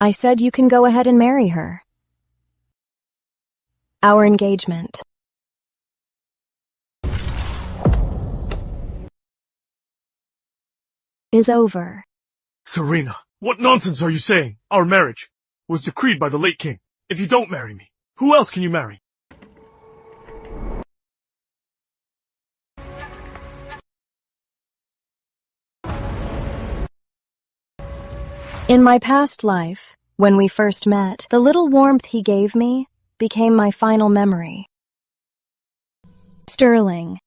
I said you can go ahead and marry her. Our engagement is over. Serena, what nonsense are you saying? Our marriage was decreed by the late king. If you don't marry me, who else can you marry? In my past life, when we first met, the little warmth he gave me became my final memory. Sterling.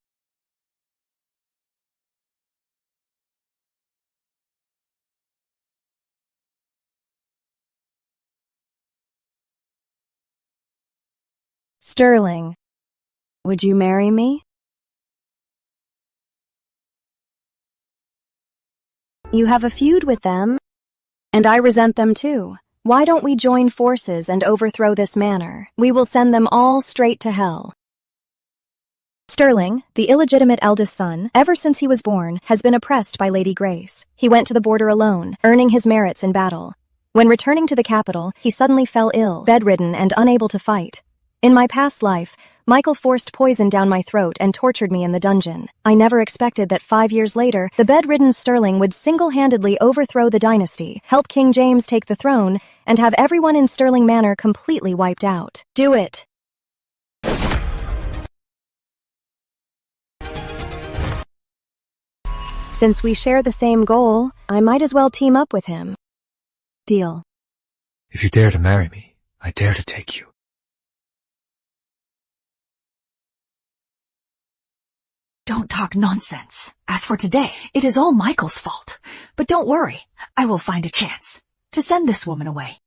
Sterling, would you marry me? You have a feud with them, and I resent them too. Why don't we join forces and overthrow this manor? We will send them all straight to hell. Sterling, the illegitimate eldest son, ever since he was born, has been oppressed by Lady Grace. He went to the border alone, earning his merits in battle. When returning to the capital, he suddenly fell ill, bedridden and unable to fight. In my past life, Michael forced poison down my throat and tortured me in the dungeon. I never expected that 5 years later, the bedridden Sterling would single-handedly overthrow the dynasty, help King James take the throne, and have everyone in Sterling Manor completely wiped out. Do it! Since we share the same goal, I might as well team up with him. Deal. If you dare to marry me, I dare to take you. Don't talk nonsense. As for today, it is all Michael's fault. But don't worry, I will find a chance to send this woman away.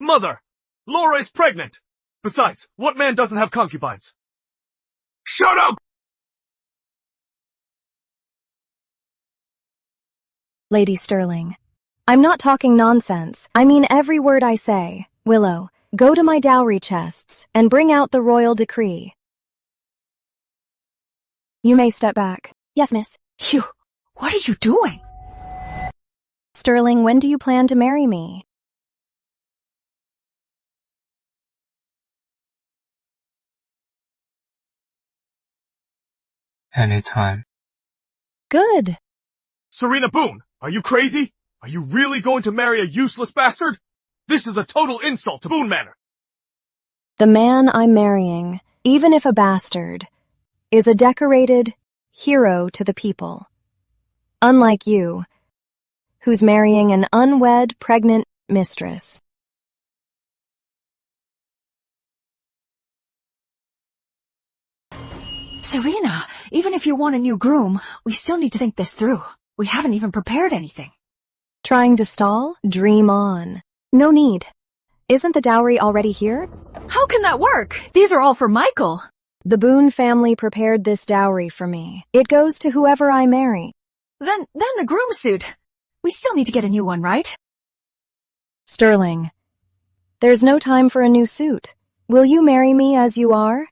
Mother! Laura is pregnant! Besides, what man doesn't have concubines? Shut up! Lady Sterling, I'm not talking nonsense. I mean every word I say. Willow, go to my dowry chests and bring out the royal decree. You may step back. Yes, miss. Phew, what are you doing? Sterling, when do you plan to marry me? Anytime. Good. Serena Boone, are you crazy? Are you really going to marry a useless bastard? This is a total insult to Boone Manor. The man I'm marrying, even if a bastard, is a decorated hero to the people. Unlike you, who's marrying an unwed, pregnant mistress. Serena, even if you want a new groom, we still need to think this through. We haven't even prepared anything. Trying to stall? Dream on. No need. Isn't the dowry already here? How can that work? These are all for Michael. The Boone family prepared this dowry for me. It goes to whoever I marry. Then the groom suit. We still need to get a new one, right? Sterling, there's no time for a new suit. Will you marry me as you are?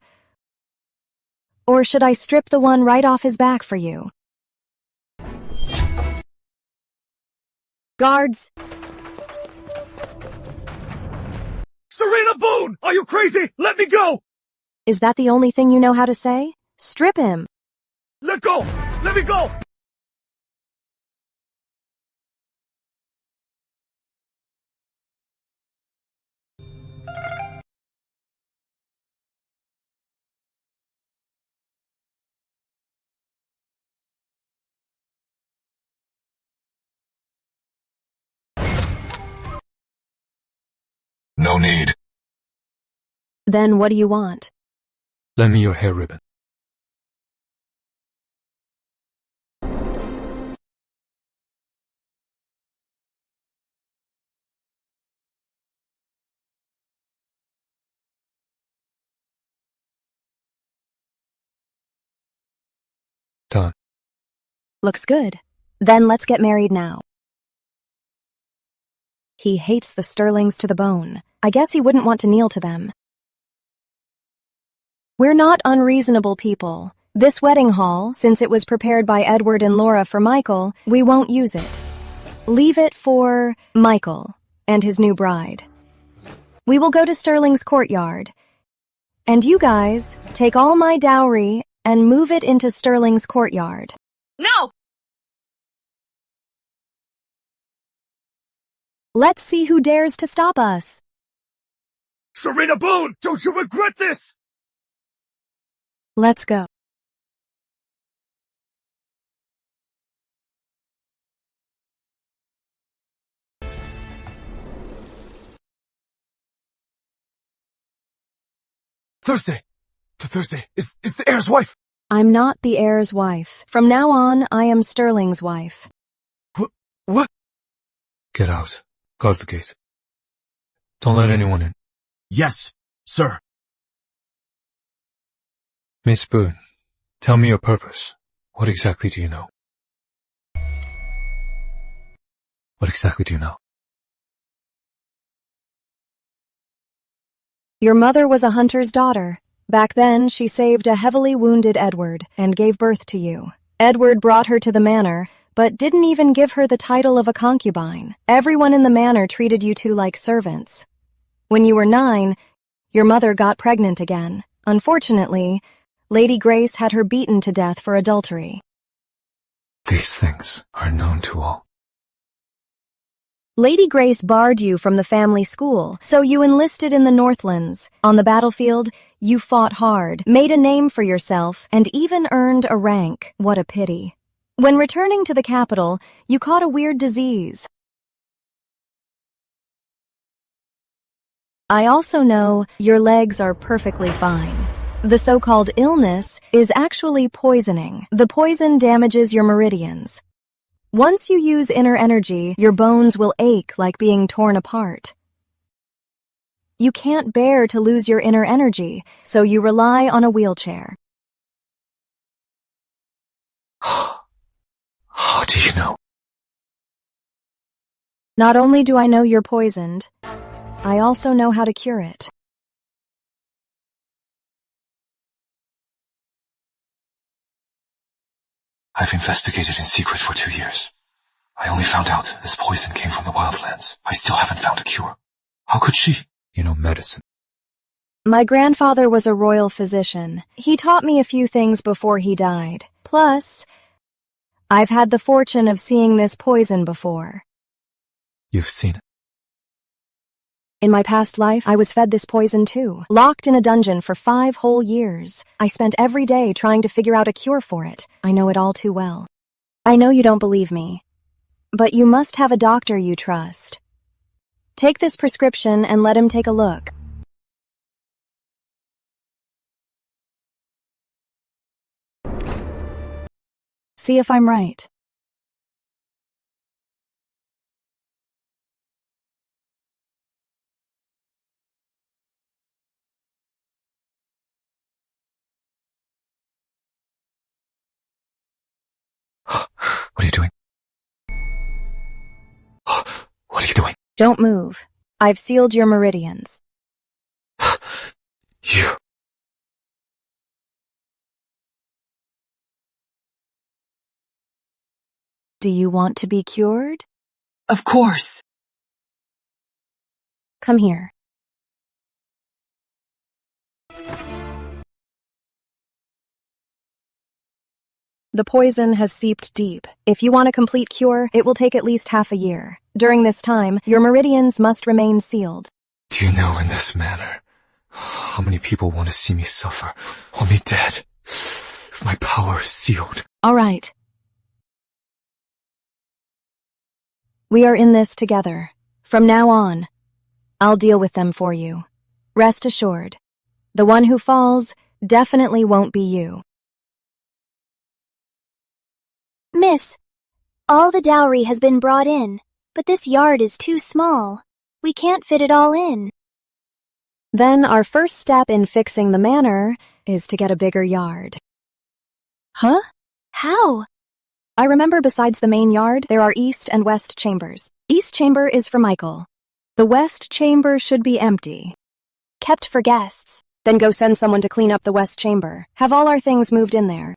Or should I strip the one right off his back for you? Guards! Serena Boone! Are you crazy? Let me go! Is that the only thing you know how to say? Strip him! Let go! Let me go! No need. Then what do you want? Lend me your hair ribbon. Done. Looks good. Then let's get married now. He hates the Sterlings to the bone. I guess he wouldn't want to kneel to them. We're not unreasonable people. This wedding hall, since it was prepared by Edward and Laura for Michael, we won't use it. Leave it for Michael. and his new bride. We will go to Sterling's courtyard. And you guys, take all my dowry and move it into Sterling's courtyard. No! Let's see who dares to stop us. Serena Boone, don't you regret this? Let's go. Thursday. To Thursday. Is the heir's wife? I'm not the heir's wife. From now on, I am Sterling's wife. What? Get out. Guard the gate. Don't let anyone in. Yes, sir. Miss Boone, tell me your purpose. What exactly do you know? What exactly do you know? Your mother was a hunter's daughter. Back then, she saved a heavily wounded Edward and gave birth to you. Edward brought her to the manor, but didn't even give her the title of a concubine. Everyone in the manor treated you two like servants. When you were 9, your mother got pregnant again. Unfortunately, Lady Grace had her beaten to death for adultery. These things are known to all. Lady Grace barred you from the family school, so you enlisted in the Northlands. On the battlefield, you fought hard, made a name for yourself, and even earned a rank. What a pity. When returning to the capital, you caught a weird disease. I also know your legs are perfectly fine. The so-called illness is actually poisoning. The poison damages your meridians. Once you use inner energy, your bones will ache like being torn apart. You can't bear to lose your inner energy, so you rely on a wheelchair. How do you know? Not only do I know you're poisoned, I also know how to cure it. I've investigated in secret for 2 years. I only found out this poison came from the wildlands. I still haven't found a cure. How could she? You know medicine. My grandfather was a royal physician. He taught me a few things before he died. Plus, I've had the fortune of seeing this poison before. You've seen it. In my past life, I was fed this poison too, locked in a dungeon for 5 whole years. I spent every day trying to figure out a cure for it. I know it all too well. I know you don't believe me, but you must have a doctor you trust. Take this prescription and let him take a look. See if I'm right. What are you doing? What are you doing? Don't move. I've sealed your meridians. You. Do you want to be cured? Of course. Come here. The poison has seeped deep. If you want a complete cure, it will take at least half a year. During this time, your meridians must remain sealed. Do you know in this manner how many people want to see me suffer or me dead if my power is sealed? All right. We are in this together. From now on, I'll deal with them for you. Rest assured, the one who falls definitely won't be you. Miss, all the dowry has been brought in, but this yard is too small. We can't fit it all in. Then our first step in fixing the manor is to get a bigger yard. Huh? How? I remember besides the main yard, there are east and west chambers. East chamber is for Michael. The west chamber should be empty. Kept for guests. Then go send someone to clean up the west chamber. Have all our things moved in there.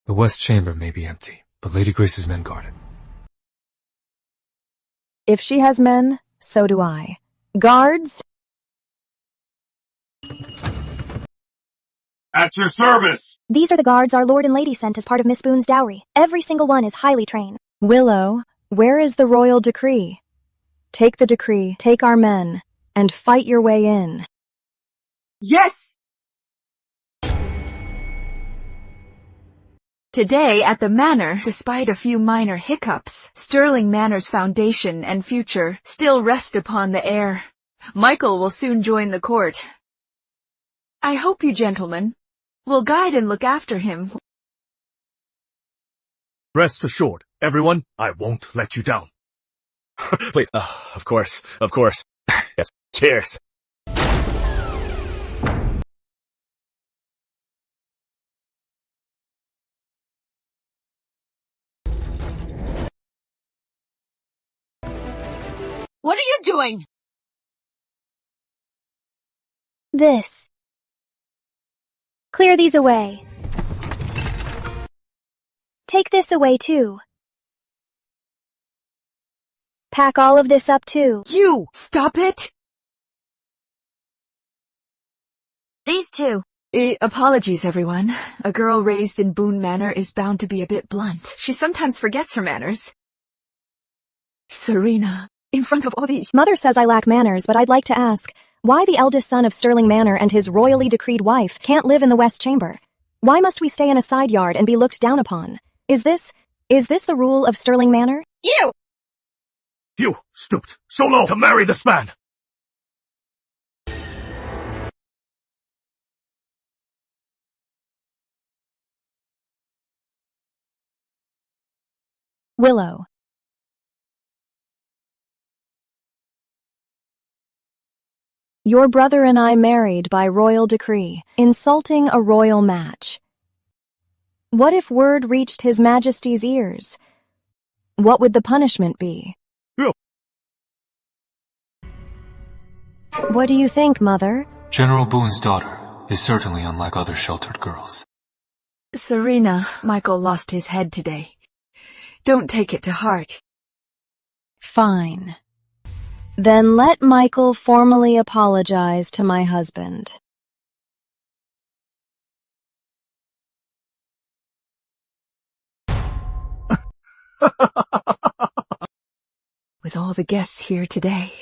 The west chamber may be empty, but Lady Grace's men guard it. If she has men, So do I. Guards? At your service! These are the guards our lord and lady sent as part of Miss Boone's dowry. Every single one is highly trained. Willow, where is the royal decree? Take the decree, take our men, and fight your way in. Yes! Today at the manor, despite a few minor hiccups, Sterling Manor's foundation and future still rest upon the heir. Michael will soon join the court. I hope you gentlemen will guide and look after him. Rest assured, everyone, I won't let you down. Please. Of course. Yes. Cheers. What are you doing? This. Clear these away. Take this away too. Pack all of this up too. You! Stop it! These two. Apologies, everyone. A girl raised in Boone Manor is bound to be a bit blunt. She sometimes forgets her manners. Serena, in front of all these... Mother says I lack manners, but I'd like to ask, why the eldest son of Sterling Manor and his royally decreed wife can't live in the West Chamber? Why must we stay in a side yard and be looked down upon? Is this the rule of Sterling Manor? You stooped so low to marry this man! Willow. Your brother and I married by royal decree, insulting a royal match. What if word reached His Majesty's ears? What would the punishment be? Yeah. What do you think, Mother? General Boone's daughter is certainly unlike other sheltered girls. Serena, Michael lost his head today. Don't take it to heart. Fine. Then let Michael formally apologize to my husband. With all the guests here today,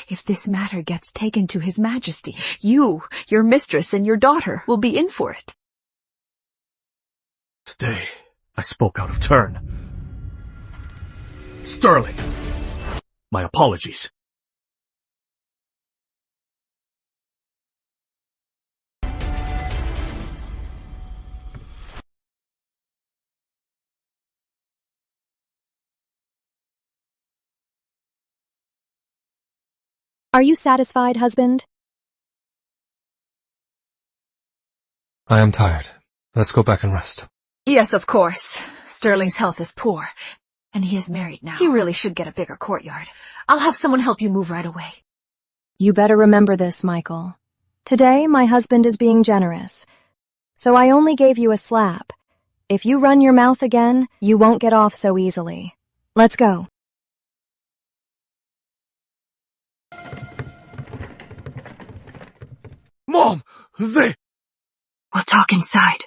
if this matter gets taken to His Majesty, you, your mistress, and your daughter will be in for it. Today, I spoke out of turn. Sterling, my apologies. Are you satisfied, husband? I am tired. Let's go back and rest. Yes, of course. Sterling's health is poor, and he is married now. He really should get a bigger courtyard. I'll have someone help you move right away. You better remember this, Michael. Today, my husband is being generous, so I only gave you a slap. If you run your mouth again, you won't get off so easily. Let's go. Mom, they... We'll talk inside.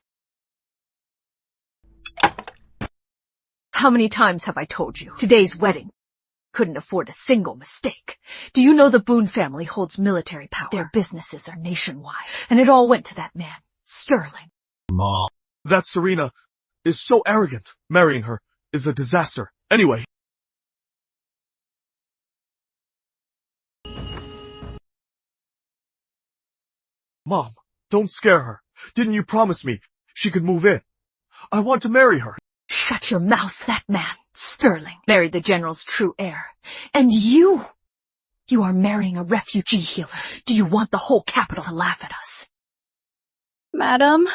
How many times have I told you? Today's wedding. Couldn't afford a single mistake. Do you know the Boone family holds military power? Their businesses are nationwide. And it all went to that man, Sterling. Mom. That Serena is so arrogant. Marrying her is a disaster. Anyway. Mom, don't scare her. Didn't you promise me she could move in? I want to marry her. Shut your mouth. That man, Sterling, married the general's true heir. And you are marrying a refugee healer. Do you want the whole capital to laugh at us? Madam,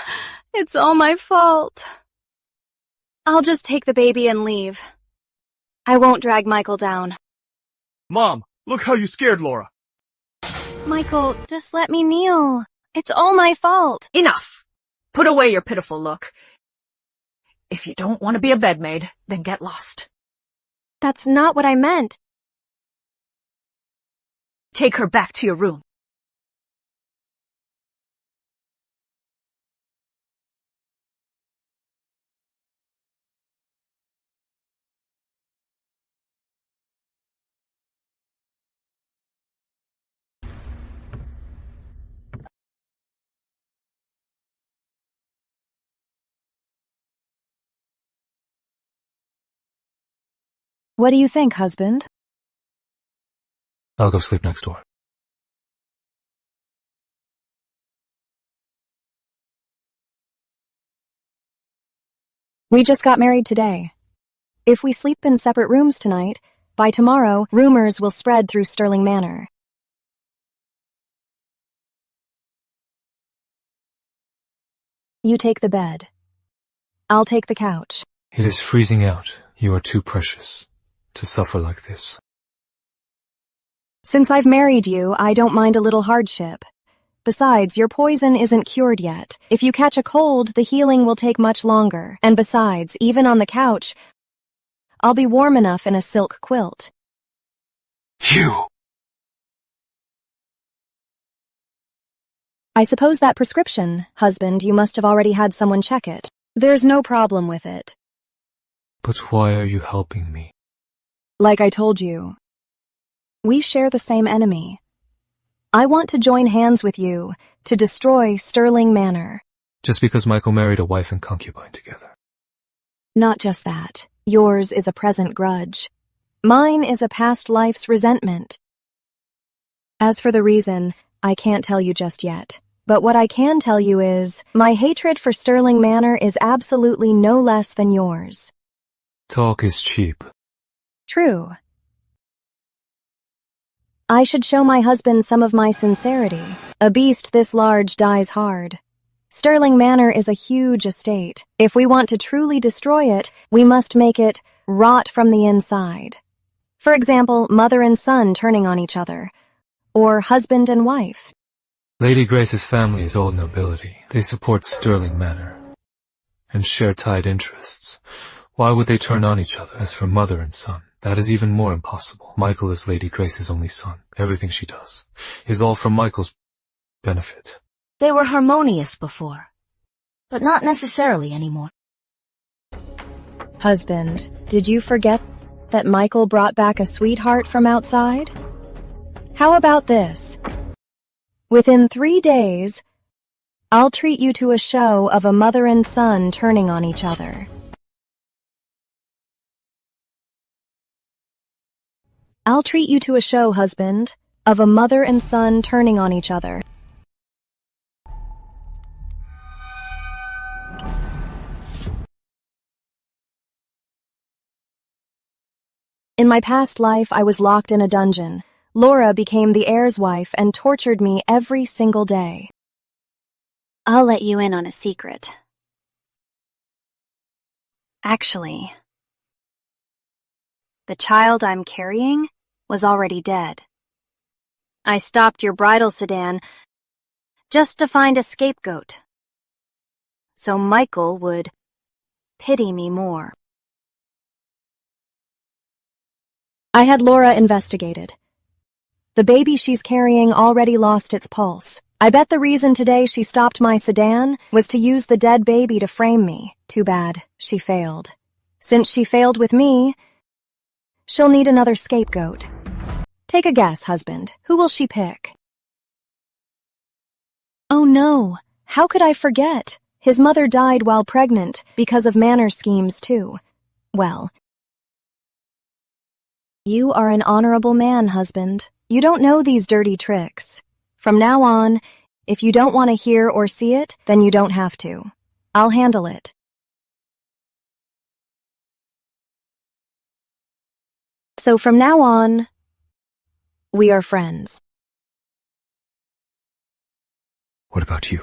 it's all my fault. I'll just take the baby and leave. I won't drag Michael down. Mom, look how you scared Laura. Michael, just let me kneel. It's all my fault. Enough. Put away your pitiful look. If you don't want to be a bedmaid, then get lost. That's not what I meant. Take her back to your room. What do you think, husband? I'll go sleep next door. We just got married today. If we sleep in separate rooms tonight, by tomorrow, rumors will spread through Sterling Manor. You take the bed. I'll take the couch. It is freezing out. You are too precious to suffer like this. Since I've married you, I don't mind a little hardship. Besides, your poison isn't cured yet. If you catch a cold, the healing will take much longer. And besides, even on the couch, I'll be warm enough in a silk quilt. You! I suppose that prescription, husband, you must have already had someone check it. There's no problem with it. But why are you helping me? Like I told you, we share the same enemy. I want to join hands with you to destroy Sterling Manor. Just because Michael married a wife and concubine together. Not just that. Yours is a present grudge. Mine is a past life's resentment. As for the reason, I can't tell you just yet. But what I can tell you is, my hatred for Sterling Manor is absolutely no less than yours. Talk is cheap. True. I should show my husband some of my sincerity. A beast this large dies hard. Sterling Manor is a huge estate. If we want to truly destroy it, we must make it rot from the inside. For example, mother and son turning on each other. Or husband and wife. Lady Grace's family is old nobility. They support Sterling Manor and share tied interests. Why would they turn on each other? As for mother and son, that is even more impossible. Michael is Lady Grace's only son. Everything she does is all for Michael's benefit. They were harmonious before, but not necessarily anymore. Husband, did you forget that Michael brought back a sweetheart from outside? How about this? Within 3 days, I'll treat you to a show of a mother and son turning on each other. I'll treat you to a show, husband, of a mother and son turning on each other. In my past life, I was locked in a dungeon. Laura became the heir's wife and tortured me every single day. I'll let you in on a secret. Actually, the child I'm carrying was already dead. I stopped your bridal sedan just to find a scapegoat, so Michael would pity me more. I had Laura investigated. The baby she's carrying already lost its pulse. I bet the reason today she stopped my sedan was to use the dead baby to frame me. Too bad, she failed. Since she failed with me, she'll need another scapegoat. Take a guess, husband. Who will she pick? Oh no, how could I forget? His mother died while pregnant because of manor schemes too. Well, you are an honorable man, husband. You don't know these dirty tricks. From now on, if you don't want to hear or see it, then you don't have to. I'll handle it. So from now on, we are friends. What about you?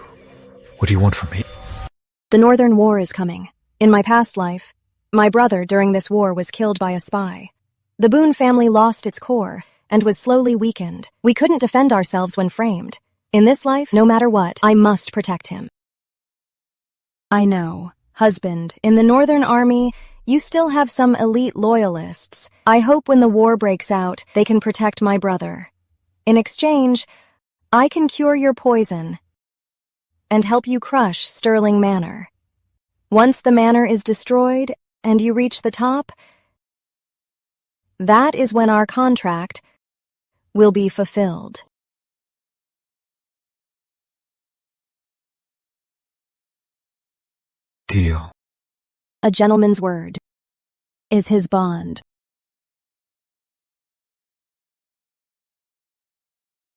What do you want from me? The Northern War is coming. In my past life, my brother during this war was killed by a spy. The Boone family lost its core and was slowly weakened. We couldn't defend ourselves when framed. In this life, no matter what, I must protect him. I know, husband, in the Northern Army, you still have some elite loyalists. I hope when the war breaks out, they can protect my brother. In exchange, I can cure your poison and help you crush Sterling Manor. Once the manor is destroyed and you reach the top, that is when our contract will be fulfilled. Deal. A gentleman's word is his bond.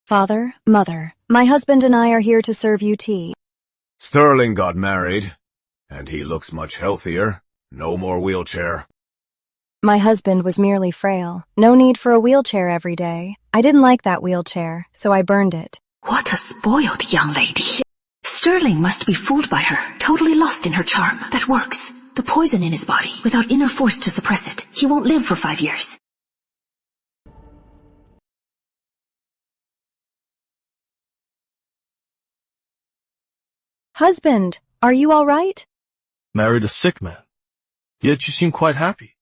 Father, Mother, my husband and I are here to serve you tea. Sterling got married, and he looks much healthier. No more wheelchair. My husband was merely frail. No need for a wheelchair every day. I didn't like that wheelchair, so I burned it. What a spoiled young lady. Sterling must be fooled by her, totally lost in her charm. That works. The poison in his body, without inner force to suppress it. He won't live for 5 years. Husband, are you all right? Married a sick man. Yet you seem quite happy.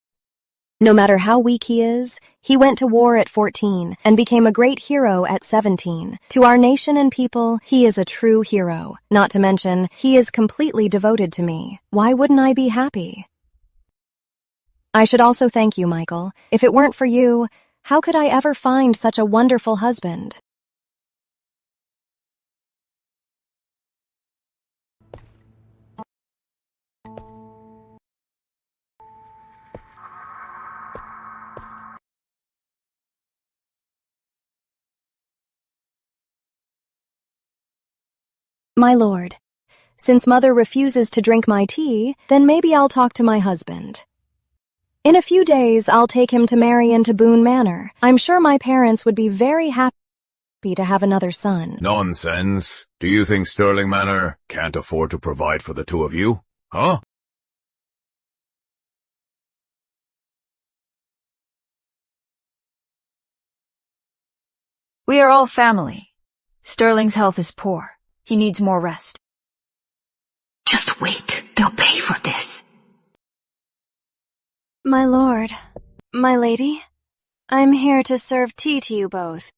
No matter how weak he is, he went to war at 14 and became a great hero at 17. To our nation and people, he is a true hero. Not to mention, he is completely devoted to me. Why wouldn't I be happy? I should also thank you, Michael. If it weren't for you, how could I ever find such a wonderful husband? My lord, since Mother refuses to drink my tea, then maybe I'll talk to my husband. In a few days, I'll take him to marry into Boone Manor. I'm sure my parents would be very happy to have another son. Nonsense. Do you think Sterling Manor can't afford to provide for the two of you? Huh? We are all family. Sterling's health is poor. He needs more rest. Just wait. They'll pay for this. My lord, my lady, I'm here to serve tea to you both.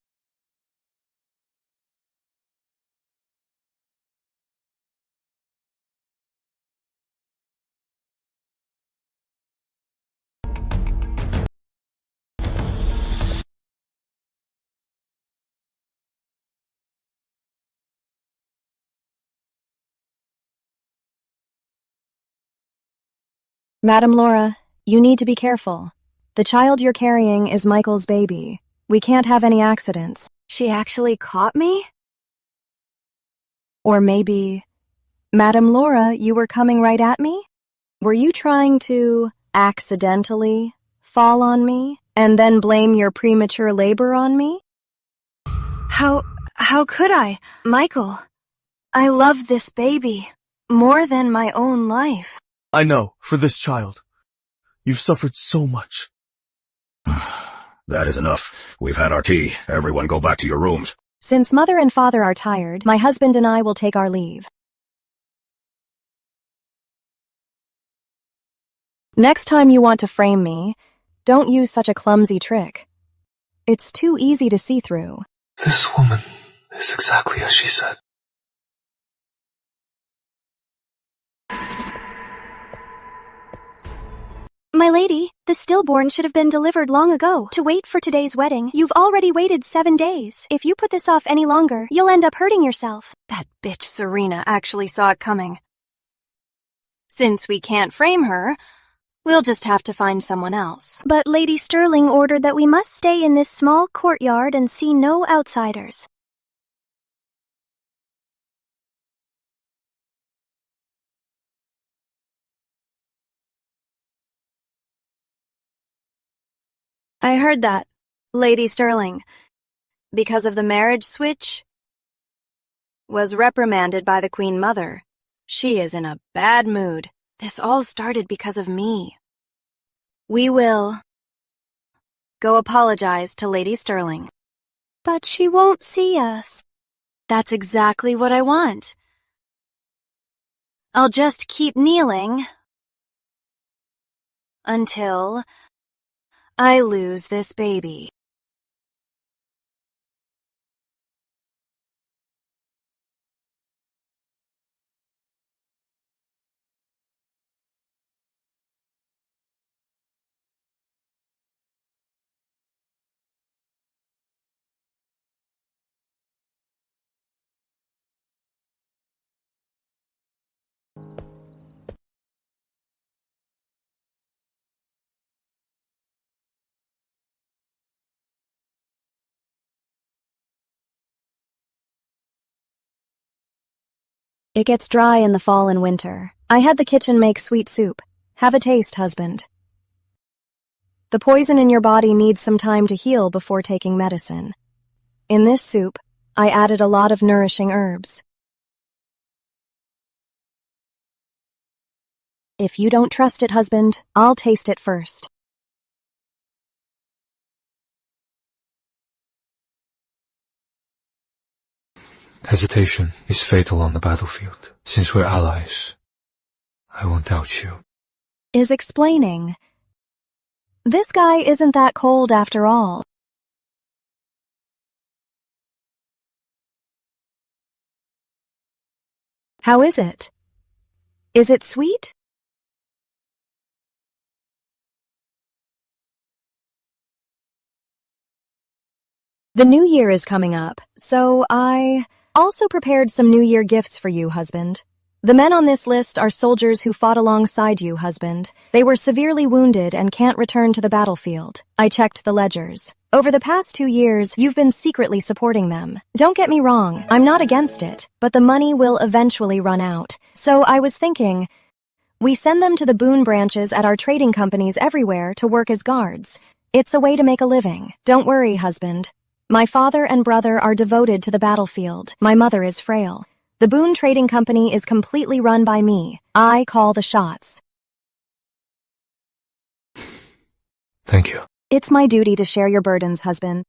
Madam Laura, you need to be careful. The child you're carrying is Michael's baby. We can't have any accidents. She actually caught me? Or maybe... Madam Laura, you were coming right at me? Were you trying to accidentally fall on me and then blame your premature labor on me? How could I? Michael, I love this baby more than my own life. I know, for this child. You've suffered so much. That is enough. We've had our tea. Everyone go back to your rooms. Since Mother and Father are tired, my husband and I will take our leave. Next time you want to frame me, don't use such a clumsy trick. It's too easy to see through. This woman is exactly as she said. My lady, the stillborn should have been delivered long ago. To wait for today's wedding, you've already waited 7 days. If you put this off any longer, you'll end up hurting yourself. That bitch Serena actually saw it coming. Since we can't frame her, we'll just have to find someone else. But Lady Sterling ordered that we must stay in this small courtyard and see no outsiders. I heard that, Lady Sterling, because of the marriage switch, was reprimanded by the Queen Mother. She is in a bad mood. This all started because of me. We will go apologize to Lady Sterling. But she won't see us. That's exactly what I want. I'll just keep kneeling until I lose this baby. It gets dry in the fall and winter. I had the kitchen make sweet soup. Have a taste, husband. The poison in your body needs some time to heal before taking medicine. In this soup, I added a lot of nourishing herbs. If you don't trust it, husband, I'll taste it first. Hesitation is fatal on the battlefield. Since we're allies, I won't doubt you. Is explaining. This guy isn't that cold after all. How is it? Is it sweet? The new year is coming up, so I also prepared some New Year gifts for you, husband. The men on this list are soldiers who fought alongside you, husband. They were severely wounded and can't return to the battlefield. I checked the ledgers. Over the past 2 years, you've been secretly supporting them. Don't get me wrong, I'm not against it, but the money will eventually run out. So I was thinking, we send them to the boon branches at our trading companies everywhere to work as guards. It's a way to make a living. Don't worry, husband. My father and brother are devoted to the battlefield. My mother is frail. The Boone Trading Company is completely run by me. I call the shots. Thank you. It's my duty to share your burdens, husband.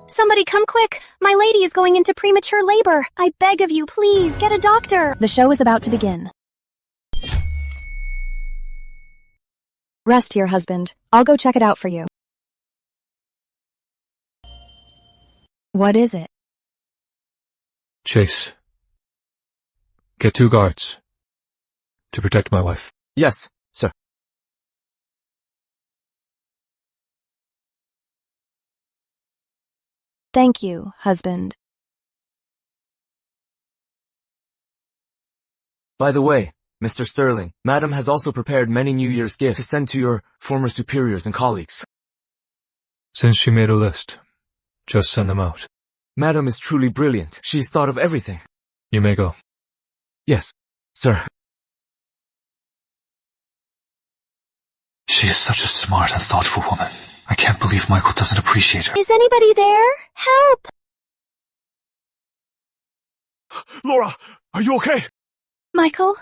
Somebody come quick! My lady is going into premature labor. I beg of you, please, get a doctor. The show is about to begin. Rest here, husband. I'll go check it out for you. What is it? Chase. Get 2 guards. To protect my wife. Yes, sir. Thank you, husband. By the way, Mr. Sterling, Madam has also prepared many New Year's gifts to send to your former superiors and colleagues. Since she made a list, just send them out. Madam is truly brilliant. She's thought of everything. You may go. Yes, sir. She is such a smart and thoughtful woman. I can't believe Michael doesn't appreciate her. Is anybody there? Help! Laura, are you okay? Michael?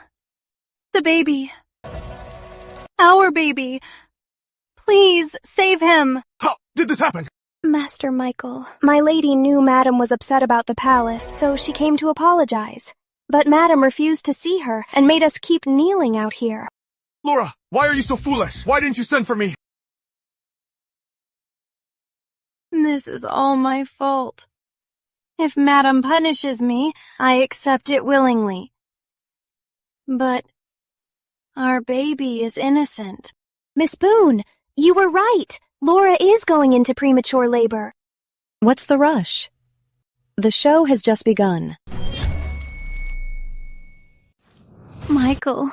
The baby. Our baby. Please, save him. How did this happen? Master Michael, my lady knew Madam was upset about the palace, so she came to apologize. But Madam refused to see her and made us keep kneeling out here. Laura, why are you so foolish? Why didn't you send for me? This is all my fault. If Madam punishes me, I accept it willingly. But our baby is innocent. Miss Boone, you were right. Laura is going into premature labor. What's the rush? The show has just begun. Michael,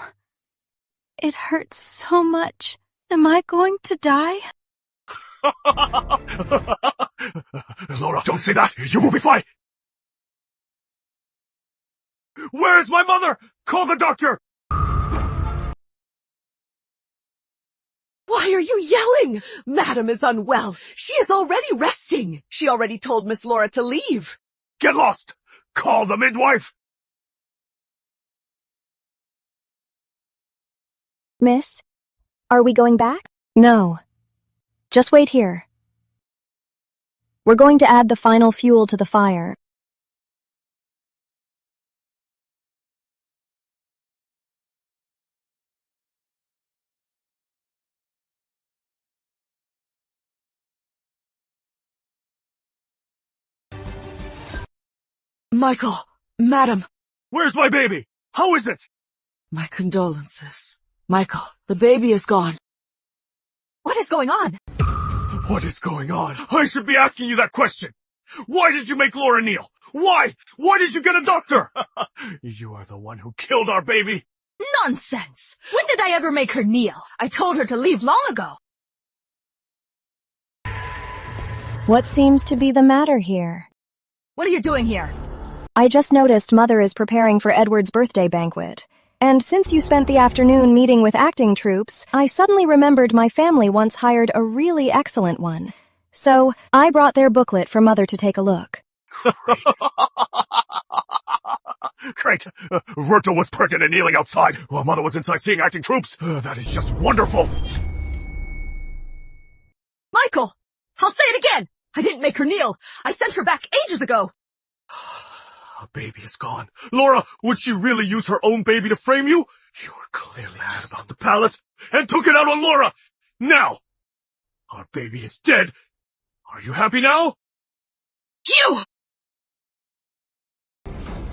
it hurts so much. Am I going to die? Laura, don't say that. You will be fine. Where's my mother? Call the doctor. Why are you yelling? Madam is unwell. She is already resting. She already told Miss Laura to leave. Get lost. Call the midwife. Miss, are we going back? No. Just wait here. We're going to add the final fuel to the fire. Michael, Madam. Where's my baby? How is it? My condolences. Michael, the baby is gone. What is going on? What is going on? I should be asking you that question. Why did you make Laura kneel? Why? Why did you get a doctor? You are the one who killed our baby. Nonsense! When did I ever make her kneel? I told her to leave long ago. What seems to be the matter here? What are you doing here? I just noticed Mother is preparing for Edward's birthday banquet. And since you spent the afternoon meeting with acting troupes, I suddenly remembered my family once hired a really excellent one. So, I brought their booklet for Mother to take a look. Great. Roberto was pregnant and kneeling outside, while Mother was inside seeing acting troupes. That is just wonderful. Michael! I'll say it again! I didn't make her kneel. I sent her back ages ago. A baby is gone. Laura, would she really use her own baby to frame you? You were clearly mad about the palace and took it out on Laura. Now, our baby is dead. Are you happy now? You!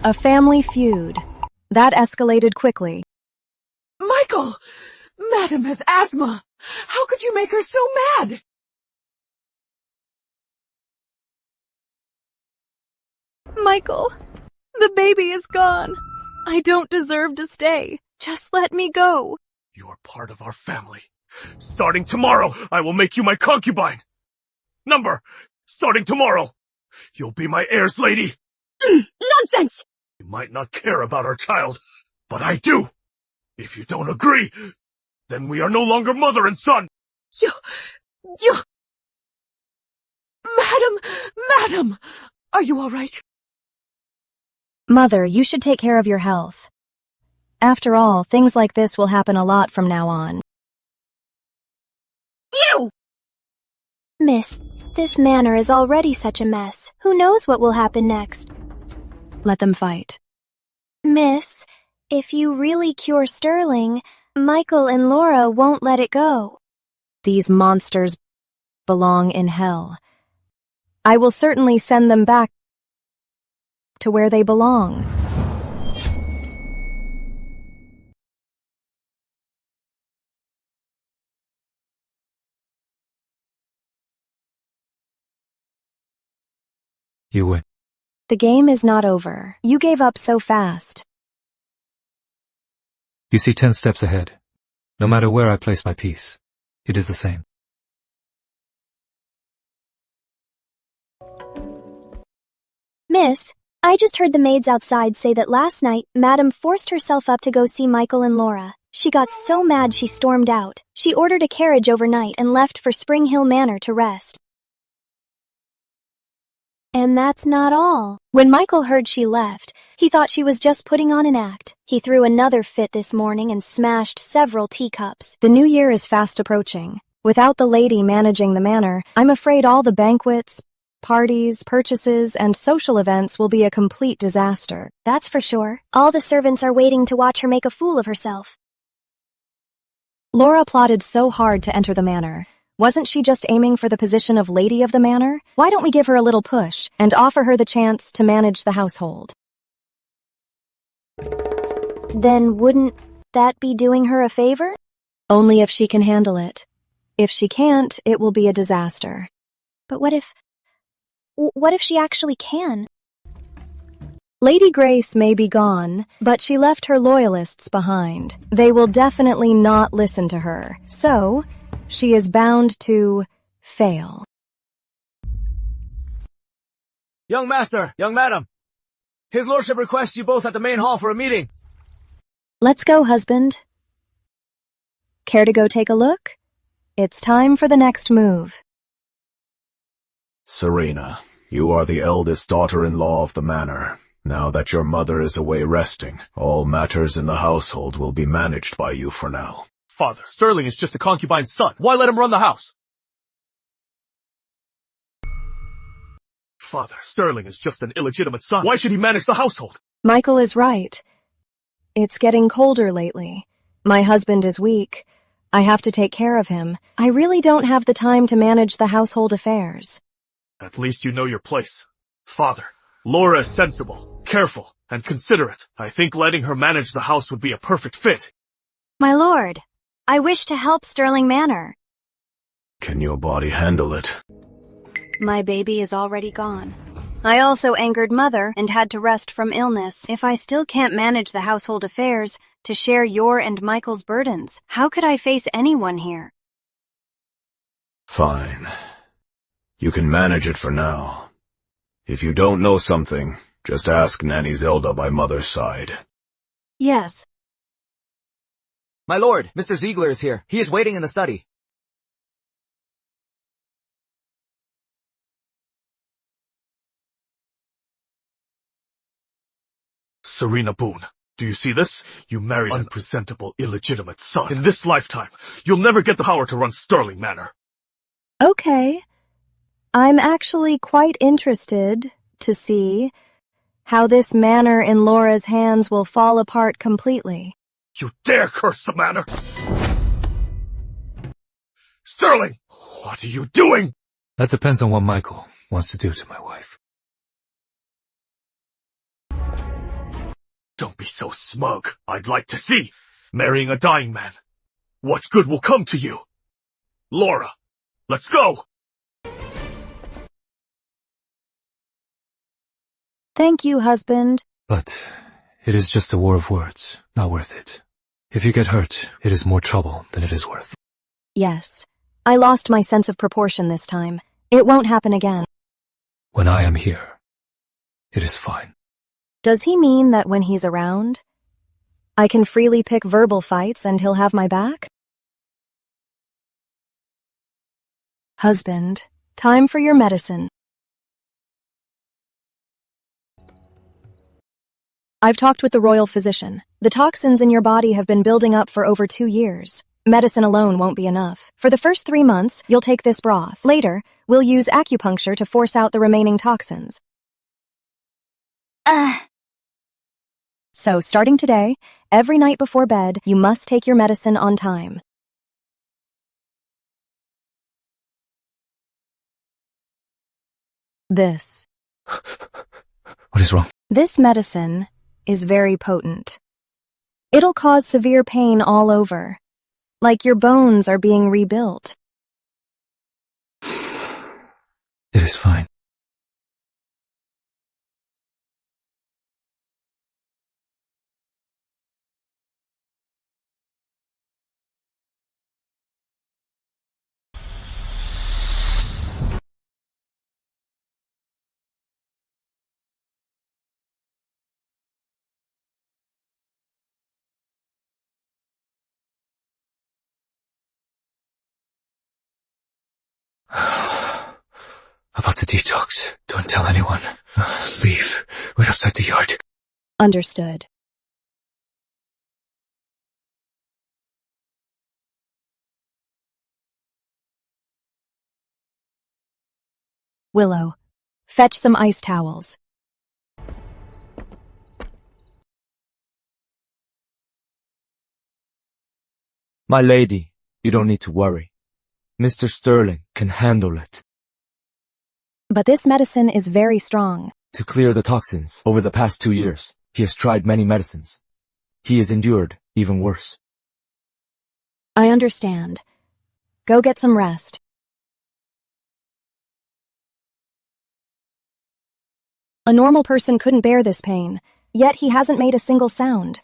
A family feud. That escalated quickly. Michael! Madam has asthma. How could you make her so mad? Michael, the baby is gone. I don't deserve to stay. Just let me go. You are part of our family. Starting tomorrow, I will make you my concubine. Starting tomorrow, you'll be my heirs, lady. Nonsense! You might not care about our child, but I do. If you don't agree, then we are no longer mother and son. Madam, are you all right? Mother, you should take care of your health. After all, things like this will happen a lot from now on. You! Miss, this manor is already such a mess. Who knows what will happen next? Let them fight. Miss, if you really cure Sterling, Michael and Laura won't let it go. These monsters belong in hell. I will certainly send them back to where they belong. You win. The game is not over. You gave up so fast. You see 10 steps ahead. No matter where I place my piece, it is the same. Miss, I just heard the maids outside say that last night, Madam forced herself up to go see Michael and Laura. She got so mad she stormed out. She ordered a carriage overnight and left for Spring Hill Manor to rest. And that's not all. When Michael heard she left, he thought she was just putting on an act. He threw another fit this morning and smashed several teacups. The new year is fast approaching. Without the lady managing the manor, I'm afraid all the banquets, parties, purchases, and social events will be a complete disaster. That's for sure. All the servants are waiting to watch her make a fool of herself. Laura plotted so hard to enter the manor. Wasn't she just aiming for the position of lady of the manor? Why don't we give her a little push and offer her the chance to manage the household? Then wouldn't that be doing her a favor? Only if she can handle it. If she can't, it will be a disaster. But what if she actually can? Lady Grace may be gone, but she left her loyalists behind. They will definitely not listen to her. So, she is bound to fail. Young master, young madam. His lordship requests you both at the main hall for a meeting. Let's go, husband. Care to go take a look? It's time for the next move. Serena, you are the eldest daughter-in-law of the manor. Now that your mother is away resting, all matters in the household will be managed by you for now. Father, Sterling is just a concubine's son. Why let him run the house? Father, Sterling is just an illegitimate son. Why should he manage the household? Michael is right. It's getting colder lately. My husband is weak. I have to take care of him. I really don't have the time to manage the household affairs. At least you know your place. Father, Laura is sensible, careful, and considerate. I think letting her manage the house would be a perfect fit. My lord, I wish to help Sterling Manor. Can your body handle it? My baby is already gone. I also angered Mother and had to rest from illness. If I still can't manage the household affairs to share your and Michael's burdens, how could I face anyone here? Fine. You can manage it for now. If you don't know something, Just ask Nanny Zelda by mother's side. Yes. My lord, Mr. Ziegler is here. He is waiting in the study. Serena Boone, do you see this? You married an unpresentable, illegitimate son. In this lifetime, you'll never get the power to run Sterling Manor. Okay. I'm actually quite interested to see how this manor in Laura's hands will fall apart completely. You dare curse the manor! Sterling! What are you doing? That depends on what Michael wants to do to my wife. Don't be so smug. I'd like to see. Marrying a dying man. What good will come to you? Laura, let's go! Thank you, husband. But it is just a war of words, not worth it. If you get hurt, it is more trouble than it is worth. Yes. I lost my sense of proportion this time. It won't happen again. When I am here, it is fine. Does he mean that when he's around, I can freely pick verbal fights and he'll have my back? Husband, time for your medicine. I've talked with the royal physician. The toxins in your body have been building up for over 2 years. Medicine alone won't be enough. For the first 3 months, you'll take this broth. Later, we'll use acupuncture to force out the remaining toxins. So, starting today, every night before bed, you must take your medicine on time. This. What is wrong? This medicine is very potent. It'll cause severe pain all over, like your bones are being rebuilt. It is fine. About the detox. Don't tell anyone. Leave. Wait outside the yard. Understood. Willow, fetch some ice towels. My lady, you don't need to worry. Mr. Sterling can handle it. But this medicine is very strong. To clear the toxins, over the past 2 years, he has tried many medicines. He has endured even worse. I understand. Go get some rest. A normal person couldn't bear this pain, yet he hasn't made a single sound.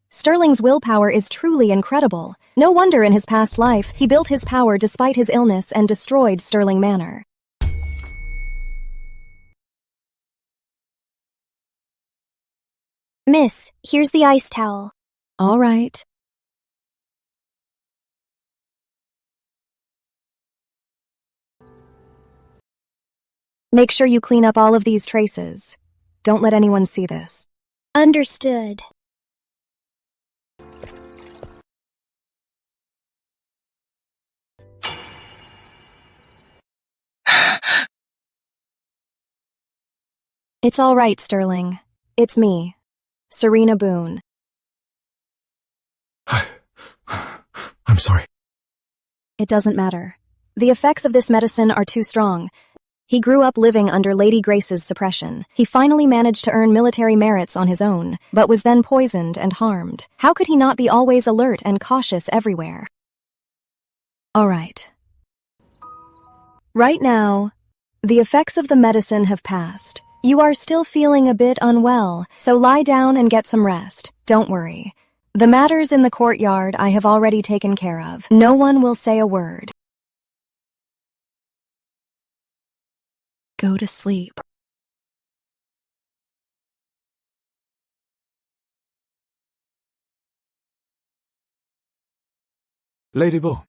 Sterling's willpower is truly incredible. No wonder in his past life, he built his power despite his illness and destroyed Sterling Manor. Miss, here's the ice towel. All right. Make sure you clean up all of these traces. Don't let anyone see this. Understood. It's all right, Sterling. It's me, Serena Boone. I'm sorry. It doesn't matter. The effects of this medicine are too strong. He grew up living under Lady Grace's suppression. He finally managed to earn military merits on his own, but was then poisoned and harmed. How could he not be always alert and cautious everywhere? All right. Right now, the effects of the medicine have passed. You are still feeling a bit unwell, so lie down and get some rest. Don't worry. The matters in the courtyard I have already taken care of. No one will say a word. Go to sleep. Lady Bo.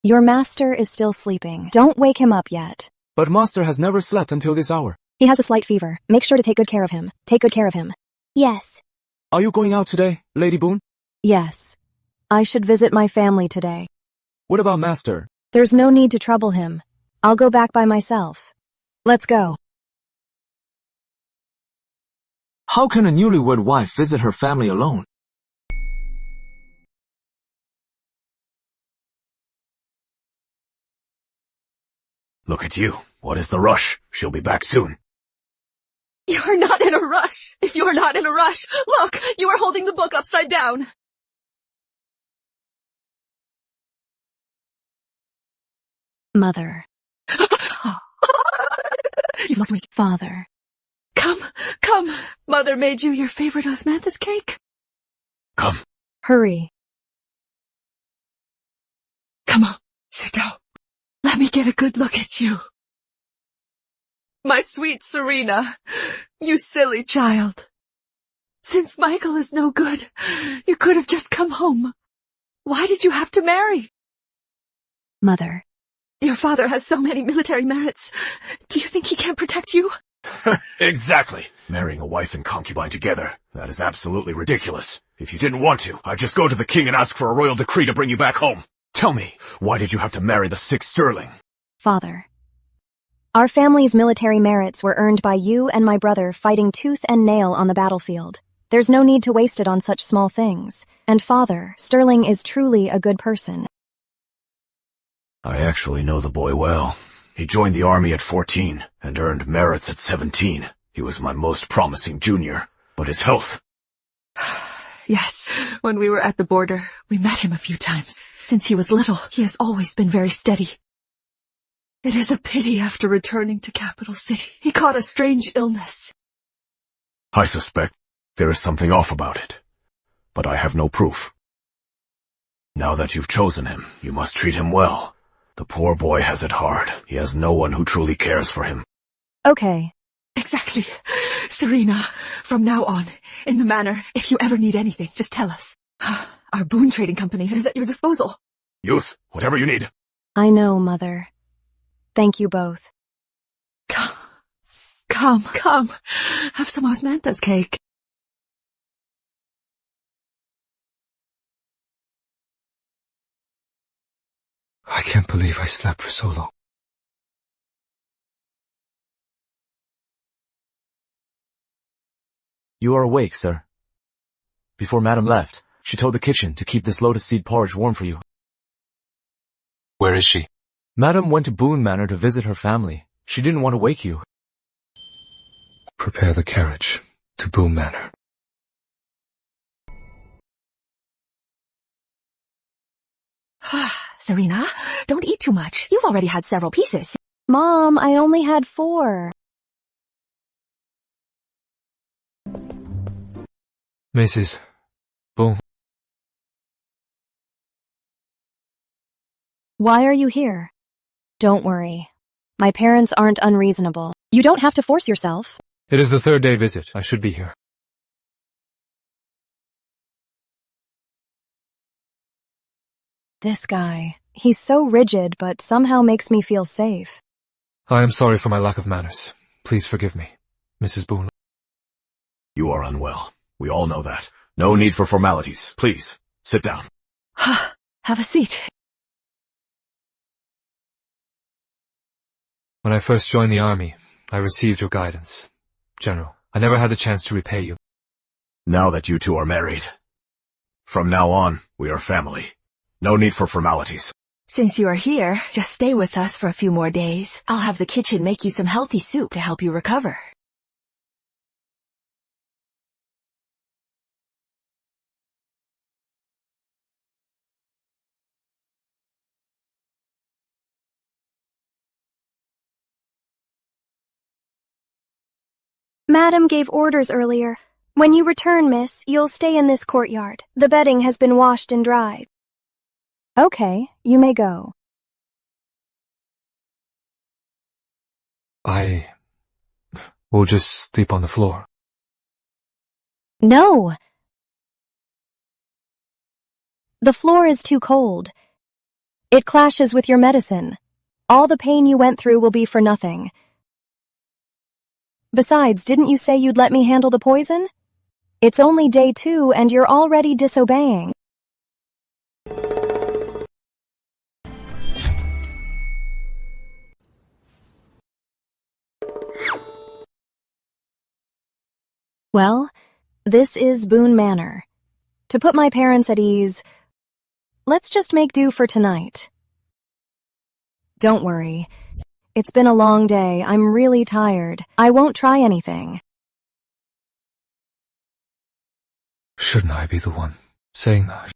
Your master is still sleeping. Don't wake him up yet. But master has never slept until this hour. He has a slight fever. Make sure to take good care of him. Take good care of him. Yes. Are you going out today, Lady Boone? Yes. I should visit my family today. What about master? There's no need to trouble him. I'll go back by myself. Let's go. How can a newlywed wife visit her family alone? Look at you. What is the rush? She'll be back soon. You're not in a rush. If you're not in a rush, look, you are holding the book upside down. Mother. You've lost me. Father. Come. Mother made you your favorite osmanthus cake. Come. Hurry. Come on, sit down. Let me get a good look at you. My sweet Serena, you silly child. Since Michael is no good, you could have just come home. Why did you have to marry? Mother. Your father has so many military merits. Do you think he can't protect you? Exactly. Marrying a wife and concubine together. That is absolutely ridiculous. If you didn't want to, I'd just go to the king and ask for a royal decree to bring you back home. Tell me, why did you have to marry the 6th Sterling? Father. Our family's military merits were earned by you and my brother fighting tooth and nail on the battlefield. There's no need to waste it on such small things. And Father, Sterling is truly a good person. I actually know the boy well. He joined the army at 14 and earned merits at 17. He was my most promising junior, but his health... Yes, when we were at the border, we met him a few times. Since he was little, he has always been very steady. It is a pity after returning to Capital City, he caught a strange illness. I suspect there is something off about it, but I have no proof. Now that you've chosen him, you must treat him well. The poor boy has it hard. He has no one who truly cares for him. Okay. Exactly. Serena, from now on, in the manor, if you ever need anything, just tell us. Our Boone Trading Company is at your disposal. Youth, whatever you need. I know, Mother. Thank you both. Come. Have some osmanthus cake. I can't believe I slept for so long. You are awake, sir. Before Madam left, she told the kitchen to keep this lotus seed porridge warm for you. Where is she? Madam went to Boone Manor to visit her family. She didn't want to wake you. Prepare the carriage to Boone Manor. Serena, don't eat too much. You've already had several pieces. Mom, I only had 4. Mrs. Boone. Why are you here? Don't worry. My parents aren't unreasonable. You don't have to force yourself. It is the 3rd day visit. I should be here. This guy. He's so rigid, but somehow makes me feel safe. I am sorry for my lack of manners. Please forgive me, Mrs. Boone. You are unwell. We all know that. No need for formalities. Please, sit down. Have a seat. When I first joined the army, I received your guidance. General, I never had the chance to repay you. Now that you two are married, from now on, we are family. No need for formalities. Since you are here, just stay with us for a few more days. I'll have the kitchen make you some healthy soup to help you recover. Madam gave orders earlier. When you return, miss, you'll stay in this courtyard. The bedding has been washed and dried. Okay, you may go. I will just sleep on the floor. No! The floor is too cold. It clashes with your medicine. All the pain you went through will be for nothing. Besides, didn't you say you'd let me handle the poison? It's only day 2 and you're already disobeying. Well, this is Boone Manor. To put my parents at ease, let's just make do for tonight. Don't worry. It's been a long day. I'm really tired. I won't try anything. Shouldn't I be the one saying that?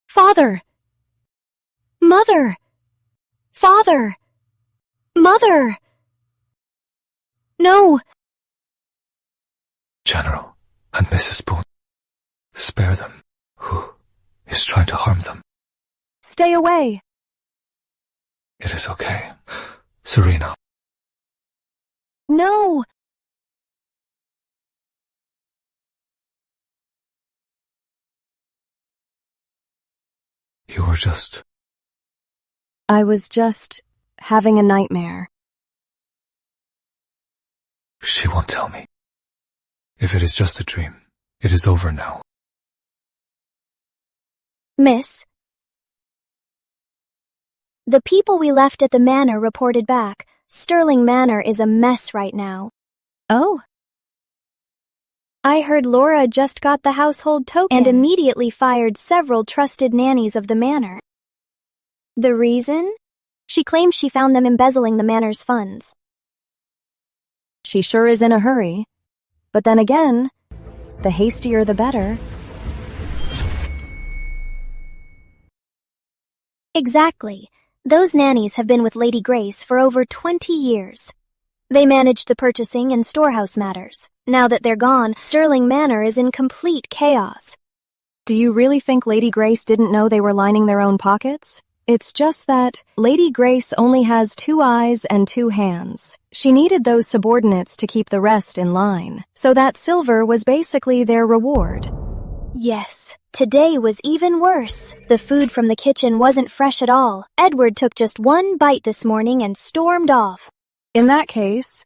Father! Mother! Father! Mother! No! General and Mrs. Boone, spare them. Who is trying to harm them? Stay away! It is okay. Serena. No! You were just... I was just having a nightmare. She won't tell me. If it is just a dream, it is over now. Miss, the people we left at the manor reported back. Sterling Manor is a mess right now. Oh? I heard Laura just got the household token and immediately fired several trusted nannies of the manor. The reason? She claims she found them embezzling the manor's funds. She sure is in a hurry. But then again, the hastier the better. Exactly. Those nannies have been with Lady Grace for over 20 years. They managed the purchasing and storehouse matters. Now that they're gone, Sterling Manor is in complete chaos. Do you really think Lady Grace didn't know they were lining their own pockets? It's just that Lady Grace only has 2 eyes and 2 hands. She needed those subordinates to keep the rest in line. So that silver was basically their reward. Yes. Today was even worse. The food from the kitchen wasn't fresh at all. Edward took just 1 bite this morning and stormed off. In that case,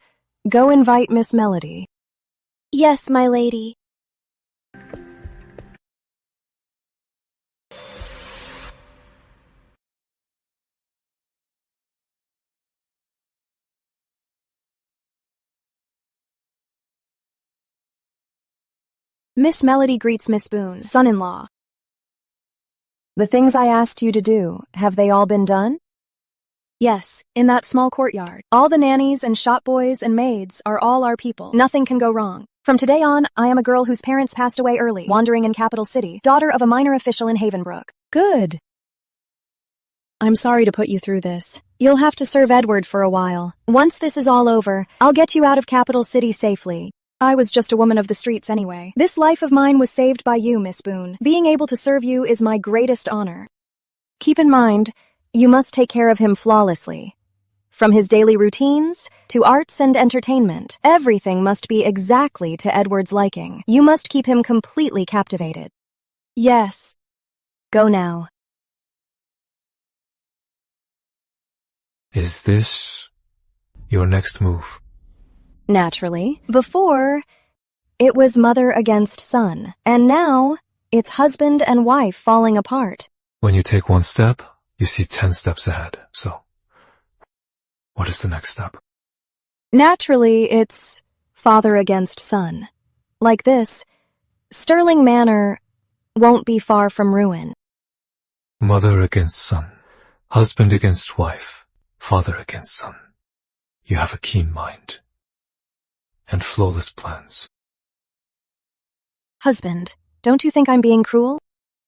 go invite Miss Melody. Yes, my lady. Miss Melody greets Miss Boone, son-in-law. The things I asked you to do, have they all been done? Yes, in that small courtyard. All the nannies and shop boys and maids are all our people. Nothing can go wrong. From today on, I am a girl whose parents passed away early, wandering in Capital City, daughter of a minor official in Havenbrook. Good. I'm sorry to put you through this. You'll have to serve Edward for a while. Once this is all over, I'll get you out of Capital City safely. I was just a woman of the streets anyway. This life of mine was saved by you, Miss Boone. Being able to serve you is my greatest honor. Keep in mind, you must take care of him flawlessly. From his daily routines to arts and entertainment, everything must be exactly to Edward's liking. You must keep him completely captivated. Yes. Go now. Is this your next move? Naturally. Before, it was mother against son, and now it's husband and wife falling apart. When you take 1 step, you see 10 steps ahead. So, what is the next step? Naturally, it's father against son. Like this, Sterling Manor won't be far from ruin. Mother against son, husband against wife, father against son. You have a keen mind and flawless plans. Husband, don't you think I'm being cruel?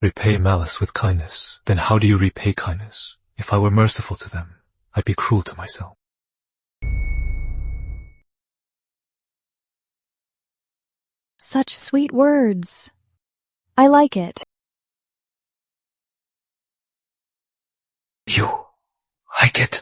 Repay malice with kindness. Then how do you repay kindness? If I were merciful to them, I'd be cruel to myself. Such sweet words. I like it. You like it?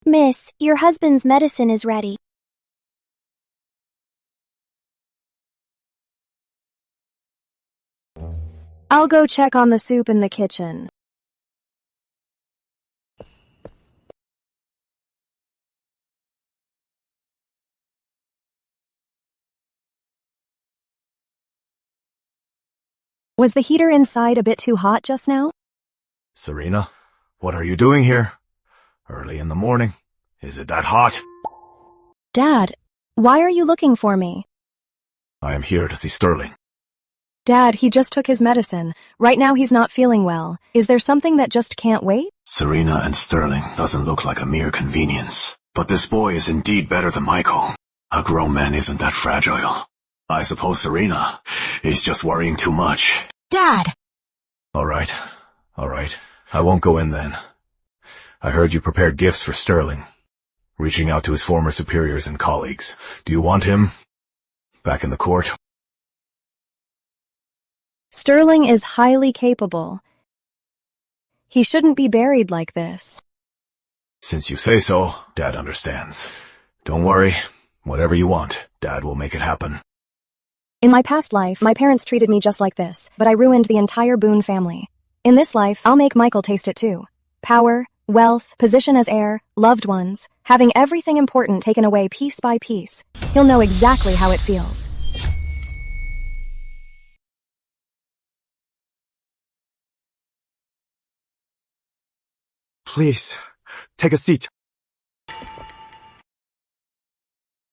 Miss, your husband's medicine is ready. I'll go check on the soup in the kitchen. Was the heater inside a bit too hot just now? Serena, what are you doing here? Early in the morning. Is it that hot? Dad, why are you looking for me? I am here to see Sterling. Dad, he just took his medicine. Right now he's not feeling well. Is there something that just can't wait? Serena and Sterling doesn't look like a mere convenience. But this boy is indeed better than Michael. A grown man isn't that fragile. I suppose Serena is just worrying too much. Dad! All right. I won't go in then. I heard you prepared gifts for Sterling, reaching out to his former superiors and colleagues. Do you want him back in the court? Sterling is highly capable. He shouldn't be buried like this. Since you say so, Dad understands. Don't worry. Whatever you want, Dad will make it happen. In my past life, my parents treated me just like this, but I ruined the entire Boone family. In this life, I'll make Michael taste it too. Power, wealth, position as heir, loved ones, having everything important taken away piece by piece. He'll know exactly how it feels. Please, take a seat.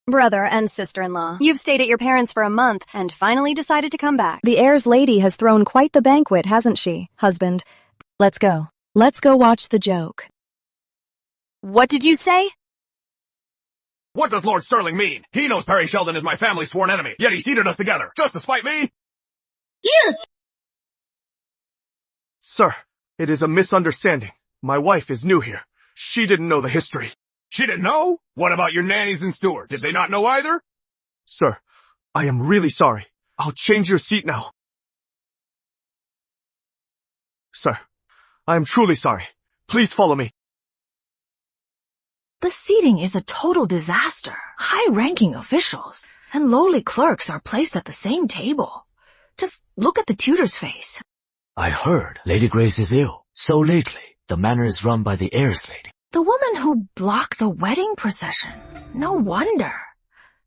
Brother and sister-in-law, you've stayed at your parents' for a month and finally decided to come back. The heir's lady has thrown quite the banquet, hasn't she, husband? Let's go. Let's go watch the joke. What did you say? What does Lord Sterling mean? He knows Perry Sheldon is my family's sworn enemy, yet he seated us together, just to spite me? You! Sir, it is a misunderstanding. My wife is new here. She didn't know the history. She didn't know? What about your nannies and stewards? Did they not know either? Sir, I am really sorry. I'll change your seat now. Sir, I am truly sorry. Please follow me. The seating is a total disaster. High-ranking officials and lowly clerks are placed at the same table. Just look at the tutor's face. I heard Lady Grace is ill. So lately, the manor is run by the heir's lady. The woman who blocked a wedding procession. No wonder.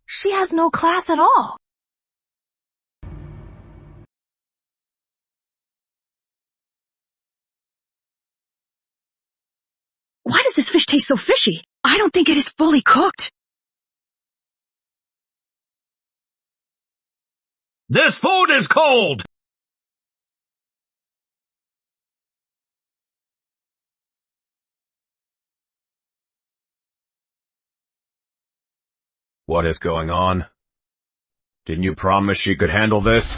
She has no class at all. Why does this fish taste so fishy? I don't think it is fully cooked. This food is cold! What is going on? Didn't you promise she could handle this?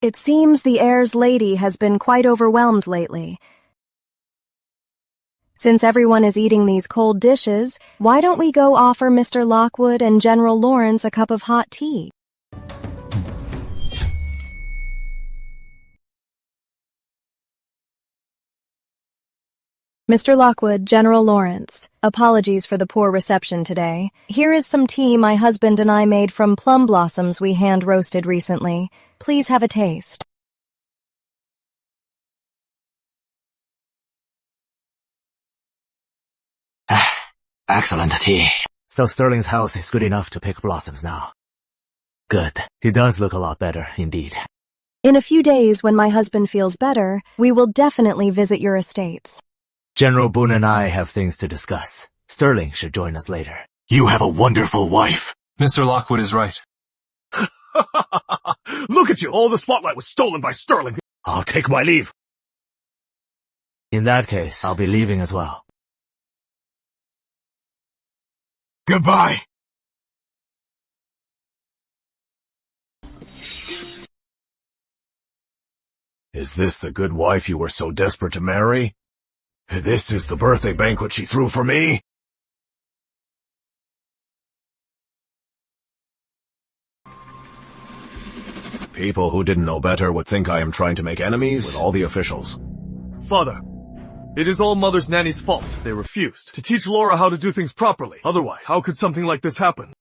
It seems the heir's lady has been quite overwhelmed lately. Since everyone is eating these cold dishes, why don't we go offer Mr. Lockwood and General Lawrence a cup of hot tea? Mr. Lockwood, General Lawrence, apologies for the poor reception today. Here is some tea my husband and I made from plum blossoms we hand-roasted recently. Please have a taste. Excellent tea. So Sterling's health is good enough to pick blossoms now. Good. He does look a lot better, indeed. In a few days, when my husband feels better, we will definitely visit your estates. General Boone and I have things to discuss. Sterling should join us later. You have a wonderful wife. Mr. Lockwood is right. Look at you! All the spotlight was stolen by Sterling. I'll take my leave. In that case, I'll be leaving as well. Goodbye. Is this the good wife you were so desperate to marry? This is the birthday banquet she threw for me? People who didn't know better would think I am trying to make enemies with all the officials. Father, it is all Mother's nanny's fault. They refused to teach Laura how to do things properly. Otherwise, how could something like this happen?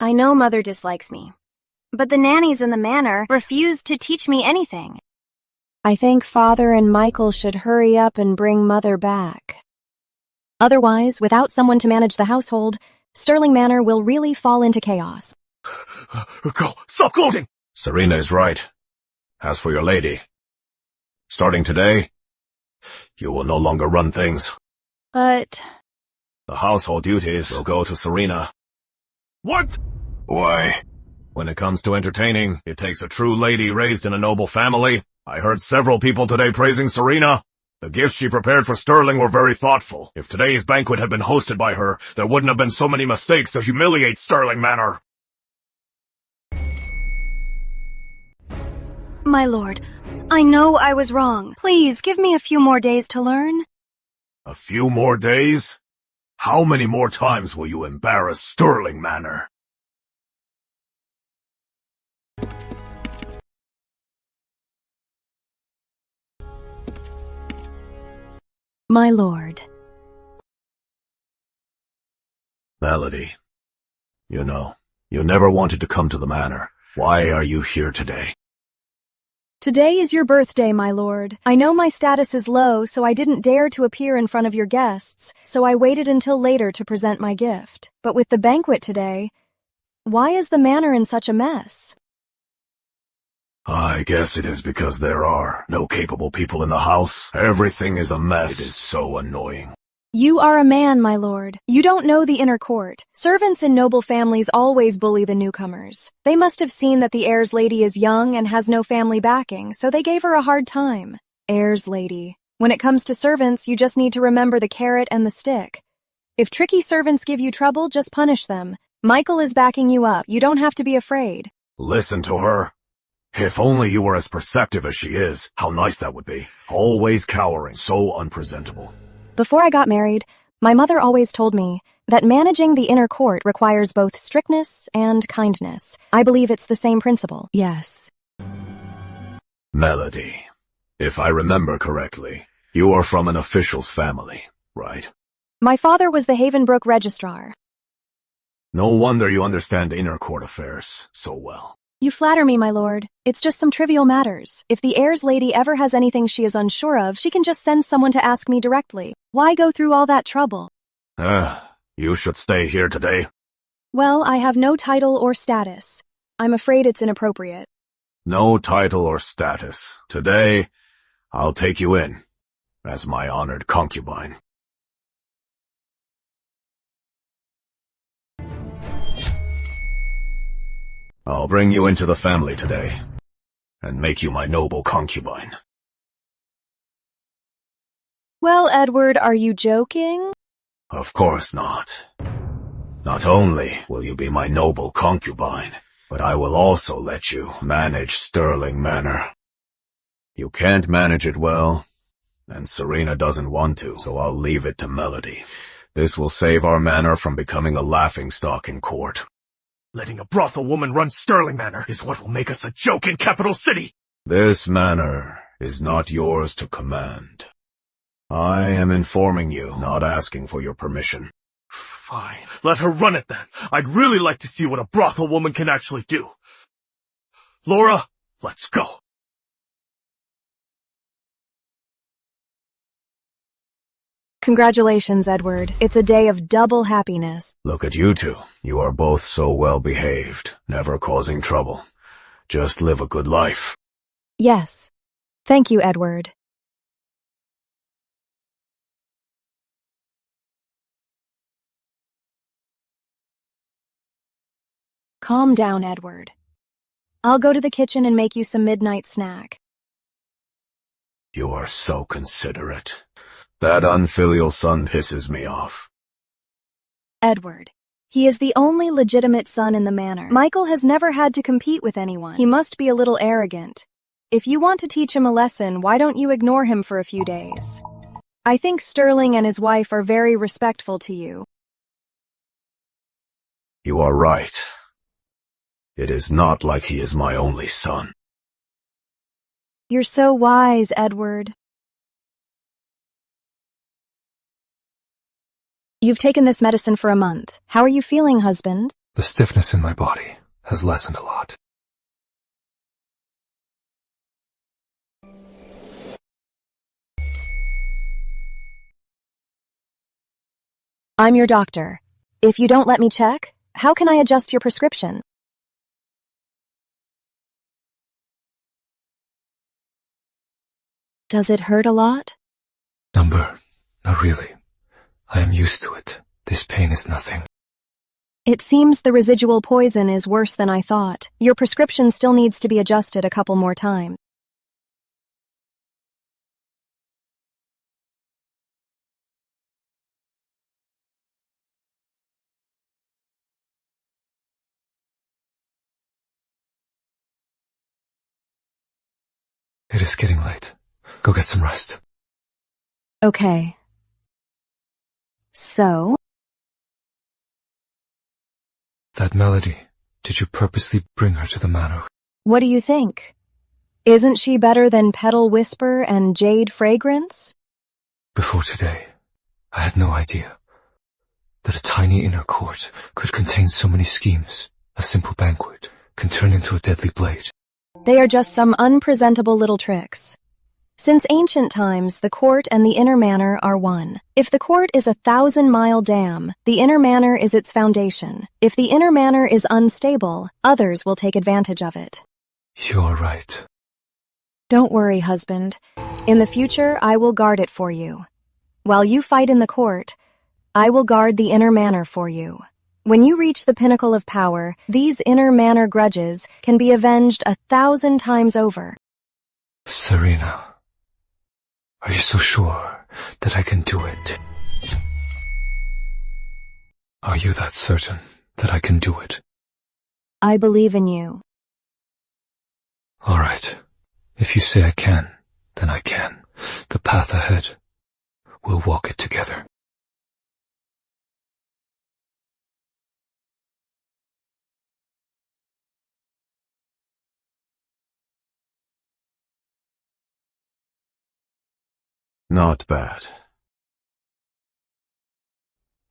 I know Mother dislikes me, but the nannies in the manor refused to teach me anything. I think Father and Michael should hurry up and bring Mother back. Otherwise, without someone to manage the household, Sterling Manor will really fall into chaos. Go! Stop gloating! Serena is right. As for your lady, starting today, you will no longer run things. But... The household duties will go to Serena. What? Why? When it comes to entertaining, it takes a true lady raised in a noble family. I heard several people today praising Serena. The gifts she prepared for Sterling were very thoughtful. If today's banquet had been hosted by her, there wouldn't have been so many mistakes to humiliate Sterling Manor. My lord, I know I was wrong. Please give me a few more days to learn. A few more days? How many more times will you embarrass Sterling Manor? My lord. Melody, you know, you never wanted to come to the manor. Why are you here today? Today is your birthday, my lord. I know my status is low, so I didn't dare to appear in front of your guests, so I waited until later to present my gift. But with the banquet today, why is the manor in such a mess? I guess it is because there are no capable people in the house. Everything is a mess. It is so annoying. You are a man, my lord. You don't know the inner court. Servants in noble families always bully the newcomers. They must have seen that the heir's lady is young and has no family backing, so they gave her a hard time. Heir's lady. When it comes to servants, you just need to remember the carrot and the stick. If tricky servants give you trouble, just punish them. Michael is backing you up. You don't have to be afraid. Listen to her. If only you were as perceptive as she is, how nice that would be. Always cowering, so unpresentable. Before I got married, my mother always told me that managing the inner court requires both strictness and kindness. I believe it's the same principle. Yes. Melody, if I remember correctly, you are from an official's family, right? My father was the Havenbrook registrar. No wonder you understand inner court affairs so well. You flatter me, my lord. It's just some trivial matters. If the heir's lady ever has anything she is unsure of, she can just send someone to ask me directly. Why go through all that trouble? You should stay here today. Well, I have no title or status. I'm afraid it's inappropriate. No title or status. Today, I'll take you in as my honored concubine. I'll bring you into the family today, and make you my noble concubine. Well, Edward, are you joking? Of course not. Not only will you be my noble concubine, but I will also let you manage Sterling Manor. You can't manage it well, and Serena doesn't want to, so I'll leave it to Melody. This will save our manor from becoming a laughingstock in court. Letting a brothel woman run Sterling Manor is what will make us a joke in Capital City. This manor is not yours to command. I am informing you, not asking for your permission. Fine. Let her run it then. I'd really like to see what a brothel woman can actually do. Laura, let's go. Congratulations, Edward. It's a day of double happiness. Look at you two. You are both so well behaved, never causing trouble. Just live a good life. Yes. Thank you, Edward. Calm down, Edward. I'll go to the kitchen and make you some midnight snack. You are so considerate. That unfilial son pisses me off. Edward. He is the only legitimate son in the manor. Michael has never had to compete with anyone. He must be a little arrogant. If you want to teach him a lesson, why don't you ignore him for a few days? I think Sterling and his wife are very respectful to you. You are right. It is not like he is my only son. You're so wise, Edward. You've taken this medicine for a month. How are you feeling, husband? The stiffness in my body has lessened a lot. I'm your doctor. If you don't let me check, how can I adjust your prescription? Does it hurt a lot? Number, not really. I am used to it. This pain is nothing. It seems the residual poison is worse than I thought. Your prescription still needs to be adjusted a couple more times. It is getting late. Go get some rest. Okay. So? That melody, did you purposely bring her to the manor? What do you think? Isn't she better than Petal Whisper and Jade Fragrance? Before today, I had no idea that a tiny inner court could contain so many schemes. A simple banquet can turn into a deadly blade. They are just some unpresentable little tricks. Since ancient times, the court and the inner manor are one. If the court is 1,000-mile dam, the inner manor is its foundation. If the inner manor is unstable, others will take advantage of it. You're right. Don't worry, husband. In the future, I will guard it for you. While you fight in the court, I will guard the inner manor for you. When you reach the pinnacle of power, these inner manor grudges can be avenged 1,000 times over. Serena, are you so sure that I can do it? Are you that certain that I can do it? I believe in you. All right. If you say I can, then I can. The path ahead. We'll walk it together. Not bad.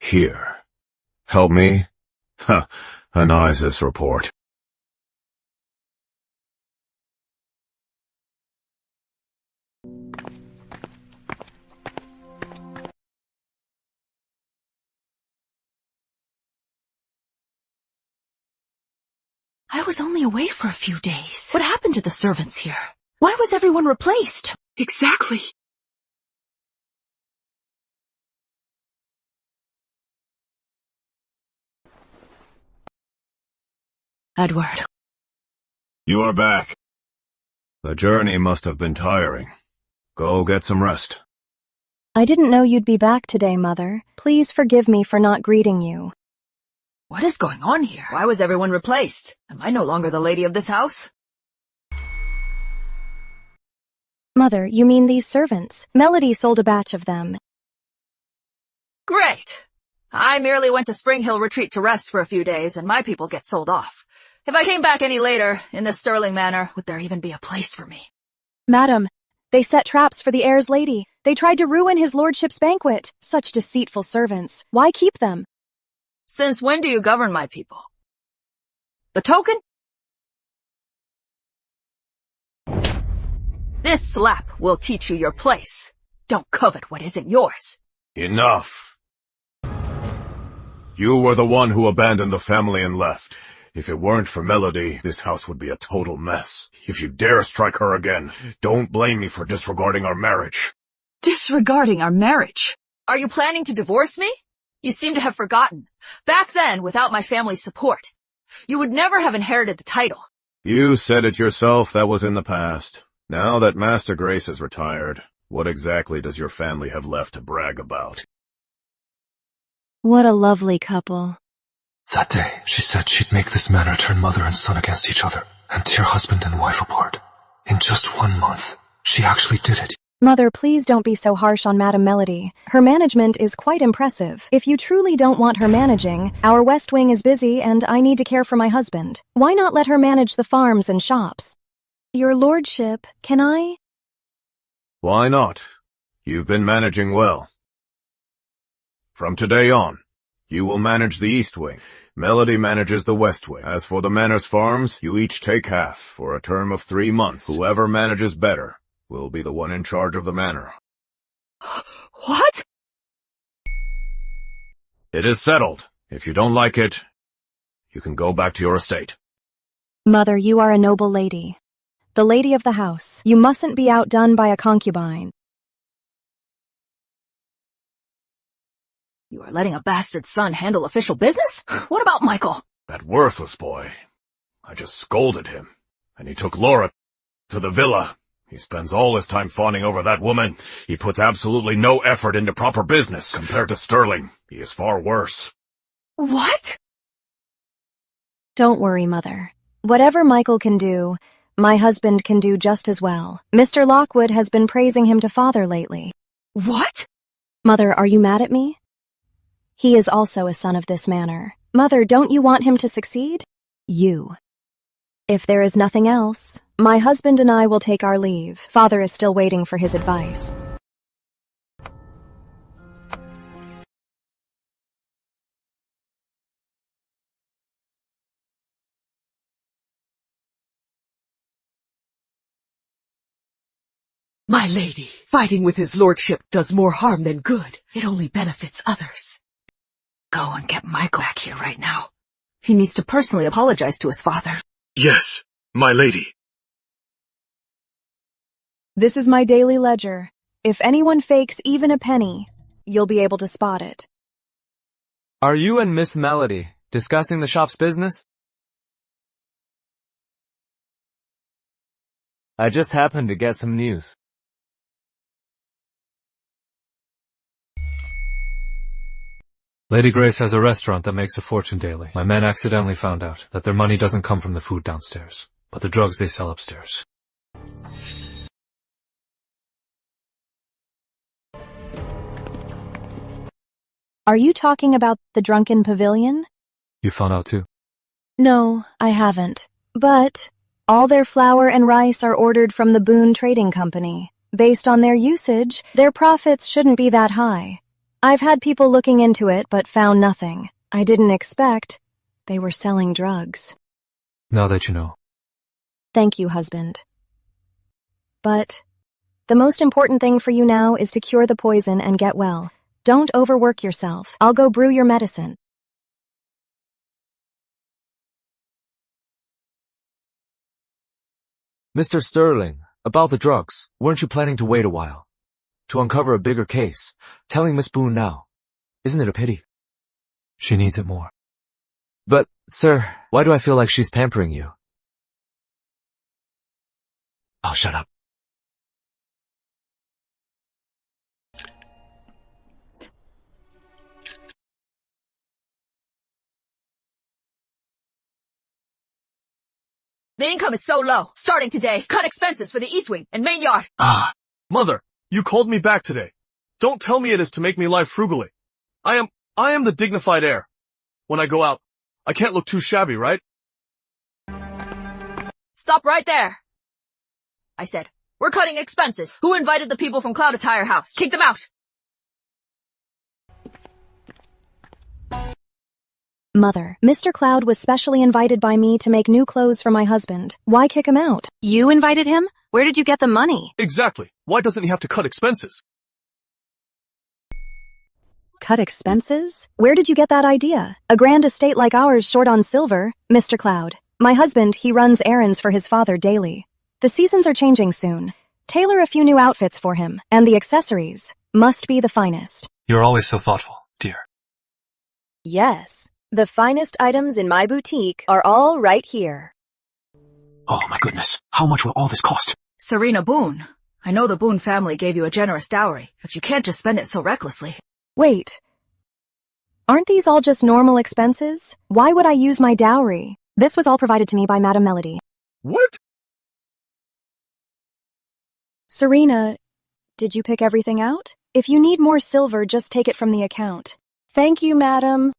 Here. Help me? Ha, an ISIS report. I was only away for a few days. What happened to the servants here? Why was everyone replaced? Exactly. Edward. You are back. The journey must have been tiring. Go get some rest. I didn't know you'd be back today, Mother. Please forgive me for not greeting you. What is going on here? Why was everyone replaced? Am I no longer the lady of this house? Mother, you mean these servants? Melody sold a batch of them. Great. I merely went to Spring Hill Retreat to rest for a few days, and my people get sold off. If I came back any later, in this Sterling manor, would there even be a place for me? Madam, they set traps for the heir's lady. They tried to ruin his lordship's banquet. Such deceitful servants. Why keep them? Since when do you govern my people? The token? This slap will teach you your place. Don't covet what isn't yours. Enough. You were the one who abandoned the family and left. If it weren't for Melody, this house would be a total mess. If you dare strike her again, don't blame me for disregarding our marriage. Disregarding our marriage? Are you planning to divorce me? You seem to have forgotten. Back then, without my family's support, you would never have inherited the title. You said it yourself, that was in the past. Now that Master Grace is retired, what exactly does your family have left to brag about? What a lovely couple. That day, she said she'd make this manor turn mother and son against each other, and tear husband and wife apart. In just 1 month, she actually did it. Mother, please don't be so harsh on Madame Melody. Her management is quite impressive. If you truly don't want her managing, our West Wing is busy and I need to care for my husband. Why not let her manage the farms and shops? Your lordship, can I? Why not? You've been managing well. From today on, you will manage the East Wing. Melody manages the West Wing. As for the manor's farms, you each take half for a term of 3 months. Whoever manages better will be the one in charge of the manor. What? It is settled. If you don't like it, you can go back to your estate. Mother, you are a noble lady. The lady of the house. You mustn't be outdone by a concubine. You are letting a bastard son handle official business? What about Michael? That worthless boy. I just scolded him, and he took Laura to the villa. He spends all his time fawning over that woman. He puts absolutely no effort into proper business. Compared to Sterling, he is far worse. What? Don't worry, Mother. Whatever Michael can do, my husband can do just as well. Mr. Lockwood has been praising him to Father lately. What? Mother, are you mad at me? He is also a son of this manor. Mother, don't you want him to succeed? You. If there is nothing else, my husband and I will take our leave. Father is still waiting for his advice. My lady, fighting with his lordship does more harm than good. It only benefits others. Go and get Michael back here right now. He needs to personally apologize to his father. Yes, my lady. This is my daily ledger. If anyone fakes even a penny, you'll be able to spot it. Are you and Miss Melody discussing the shop's business? I just happened to get some news. Lady Grace has a restaurant that makes a fortune daily. My men accidentally found out that their money doesn't come from the food downstairs, but the drugs they sell upstairs. Are you talking about the drunken pavilion? You found out too? No, I haven't. But all their flour and rice are ordered from the Boone Trading Company. Based on their usage, their profits shouldn't be that high. I've had people looking into it but found nothing. I didn't expect they were selling drugs. Now that you know. Thank you, husband. But the most important thing for you now is to cure the poison and get well. Don't overwork yourself. I'll go brew your medicine. Mr. Sterling, about the drugs, weren't you planning to wait a while? To uncover a bigger case, telling Miss Boone now. Isn't it a pity? She needs it more. But, sir, why do I feel like she's pampering you? Oh, shut up. The income is so low. Starting today, cut expenses for the East Wing and main yard. Mother, you called me back today. Don't tell me it is to make me live frugally. I am the dignified heir. When I go out, I can't look too shabby, right? Stop right there. I said, we're cutting expenses. Who invited the people from Cloud Attire House? Kick them out. Mother, Mr. Cloud was specially invited by me to make new clothes for my husband. Why kick him out? You invited him? Where did you get the money? Exactly. Why doesn't he have to cut expenses? Cut expenses? Where did you get that idea? A grand estate like ours short on silver? Mr. Cloud, my husband, he runs errands for his father daily. The seasons are changing soon. Tailor a few new outfits for him, and the accessories must be the finest. You're always so thoughtful, dear. Yes, the finest items in my boutique are all right here. Oh my goodness, how much will all this cost? Serena Boone. I know the Boone family gave you a generous dowry, but you can't just spend it so recklessly. Wait. Aren't these all just normal expenses? Why would I use my dowry? This was all provided to me by Madame Melody. What? Serena, did you pick everything out? If you need more silver, just take it from the account. Thank you, madam.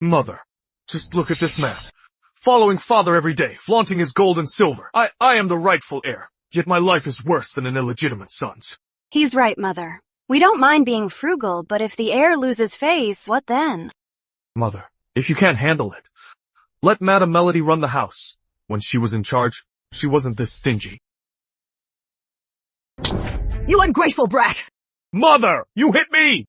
Mother, just look at this man. Following father every day, flaunting his gold and silver. I am the rightful heir, yet my life is worse than an illegitimate son's. He's right, Mother. We don't mind being frugal, but if the heir loses face, what then? Mother, if you can't handle it, let Madame Melody run the house. When she was in charge, she wasn't this stingy. You ungrateful brat! Mother, you hit me!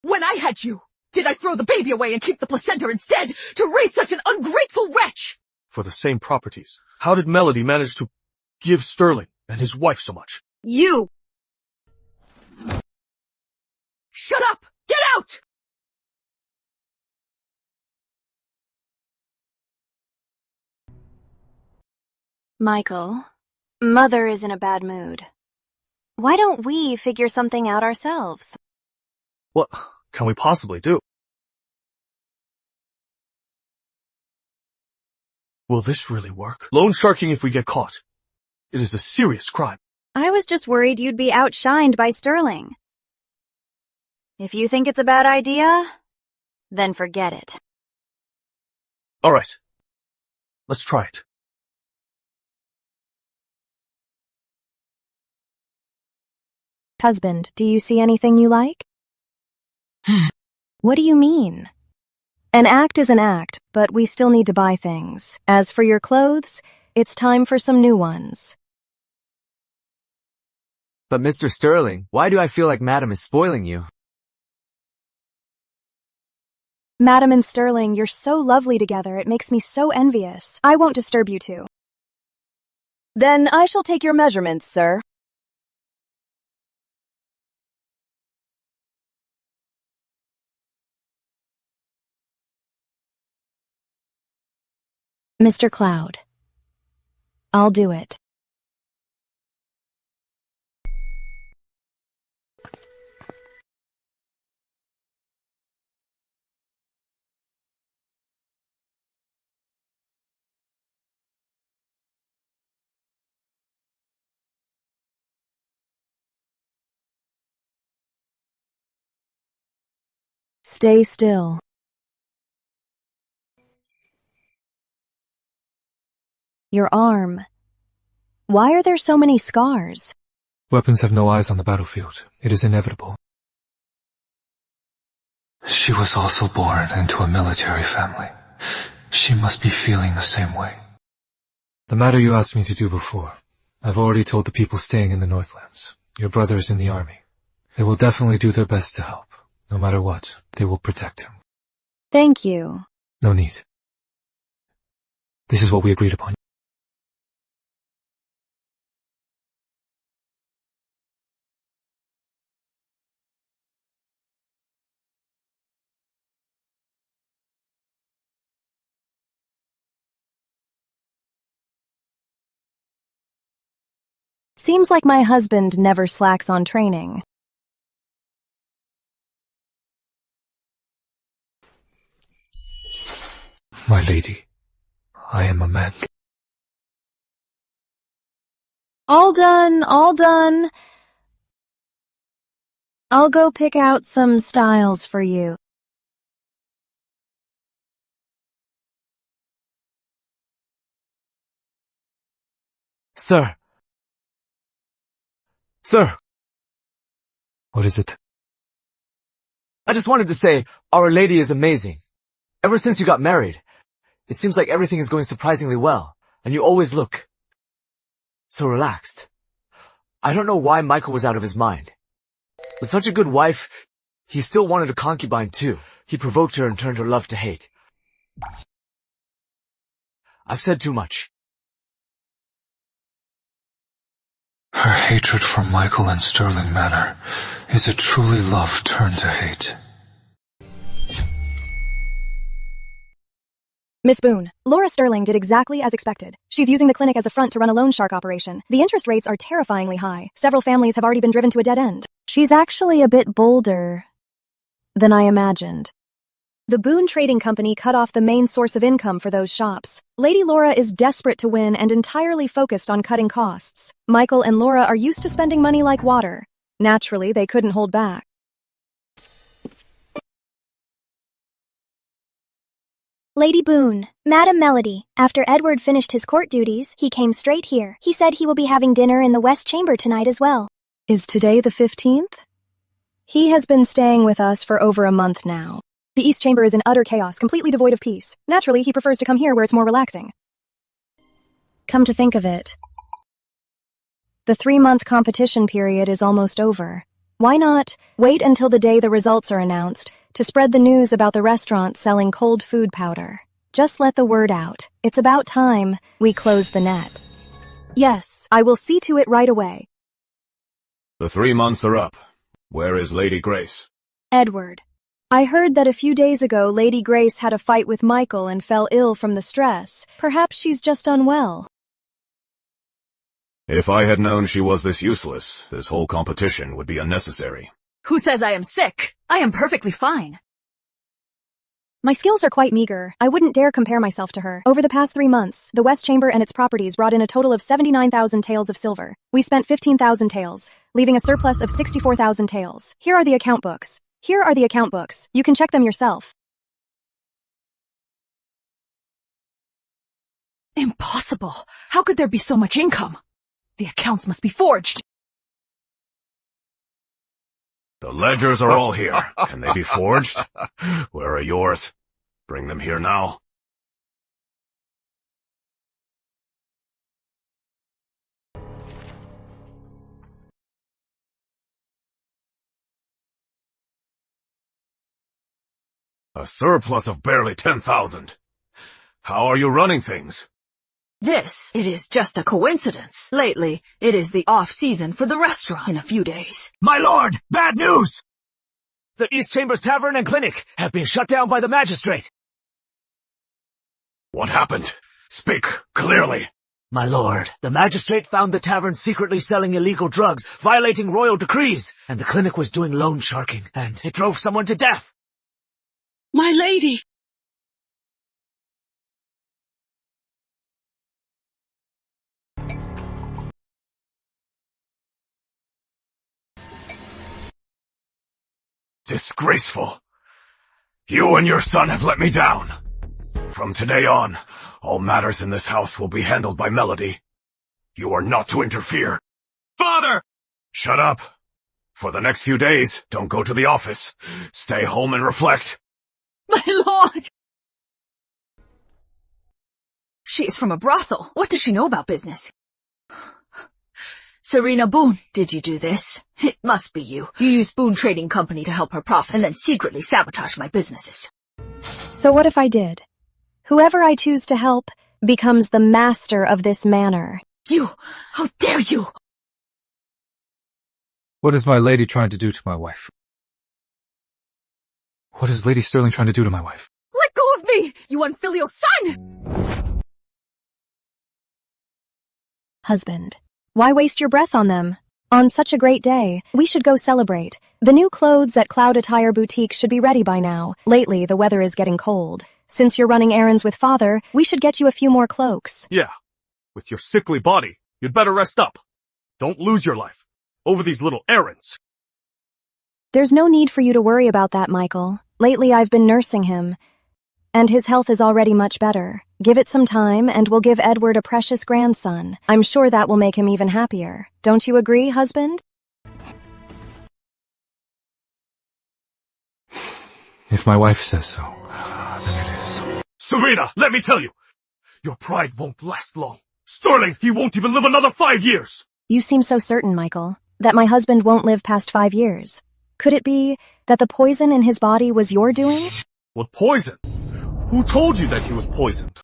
When I had you, did I throw the baby away and keep the placenta instead to raise such an ungrateful wretch? For the same properties, how did Melody manage to give Sterling and his wife so much? You! Shut up! Get out! Michael, Mother is in a bad mood. Why don't we figure something out ourselves? What can we possibly do? Will this really work? Loan sharking if we get caught. It is a serious crime. I was just worried you'd be outshined by Sterling. If you think it's a bad idea, then forget it. All right. Let's try it. Husband, do you see anything you like? What do you mean? An act is an act, but we still need to buy things. As for your clothes, it's time for some new ones. But Mr. Sterling, why do I feel like Madam is spoiling you? Madam and Sterling, you're so lovely together, it makes me so envious. I won't disturb you two. Then I shall take your measurements, sir. Mr. Cloud, I'll do it. Stay still. Your arm. Why are there so many scars? Weapons have no eyes on the battlefield. It is inevitable. She was also born into a military family. She must be feeling the same way. The matter you asked me to do before, I've already told the people staying in the Northlands. Your brother is in the army. They will definitely do their best to help. No matter what, they will protect him. Thank you. No need. This is what we agreed upon. Seems like my husband never slacks on training. My lady, I am a man. All done, all done. I'll go pick out some styles for you. Sir. Sir. What is it? I just wanted to say, Our Lady is amazing. Ever since you got married, it seems like everything is going surprisingly well, and you always look so relaxed. I don't know why Michael was out of his mind. With such a good wife, he still wanted a concubine too. He provoked her and turned her love to hate. I've said too much. Her hatred for Michael and Sterling Manor is a truly love turned to hate. Miss Boone, Laura Sterling did exactly as expected. She's using the clinic as a front to run a loan shark operation. The interest rates are terrifyingly high. Several families have already been driven to a dead end. She's actually a bit bolder than I imagined. The Boone Trading Company cut off the main source of income for those shops. Lady Laura is desperate to win and entirely focused on cutting costs. Michael and Laura are used to spending money like water. Naturally, they couldn't hold back. Lady Boone, Madam Melody, after Edward finished his court duties, he came straight here. He said he will be having dinner in the West Chamber tonight as well. Is today the 15th? He has been staying with us for over a month now. The East Chamber is in utter chaos, completely devoid of peace. Naturally, he prefers to come here where it's more relaxing. Come to think of it, the 3-month competition period is almost over. Why not wait until the day the results are announced to spread the news about the restaurant selling cold food powder? Just let the word out. It's about time we close the net. Yes, I will see to it right away. The 3 months are up. Where is Lady Grace? Edward, I heard that a few days ago Lady Grace had a fight with Michael and fell ill from the stress. Perhaps she's just unwell. If I had known she was this useless, this whole competition would be unnecessary. Who says I am sick? I am perfectly fine. My skills are quite meager. I wouldn't dare compare myself to her. Over the past 3 months, the West Chamber and its properties brought in a total of 79,000 taels of silver. We spent 15,000 taels, leaving a surplus of 64,000 taels. Here are the account books. You can check them yourself. Impossible. How could there be so much income? The accounts must be forged. The ledgers are all here. Can they be forged? Where are yours? Bring them here now. A surplus of barely 10,000. How are you running things? It is just a coincidence. Lately, it is the off-season for the restaurant in a few days. My lord, bad news! The East Chambers Tavern and Clinic have been shut down by the magistrate. What happened? Speak clearly. My lord, the magistrate found the tavern secretly selling illegal drugs, violating royal decrees, and the clinic was doing loan sharking, and it drove someone to death. My lady! Disgraceful. You and your son have let me down. From today on, all matters in this house will be handled by Melody. You are not to interfere. Father! Shut up. For the next few days, don't go to the office. Stay home and reflect. My lord! She is from a brothel. What does she know about business? Serena Boone, did you do this? It must be you. You used Boone Trading Company to help her profit, and then secretly sabotage my businesses. So what if I did? Whoever I choose to help becomes the master of this manor. You! How dare you! What is my lady trying to do to my wife? What is Lady Sterling trying to do to my wife? Let go of me, you unfilial son! Husband, why waste your breath on them? On such a great day, we should go celebrate. The new clothes at Cloud Attire Boutique should be ready by now. Lately, the weather is getting cold. Since you're running errands with Father, we should get you a few more cloaks. Yeah, with your sickly body, you'd better rest up. Don't lose your life over these little errands. There's no need for you to worry about that, Michael. Lately, I've been nursing him, and his health is already much better. Give it some time, and we'll give Edward a precious grandson. I'm sure that will make him even happier. Don't you agree, husband? If my wife says so, then it is. Serena, let me tell you, your pride won't last long. Sterling, he won't even live another 5 years. You seem so certain, Michael, that my husband won't live past 5 years. Could it be that the poison in his body was your doing? What poison? Who told you that he was poisoned?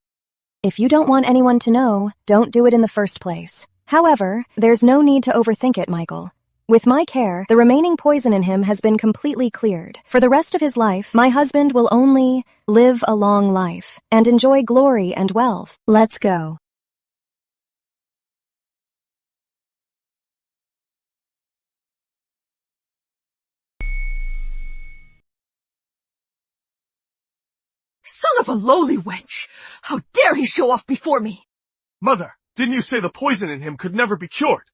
If you don't want anyone to know, don't do it in the first place. However, there's no need to overthink it, Michael. With my care, the remaining poison in him has been completely cleared. For the rest of his life, my husband will only live a long life and enjoy glory and wealth. Let's go. Son of a lowly wench! How dare he show off before me! Mother, didn't you say the poison in him could never be cured?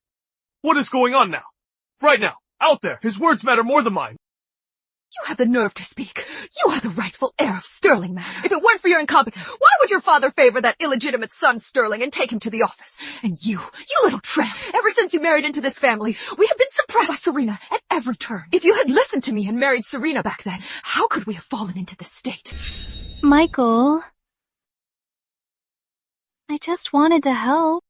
What is going on now? Right now, out there, his words matter more than mine. You have the nerve to speak. You are the rightful heir of Sterling Manor. If it weren't for your incompetence, why would your father favor that illegitimate son, Sterling, and take him to the office? And you little tramp, ever since you married into this family, we have been suppressed by Serena at every turn. If you had listened to me and married Serena back then, how could we have fallen into this state? Michael, I just wanted to help.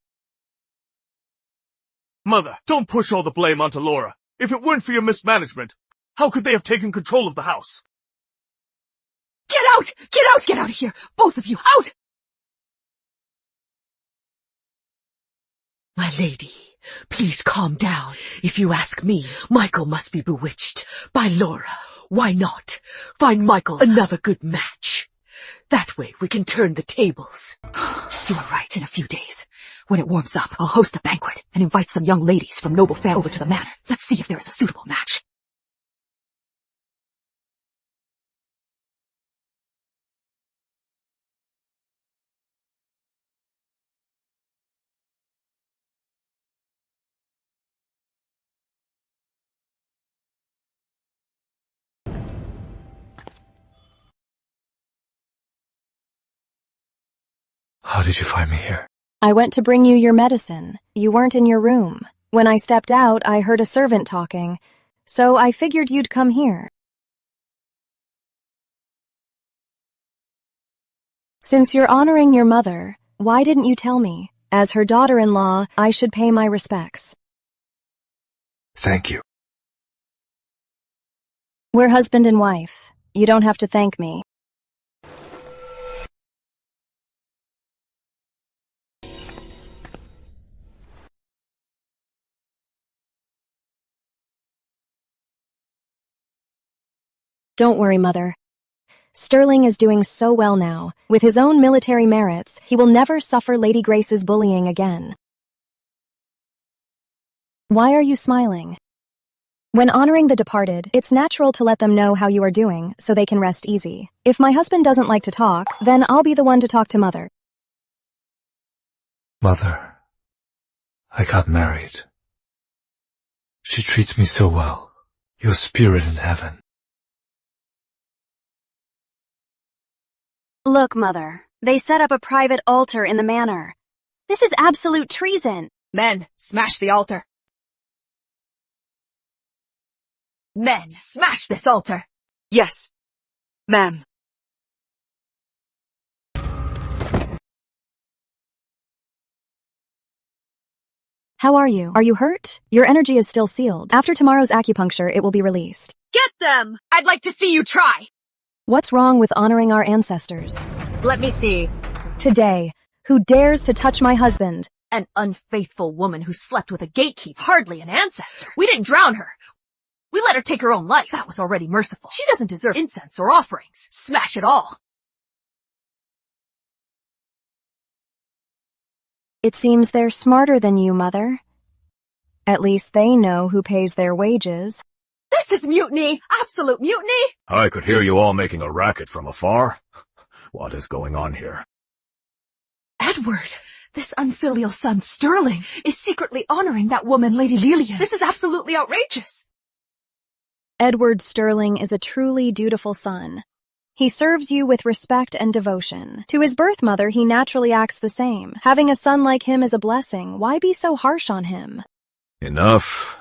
Mother, don't push all the blame onto Laura. If it weren't for your mismanagement, how could they have taken control of the house? Get out! Get out! Get out of here! Both of you, out! My lady, please calm down. If you ask me, Michael must be bewitched by Laura. Why not? Find Michael another good match. That way we can turn the tables. You are right, in a few days. When it warms up, I'll host a banquet and invite some young ladies from noble families over to the manor. Let's see if there is a suitable match. How did you find me here? I went to bring you your medicine. You weren't in your room. When I stepped out, I heard a servant talking, so I figured you'd come here. Since you're honoring your mother, why didn't you tell me? As her daughter-in-law, I should pay my respects. Thank you. We're husband and wife. You don't have to thank me. Don't worry, Mother. Sterling is doing so well now. With his own military merits, he will never suffer Lady Grace's bullying again. Why are you smiling? When honoring the departed, it's natural to let them know how you are doing so they can rest easy. If my husband doesn't like to talk, then I'll be the one to talk to Mother. Mother, I got married. She treats me so well. Your spirit in heaven. Look, Mother, they set up a private altar in the manor. This is absolute treason. Men, smash the altar. Men, smash this altar. Yes, ma'am. How are you? Are you hurt? Your energy is still sealed. After tomorrow's acupuncture, it will be released. Get them! I'd like to see you try! What's wrong with honoring our ancestors? Let me see. Today, who dares to touch my husband? An unfaithful woman who slept with a gatekeeper, hardly an ancestor. We didn't drown her. We let her take her own life. That was already merciful. She doesn't deserve incense or offerings. Smash it all. It seems they're smarter than you, Mother. At least they know who pays their wages. This is mutiny! Absolute mutiny! I could hear you all making a racket from afar. What is going on here? Edward, this unfilial son, Sterling, is secretly honoring that woman, Lady Lillian. This is absolutely outrageous. Edward Sterling is a truly dutiful son. He serves you with respect and devotion. To his birth mother, he naturally acts the same. Having a son like him is a blessing. Why be so harsh on him? Enough.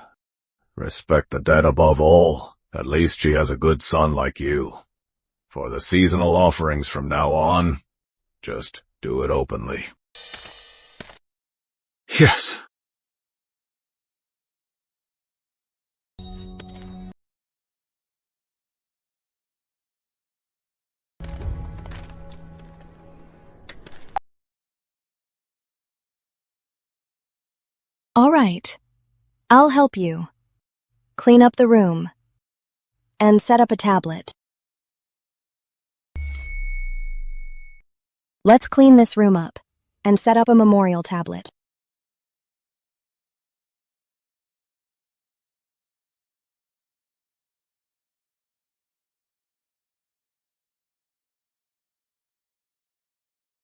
Respect the dead above all. At least she has a good son like you. For the seasonal offerings from now on, just do it openly. Yes. All right. I'll help you. Clean up the room. And set up a tablet. Let's clean this room up and set up a memorial tablet.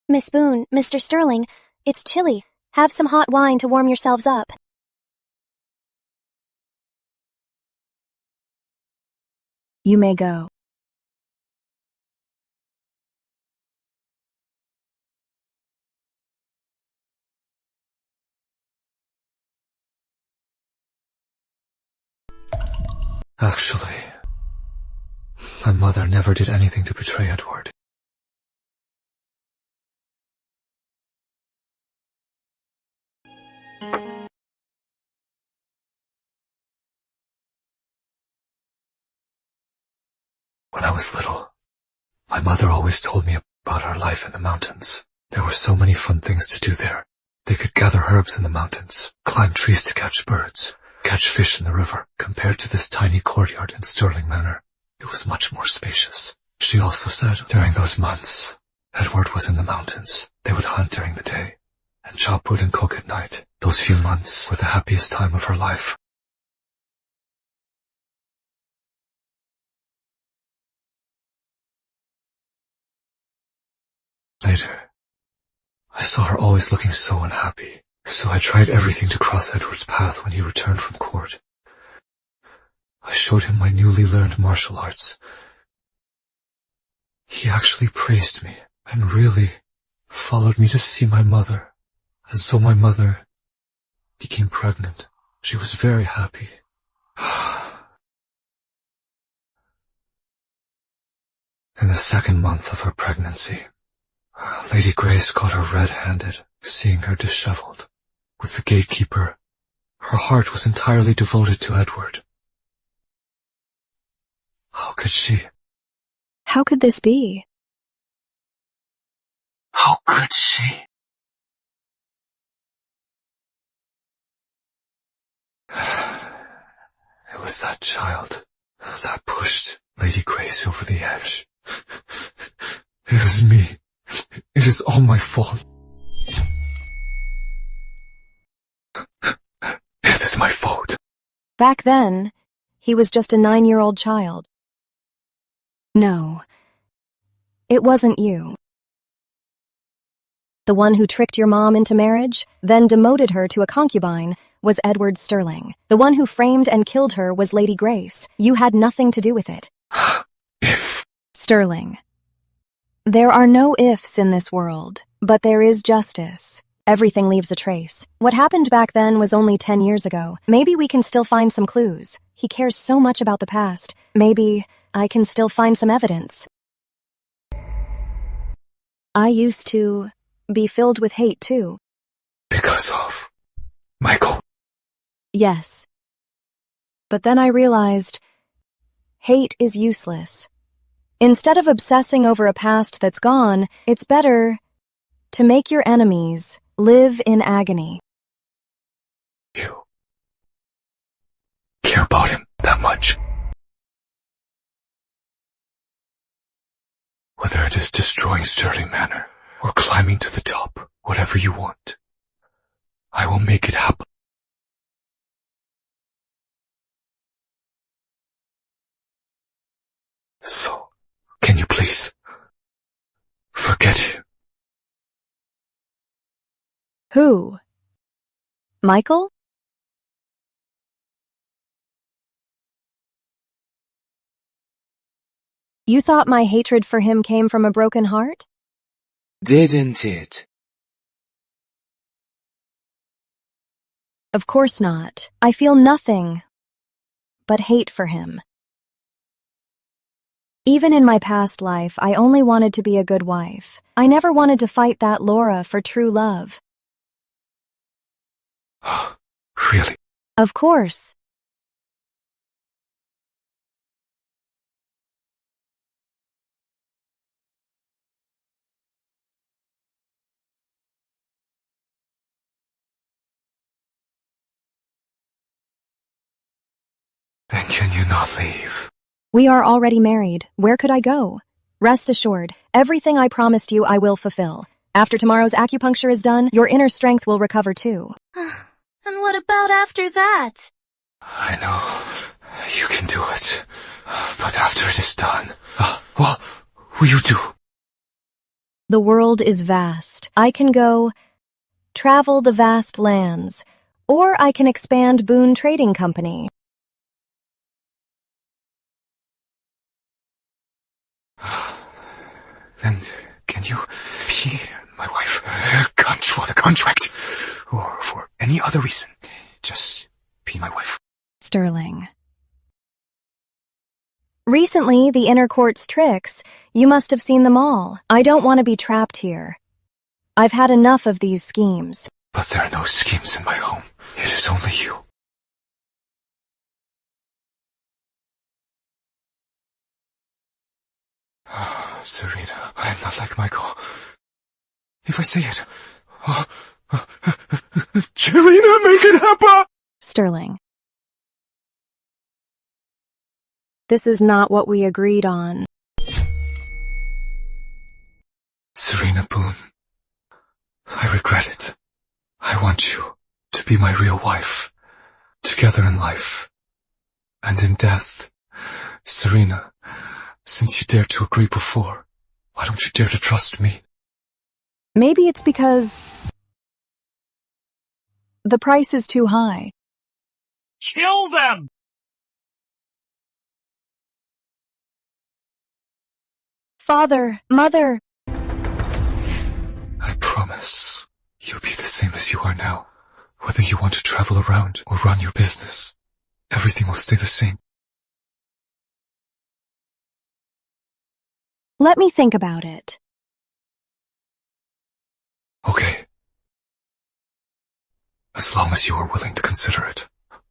Miss Boone, Mr. Sterling, it's chilly. Have some hot wine to warm yourselves up. You may go. Actually, my mother never did anything to betray Edward. When I was little, my mother always told me about our life in the mountains. There were so many fun things to do there. They could gather herbs in the mountains, climb trees to catch birds, catch fish in the river. Compared to this tiny courtyard in Stirling Manor, it was much more spacious. She also said during those months, Edward was in the mountains. They would hunt during the day and chop wood and cook at night. Those few months were the happiest time of her life. Later, I saw her always looking so unhappy, so I tried everything to cross Edward's path when he returned from court. I showed him my newly learned martial arts. He actually praised me and really followed me to see my mother. And so my mother became pregnant. She was very happy. In the second month of her pregnancy, Lady Grace caught her red-handed, seeing her disheveled. With the gatekeeper, her heart was entirely devoted to Edward. How could she? How could this be? How could she? It was that child that pushed Lady Grace over the edge. It was me. It is all my fault. It is my fault. Back then, he was just a 9-year-old child. No, it wasn't you. The one who tricked your mom into marriage, then demoted her to a concubine, was Edward Sterling. The one who framed and killed her was Lady Grace. You had nothing to do with it. If... Sterling. There are no ifs in this world, but there is justice. Everything leaves a trace. What happened back then was only 10 years ago. Maybe we can still find some clues. He cares so much about the past. Maybe I can still find some evidence. I used to be filled with hate too. Because of Michael. Yes. But then I realized hate is useless. Instead of obsessing over a past that's gone, it's better to make your enemies live in agony. You care about him that much? Whether it is destroying Stirling Manor or climbing to the top, whatever you want, I will make it happen. So, can you please forget him? Who? Michael? You thought my hatred for him came from a broken heart? Didn't it? Of course not. I feel nothing but hate for him. Even in my past life, I only wanted to be a good wife. I never wanted to fight that Laura for true love. Really? Of course. Then can you not leave? We are already married. Where could I go? Rest assured, everything I promised you I will fulfill. After tomorrow's acupuncture is done, your inner strength will recover too. And what about after that? I know. You can do it. But after it is done, what will you do? The world is vast. I can go travel the vast lands, or I can expand Boone Trading Company. Then can you be my wife? Can't for the contract, or for any other reason. Just be my wife. Sterling. Recently, the inner court's tricks. You must have seen them all. I don't want to be trapped here. I've had enough of these schemes. But there are no schemes in my home. It is only you. Serena, I am not like Michael. If I say it, Serena, make it happen! Sterling. This is not what we agreed on. Serena Boone, I regret it. I want you to be my real wife, together in life and in death. Serena, since you dared to agree before, why don't you dare to trust me? Maybe it's because the price is too high. Kill them! Father, Mother. I promise you'll be the same as you are now. Whether you want to travel around or run your business, everything will stay the same. Let me think about it. Okay. As long as you are willing to consider it,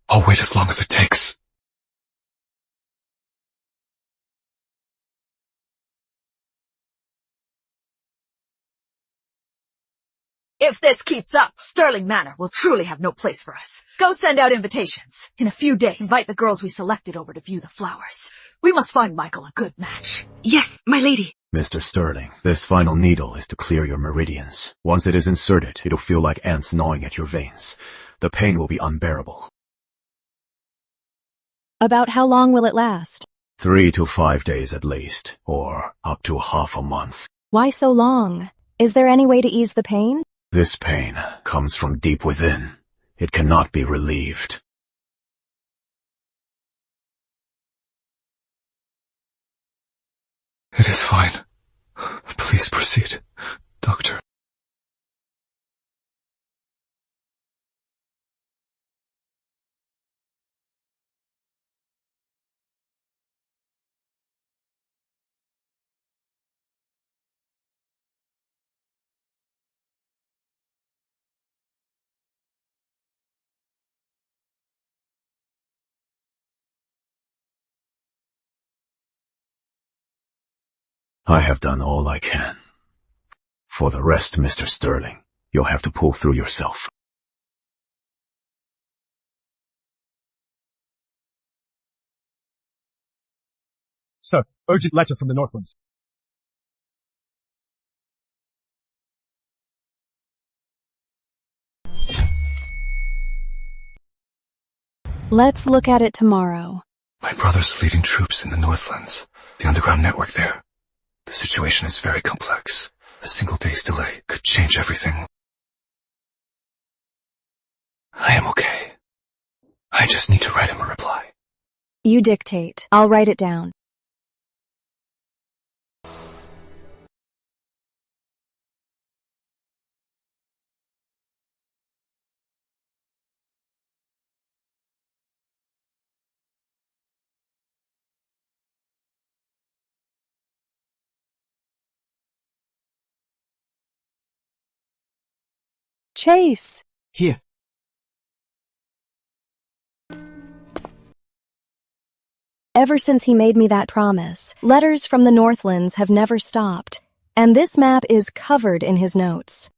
I'll wait as long as it takes. If this keeps up, Sterling Manor will truly have no place for us. Go send out invitations. In a few days, invite the girls we selected over to view the flowers. We must find Michael a good match. Yes, my lady. Mr. Sterling, this final needle is to clear your meridians. Once it is inserted, it'll feel like ants gnawing at your veins. The pain will be unbearable. About how long will it last? 3 to 5 days at least, or up to half a month. Why so long? Is there any way to ease the pain? This pain comes from deep within. It cannot be relieved. It is fine. Please proceed, Doctor. I have done all I can. For the rest, Mr. Sterling, you'll have to pull through yourself. Sir, urgent letter from the Northlands. Let's look at it tomorrow. My brother's leading troops in the Northlands, the underground network there. The situation is very complex. A single day's delay could change everything. I am okay. I just need to write him a reply. You dictate. I'll write it down. Chase! Here. Ever since he made me that promise, letters from the Northlands have never stopped, and this map is covered in his notes.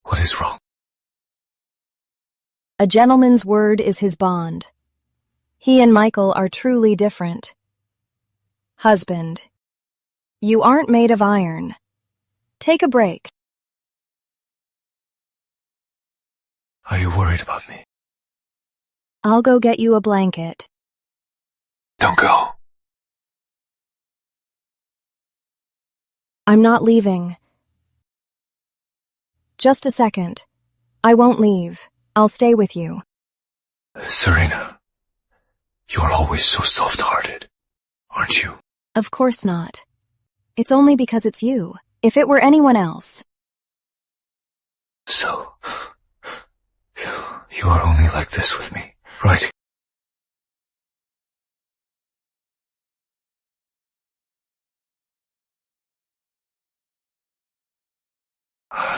What is wrong? A gentleman's word is his bond. He and Michael are truly different. Husband, you aren't made of iron. Take a break. Are you worried about me? I'll go get you a blanket. Don't go. I'm not leaving. Just a second. I won't leave. I'll stay with you. Serena, you're always so soft-hearted, aren't you? Of course not. It's only because it's you. If it were anyone else. So, you are only like this with me, right?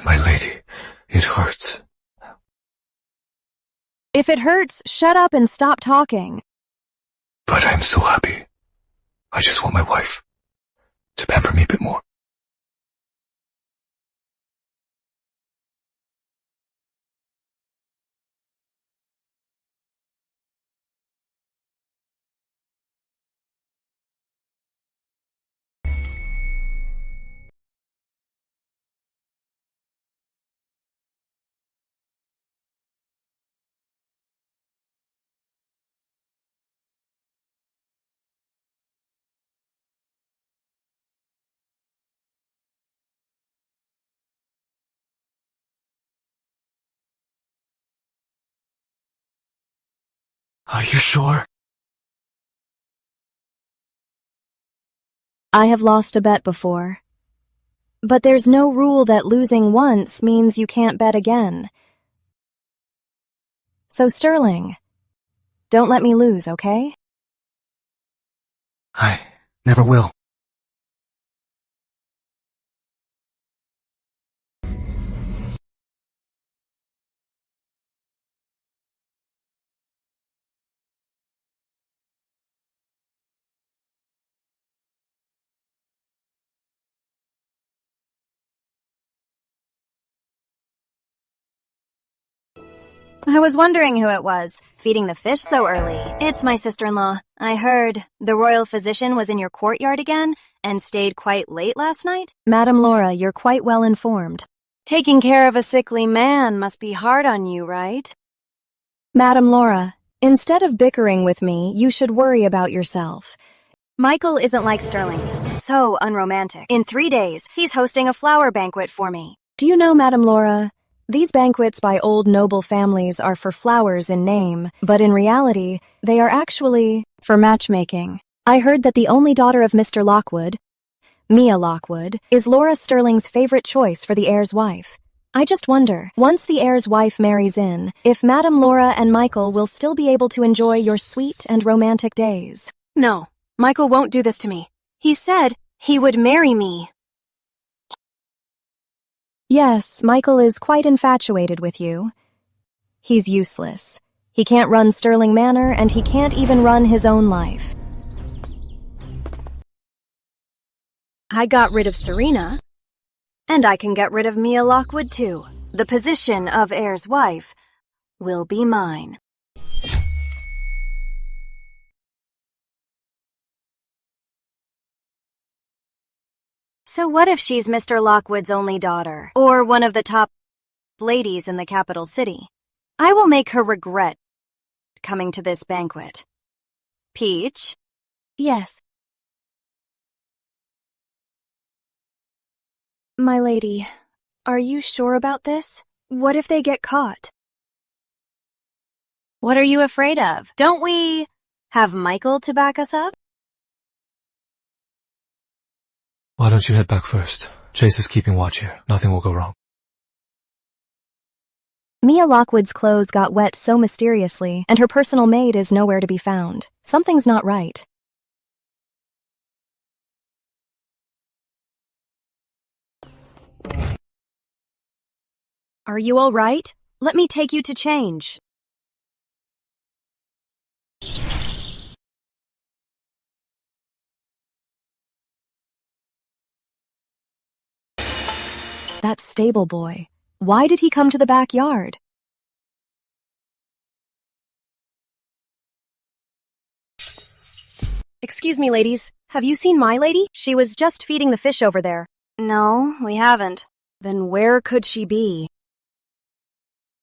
My lady, it hurts. If it hurts, shut up and stop talking. But I'm so happy. I just want my wife to pamper me a bit more. Are you sure? I have lost a bet before. But there's no rule that losing once means you can't bet again. So Sterling, don't let me lose, okay? I never will. I was wondering who it was, feeding the fish so early. It's my sister-in-law. I heard the royal physician was in your courtyard again and stayed quite late last night. Madam Laura, you're quite well informed. Taking care of a sickly man must be hard on you, right? Madam Laura, instead of bickering with me, you should worry about yourself. Michael isn't like Sterling. So unromantic. In 3 days, he's hosting a flower banquet for me. Do you know, Madam Laura, these banquets by old noble families are for flowers in name, but in reality, they are actually for matchmaking. I heard that the only daughter of Mr. Lockwood, Mia Lockwood, is Laura Sterling's favorite choice for the heir's wife. I just wonder, once the heir's wife marries in, if Madam Laura and Michael will still be able to enjoy your sweet and romantic days. No, Michael won't do this to me. He said he would marry me. Yes, Michael is quite infatuated with you. He's useless. He can't run Sterling Manor, and he can't even run his own life. I got rid of Serena, and I can get rid of Mia Lockwood too. The position of heir's wife will be mine. So what if she's Mr. Lockwood's only daughter, or one of the top ladies in the capital city? I will make her regret coming to this banquet. Peach? Yes. My lady, are you sure about this? What if they get caught? What are you afraid of? Don't we have Michael to back us up? Why don't you head back first? Chase is keeping watch here. Nothing will go wrong. Mia Lockwood's clothes got wet so mysteriously, and her personal maid is nowhere to be found. Something's not right. Are you all right? Let me take you to change. That stable boy. Why did he come to the backyard? Excuse me, ladies. Have you seen my lady? She was just feeding the fish over there. No, we haven't. Then where could she be?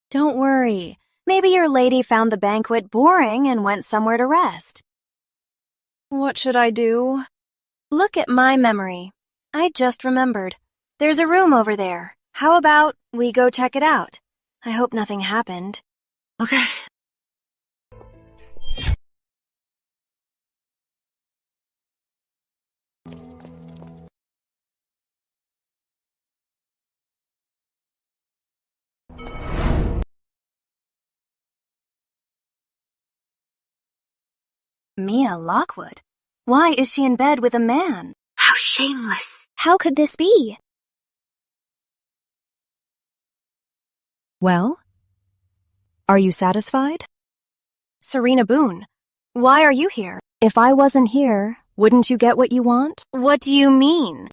Don't worry. Maybe your lady found the banquet boring and went somewhere to rest. What should I do? Look at my memory. I just remembered. There's a room over there. How about we go check it out? I hope nothing happened. Okay. Mia Lockwood? Why is she in bed with a man? How shameless. How could this be? Well? Are you satisfied? Serena Boone, why are you here? If I wasn't here, wouldn't you get what you want? What do you mean?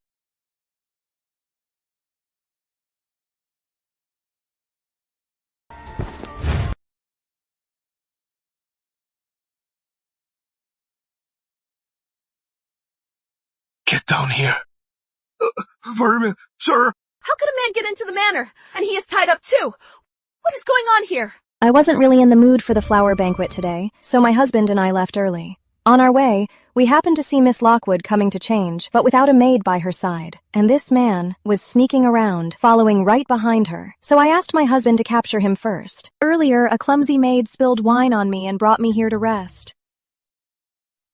Get down here. Vermin, sir! How could a man get into the manor? And he is tied up too. What is going on here? I wasn't really in the mood for the flower banquet today, so my husband and I left early. On our way, we happened to see Miss Lockwood coming to change, but without a maid by her side. And this man was sneaking around, following right behind her. So I asked my husband to capture him first. Earlier, a clumsy maid spilled wine on me and brought me here to rest.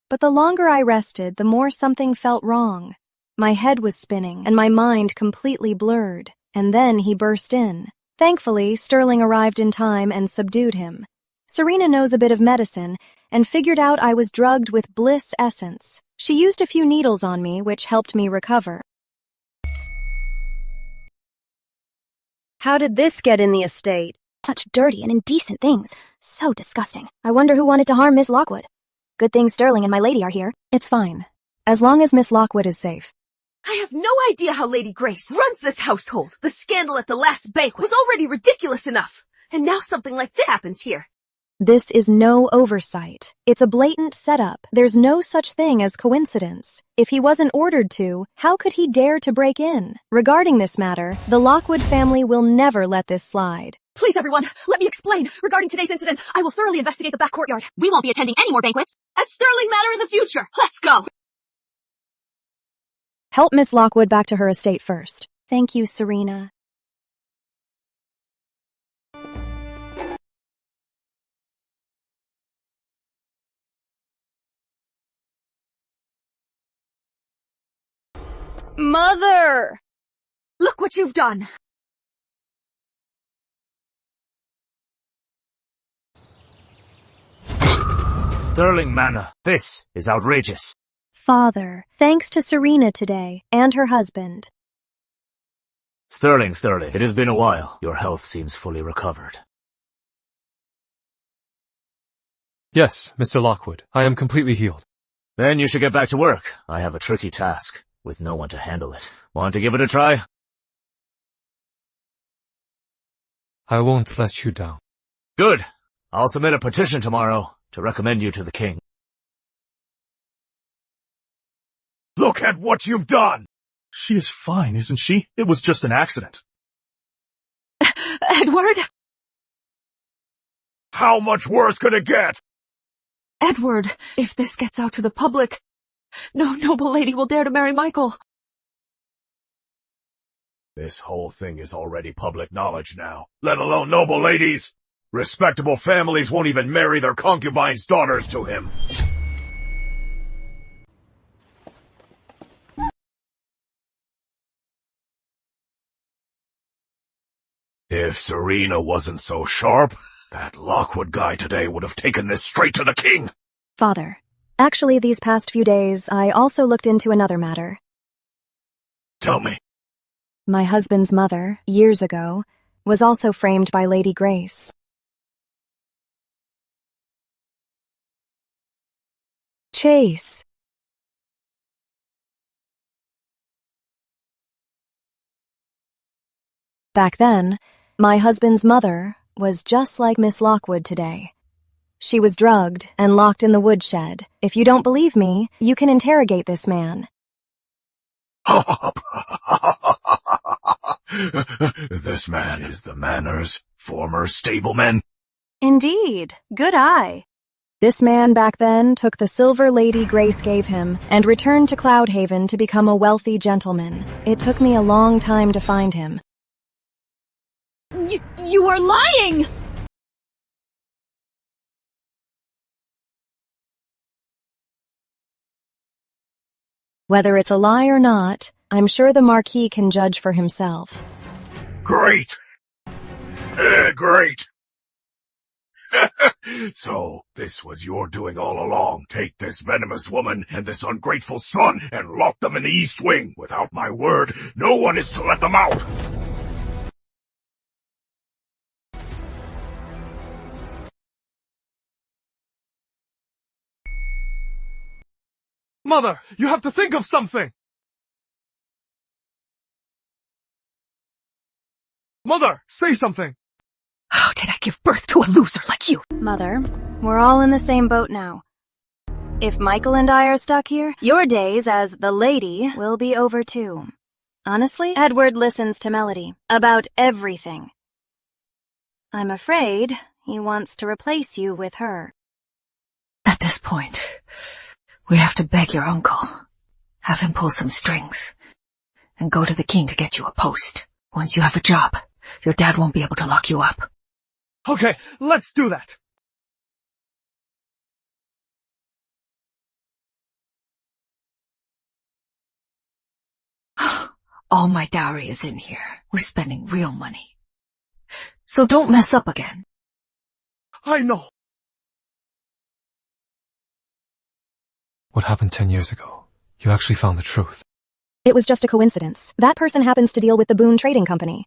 But the longer I rested, the more something felt wrong. My head was spinning, and my mind completely blurred. And then he burst in. Thankfully, Sterling arrived in time and subdued him. Serena knows a bit of medicine, and figured out I was drugged with bliss essence. She used a few needles on me, which helped me recover. How did this get in the estate? Such dirty and indecent things. So disgusting. I wonder who wanted to harm Miss Lockwood. Good thing Sterling and my lady are here. It's fine, as long as Miss Lockwood is safe. I have no idea how Lady Grace runs this household. The scandal at the last banquet was already ridiculous enough. And now something like this happens here. This is no oversight. It's a blatant setup. There's no such thing as coincidence. If he wasn't ordered to, how could he dare to break in? Regarding this matter, the Lockwood family will never let this slide. Please, everyone, let me explain. Regarding today's incident, I will thoroughly investigate the back courtyard. We won't be attending any more banquets at Sterling Manor in the future. Let's go. Help Miss Lockwood back to her estate first. Thank you, Serena. Mother! Look what you've done. Sterling Manor, this is outrageous. Father, thanks to Serena today, and her husband. Sterling, it has been a while. Your health seems fully recovered. Yes, Mr. Lockwood, I am completely healed. Then you should get back to work. I have a tricky task, with no one to handle it. Want to give it a try? I won't let you down. Good. I'll submit a petition tomorrow to recommend you to the king. Look at what you've done! She is fine, isn't she? It was just an accident. Edward? How much worse could it get? Edward, if this gets out to the public, no noble lady will dare to marry Michael. This whole thing is already public knowledge now, let alone noble ladies. Respectable families won't even marry their concubines' daughters to him. If Serena wasn't so sharp, that Lockwood guy today would have taken this straight to the king. Father, actually these past few days, I also looked into another matter. Tell me. My husband's mother, years ago, was also framed by Lady Grace. Chase. Back then, my husband's mother was just like Miss Lockwood today. She was drugged and locked in the woodshed. If you don't believe me, you can interrogate this man. This man is the Manor's former stableman. Indeed. Good eye. This man back then took the silver Lady Grace gave him and returned to Cloudhaven to become a wealthy gentleman. It took me a long time to find him. You are lying! Whether it's a lie or not, I'm sure the Marquis can judge for himself. Great! Great! So, this was your doing all along. Take this venomous woman and this ungrateful son and lock them in the East Wing. Without my word, no one is to let them out. Mother, you have to think of something! Mother, say something! How did I give birth to a loser like you? Mother, we're all in the same boat now. If Michael and I are stuck here, your days as the lady will be over too. Honestly, Edward listens to Melody about everything. I'm afraid he wants to replace you with her. At this point, we have to beg your uncle. Have him pull some strings. And go to the king to get you a post. Once you have a job, your dad won't be able to lock you up. Okay, let's do that! All my dowry is in here. We're spending real money. So don't mess up again. I know! What happened 10 years ago? You actually found the truth. It was just a coincidence. That person happens to deal with the Boone Trading Company.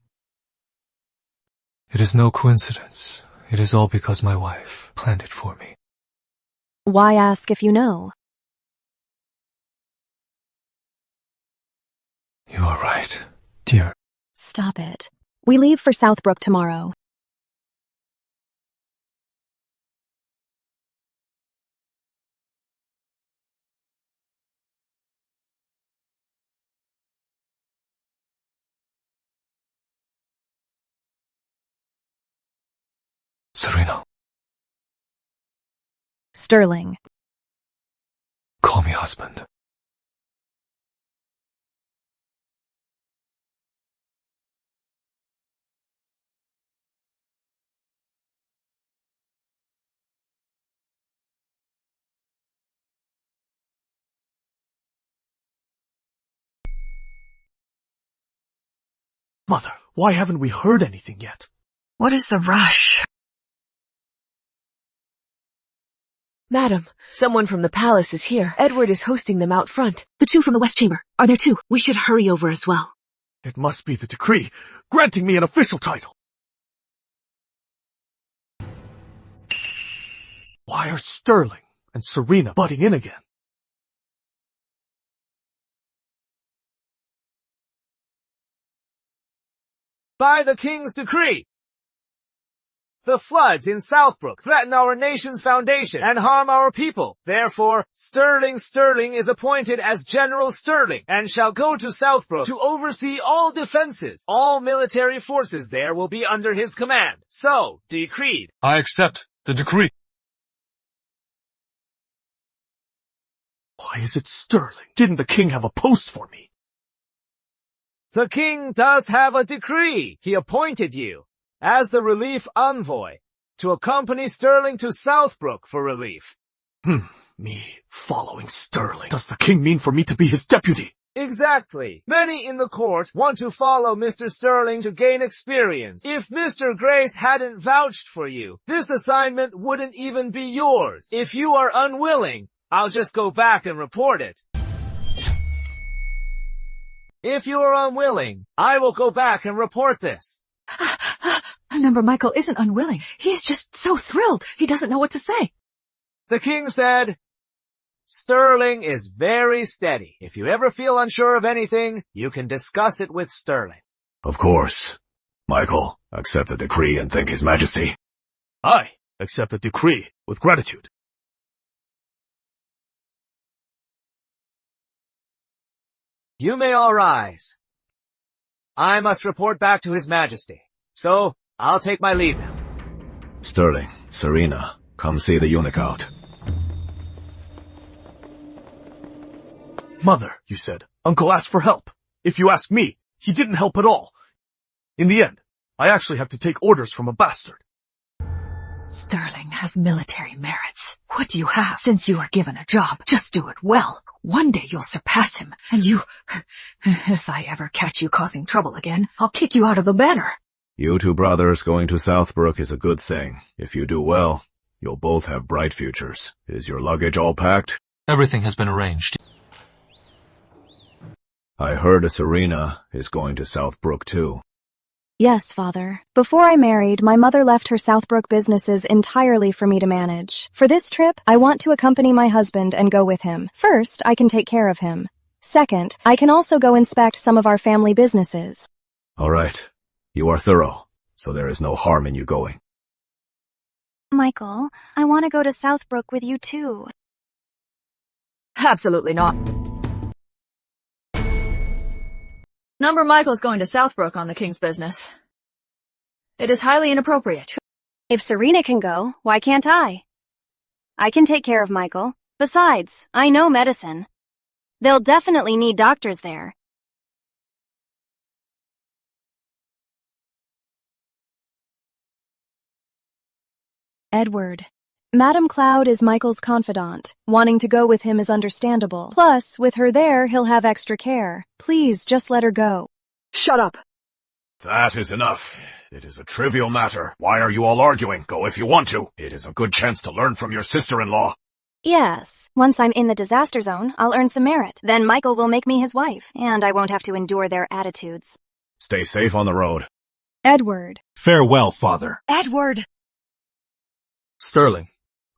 It is no coincidence. It is all because my wife planned it for me. Why ask if you know? You are right, dear. Stop it. We leave for Southbrook tomorrow. Serena. Sterling. Call me husband. Mother, why haven't we heard anything yet? What is the rush? Madam, someone from the palace is here. Edward is hosting them out front. The two from the West Chamber. Are there two? We should hurry over as well. It must be the decree, granting me an official title. Why are Sterling and Serena butting in again? By the king's decree, the floods in Southbrook threaten our nation's foundation and harm our people. Therefore, Sterling is appointed as General Sterling and shall go to Southbrook to oversee all defenses. All military forces there will be under his command. So, decreed. I accept the decree. Why is it Sterling? Didn't the king have a post for me? The king does have a decree. He appointed you as the relief envoy to accompany Sterling to Southbrook for relief. Me following Sterling. Does the king mean for me to be his deputy? Exactly. Many in the court want to follow Mr. Sterling to gain experience. If Mr. Grace hadn't vouched for you, this assignment wouldn't even be yours. If you are unwilling, I'll just go back and report it. If you are unwilling, I will go back and report this. Remember, Michael isn't unwilling. He's just so thrilled. He doesn't know what to say. The king said, Sterling is very steady. If you ever feel unsure of anything, you can discuss it with Sterling. Of course. Michael, accept the decree and thank His Majesty. Aye. accept the decree with gratitude. You may all rise. I must report back to His Majesty, so I'll take my leave now. Sterling, Serena, come see the eunuch out. Mother, you said, Uncle asked for help. If you ask me, he didn't help at all. In the end, I actually have to take orders from a bastard. Sterling has military merits. What do you have? Since you are given a job, just do it well. One day you'll surpass him, and you... If I ever catch you causing trouble again, I'll kick you out of the manor. You two brothers going to Southbrook is a good thing. If you do well, you'll both have bright futures. Is your luggage all packed? Everything has been arranged. I heard Serena is going to Southbrook too. Yes, Father. Before I married, my mother left her Southbrook businesses entirely for me to manage. For this trip, I want to accompany my husband and go with him. First, I can take care of him. Second, I can also go inspect some of our family businesses. All right. You are thorough, so there is no harm in you going. Michael, I want to go to Southbrook with you too. Absolutely not. Number Michael's going to Southbrook on the king's business. It is highly inappropriate. If Serena can go, why can't I? I can take care of Michael. Besides, I know medicine. They'll definitely need doctors there. Edward. Madame Cloud is Michael's confidant. Wanting to go with him is understandable. Plus, with her there, he'll have extra care. Please, just let her go. Shut up. That is enough. It is a trivial matter. Why are you all arguing? Go if you want to. It is a good chance to learn from your sister-in-law. Yes. Once I'm in the disaster zone, I'll earn some merit. Then Michael will make me his wife, and I won't have to endure their attitudes. Stay safe on the road. Edward. Farewell, Father. Edward! Sterling,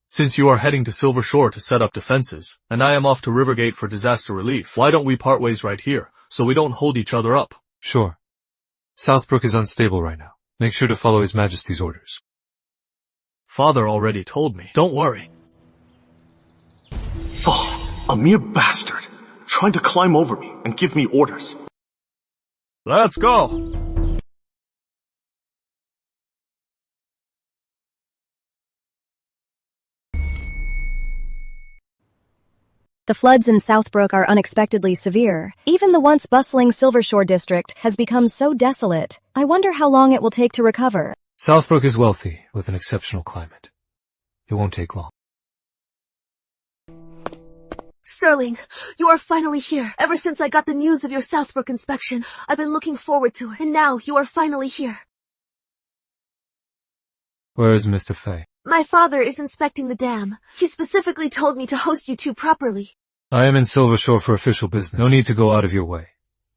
since you are heading to Silver Shore to set up defenses, and I am off to Rivergate for disaster relief, why don't we part ways right here, so we don't hold each other up? Sure. Southbrook is unstable right now. Make sure to follow His Majesty's orders. Father already told me. Don't worry. Oh, a mere bastard, trying to climb over me and give me orders. Let's go! The floods in Southbrook are unexpectedly severe. Even the once bustling Silver Shore district has become so desolate. I wonder how long it will take to recover. Southbrook is wealthy, with an exceptional climate. It won't take long. Sterling, you are finally here. Ever since I got the news of your Southbrook inspection, I've been looking forward to it. And now you are finally here. Where is Mr. Fay? My father is inspecting the dam. He specifically told me to host you two properly. I am in Silver Shore for official business. No need to go out of your way.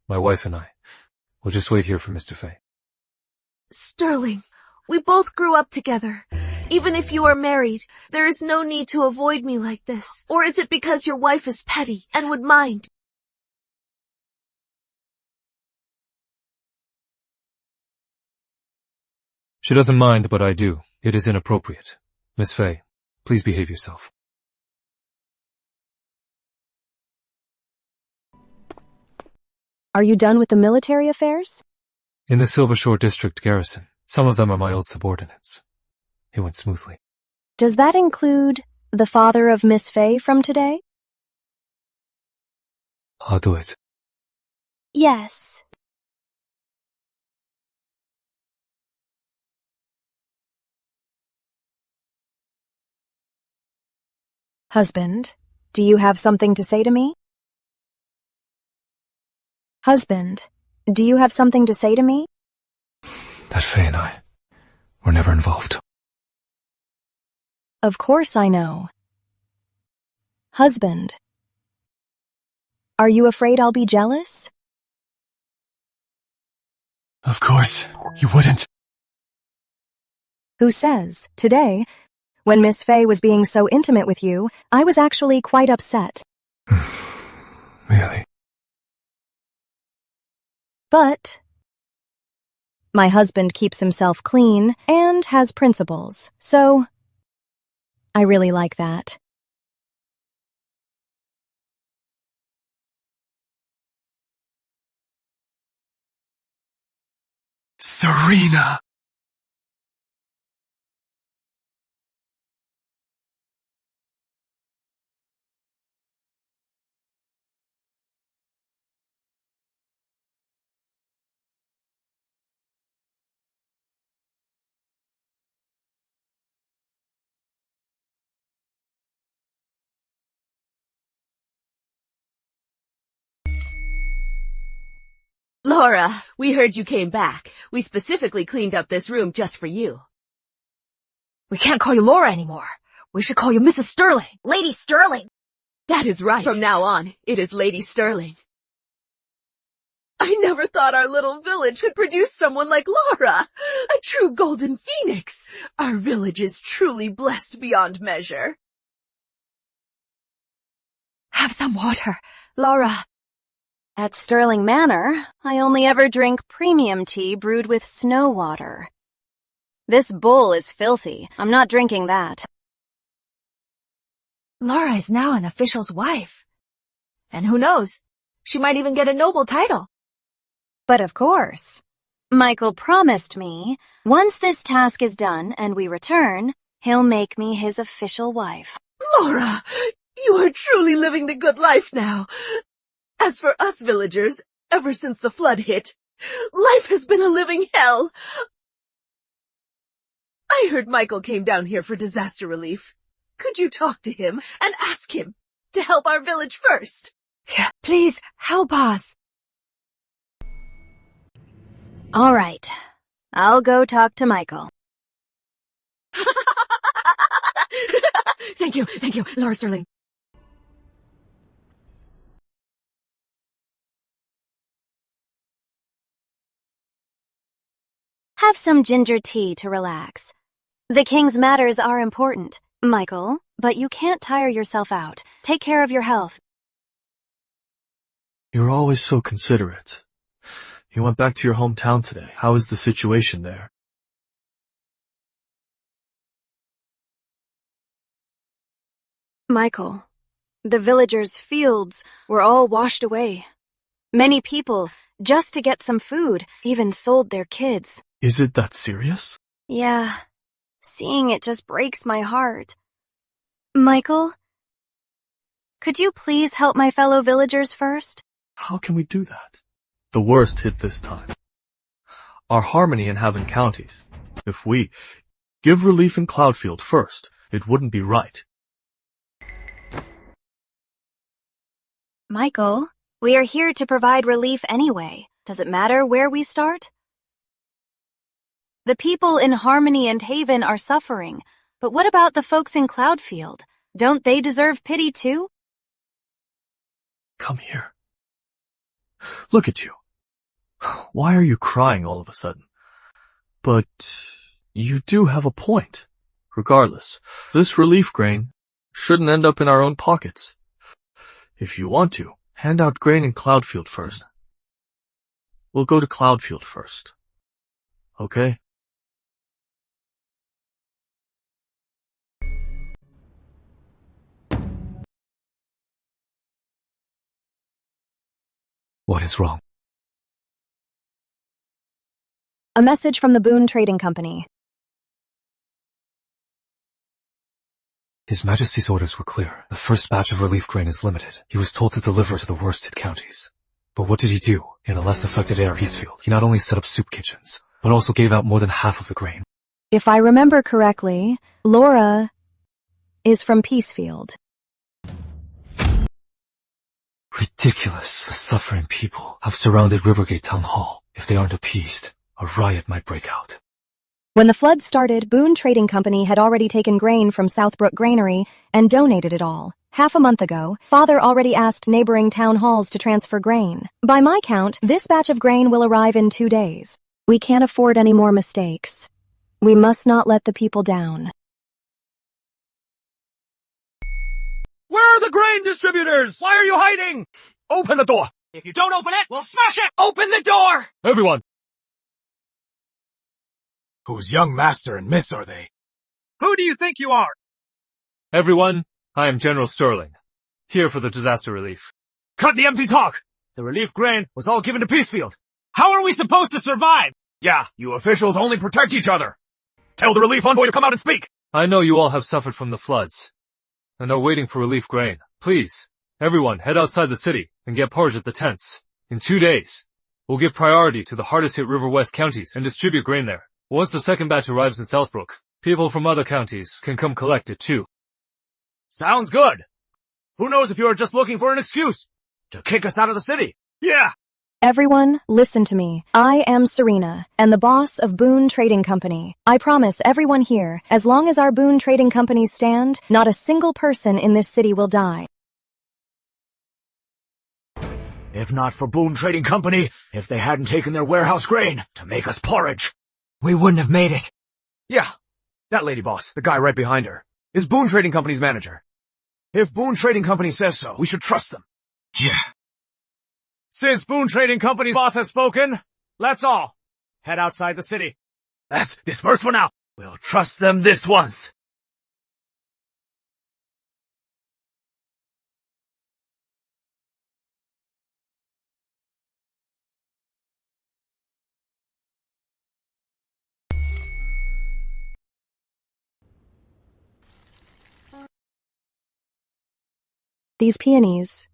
My wife and I will just wait here for Mr. Fay. Sterling, we both grew up together. Even if you are married, there is no need to avoid me like this. Or is it because your wife is petty and would mind? She doesn't mind, but I do. It is inappropriate. Miss Fay, please behave yourself. Are you done with the military affairs? In the Silver Shore District garrison, some of them are my old subordinates. It went smoothly. Does that include the father of Miss Fay from today? I'll do it. Yes. Husband, do you have something to say to me? Husband, do you have something to say to me? That Fay and I were never involved. Of course I know. Husband, are you afraid I'll be jealous? Of course, you wouldn't. Who says? Today, when Miss Fay was being so intimate with you, I was actually quite upset. Really? But my husband keeps himself clean and has principles, so I really like that. Serena! Laura, we heard you came back. We specifically cleaned up this room just for you. We can't call you Laura anymore. We should call you Mrs. Sterling. Lady Sterling! That is right. From now on, it is Lady Sterling. I never thought our little village could produce someone like Laura, a true golden phoenix. Our village is truly blessed beyond measure. Have some water, Laura. At Sterling Manor, I only ever drink premium tea brewed with snow water. This bowl is filthy. I'm not drinking that. Laura is now an official's wife. And who knows, she might even get a noble title. But of course, Michael promised me, once this task is done and we return, he'll make me his official wife. Laura, you are truly living the good life now. As for us villagers, ever since the flood hit, life has been a living hell. I heard Michael came down here for disaster relief. Could you talk to him and ask him to help our village first? Yeah, please help us. All right, I'll go talk to Michael. Thank you, Laura Sterling. Have some ginger tea to relax. The king's matters are important, Michael, but you can't tire yourself out. Take care of your health. You're always so considerate. You went back to your hometown today. How is the situation there? Michael, the villagers' fields were all washed away. Many people, just to get some food, even sold their kids. Is it that serious? Yeah, seeing it just breaks my heart. Michael, could you please help my fellow villagers first? How can we do that? The worst hit this time. Our Harmony and Haven counties. If we give relief in Cloudfield first, it wouldn't be right. Michael, we are here to provide relief anyway. Does it matter where we start? The people in Harmony and Haven are suffering, but what about the folks in Cloudfield? Don't they deserve pity too? Come here. Look at you. Why are you crying all of a sudden? But you do have a point. Regardless, this relief grain shouldn't end up in our own pockets. If you want to, hand out grain in Cloudfield first. We'll go to Cloudfield first. Okay? What is wrong? A message from the Boone Trading Company. His Majesty's orders were clear. The first batch of relief grain is limited. He was told to deliver to the worst-hit counties. But what did he do? In a less affected area of Peacefield, he not only set up soup kitchens, but also gave out more than half of the grain. If I remember correctly, Laura is from Peacefield. Ridiculous. The suffering people have surrounded Rivergate Town Hall. If they aren't appeased, a riot might break out. When the flood started, Boone Trading Company had already taken grain from Southbrook Granary and donated it all. Half a month ago, Father already asked neighboring town halls to transfer grain. By my count, this batch of grain will arrive in 2 days. We can't afford any more mistakes. We must not let the people down. Where are the grain distributors? Why are you hiding? Open the door. If you don't open it, we'll smash it! Open the door! Everyone. Whose young master and miss are they? Who do you think you are? Everyone, I am General Sterling, here for the disaster relief. Cut the empty talk! The relief grain was all given to Peacefield. How are we supposed to survive? Yeah, you officials only protect each other. Tell the relief envoy to come out and speak. I know you all have suffered from the floods, and are waiting for relief grain. Please, everyone, head outside the city and get porridge at the tents. In 2 days, we'll give priority to the hardest hit River West counties and distribute grain there. Once the second batch arrives in Southbrook, people from other counties can come collect it too. Sounds good. Who knows if you are just looking for an excuse to kick us out of the city? Yeah! Everyone, listen to me. I am Serena, and the boss of Boone Trading Company. I promise everyone here, as long as our Boone Trading Companies stand, not a single person in this city will die. If not for Boone Trading Company, if they hadn't taken their warehouse grain to make us porridge, we wouldn't have made it. Yeah, that lady boss, the guy right behind her, is Boone Trading Company's manager. If Boone Trading Company says so, we should trust them. Yeah. Since Boone Trading Company's boss has spoken, let's all head outside the city. Let's disperse for now. We'll trust them this once. These peonies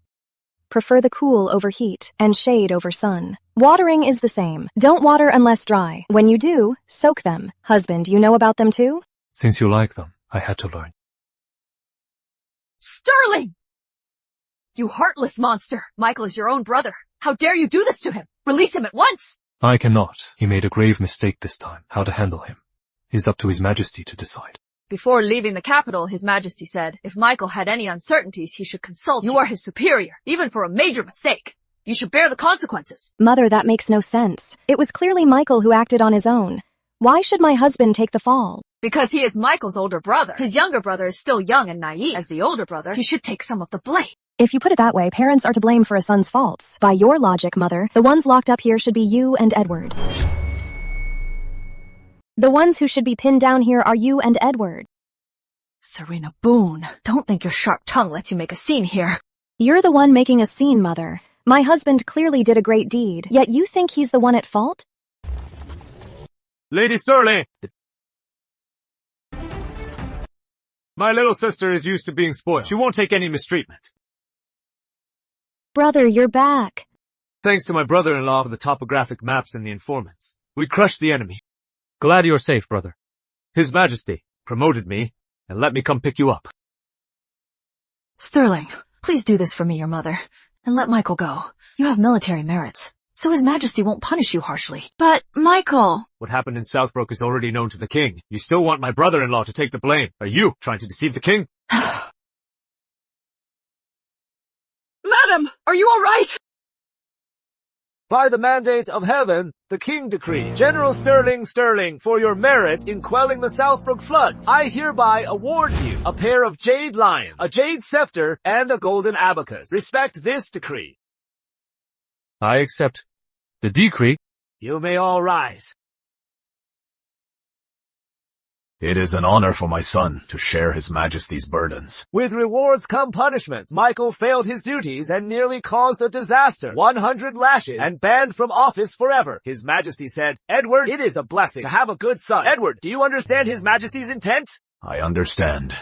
prefer the cool over heat and shade over sun. Watering is the same. Don't water unless dry. When you do, soak them. Husband, you know about them too? Since you like them, I had to learn. Sterling! You heartless monster! Michael is your own brother. How dare you do this to him? Release him at once! I cannot. He made a grave mistake this time. How to handle him is up to His Majesty to decide. Before leaving the capital, His Majesty said, if Michael had any uncertainties, he should consult you. You are his superior, even for a major mistake. You should bear the consequences. Mother, that makes no sense. It was clearly Michael who acted on his own. Why should my husband take the fall? Because he is Michael's older brother. His younger brother is still young and naive. As the older brother, he should take some of the blame. If you put it that way, parents are to blame for a son's faults. By your logic, Mother, the ones locked up here should be you and Edward. The ones who should be pinned down here are you and Edward. Serena Boone, don't think your sharp tongue lets you make a scene here. You're the one making a scene, Mother. My husband clearly did a great deed, yet you think he's the one at fault? Lady Sterling! My little sister is used to being spoiled. She won't take any mistreatment. Brother, you're back. Thanks to my brother-in-law for the topographic maps and the informants. We crushed the enemy. Glad you're safe, brother. His Majesty promoted me and let me come pick you up. Sterling, please do this for me, your mother, and let Michael go. You have military merits, so His Majesty won't punish you harshly. But, Michael... What happened in Southbrook is already known to the king. You still want my brother-in-law to take the blame. Are you trying to deceive the king? Madam, are you all right? By the mandate of heaven, the king decreed, General Sterling, for your merit in quelling the Southbrook floods, I hereby award you a pair of jade lions, a jade scepter, and a golden abacus. Respect this decree. I accept the decree. You may all rise. It is an honor for my son to share His Majesty's burdens. With rewards come punishments. Michael failed his duties and nearly caused a disaster. 100 lashes and banned from office forever. His Majesty said, Edward, it is a blessing to have a good son. Edward, do you understand His Majesty's intent? I understand.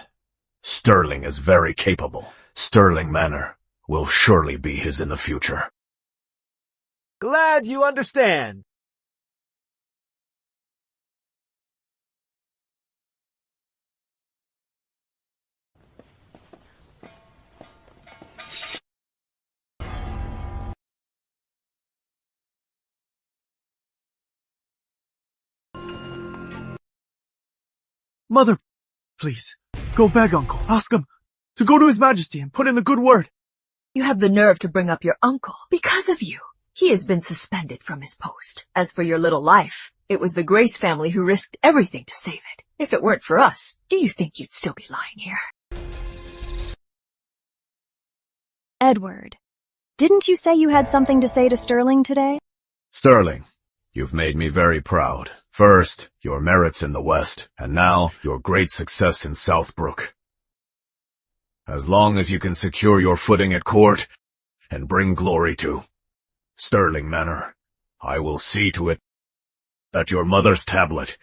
Sterling is very capable. Sterling Manor will surely be his in the future. Glad you understand. Mother, please, go beg Uncle. Ask him to go to His Majesty and put in a good word. You have the nerve to bring up your uncle. Because of you, he has been suspended from his post. As for your little life, it was the Grace family who risked everything to save it. If it weren't for us, do you think you'd still be lying here? Edward, didn't you say you had something to say to Sterling today? Sterling, you've made me very proud. First, your merits in the West, and now your great success in Southbrook. as long as you can secure your footing at court and bring glory to Sterling Manor, I will see to it that your mother's tablet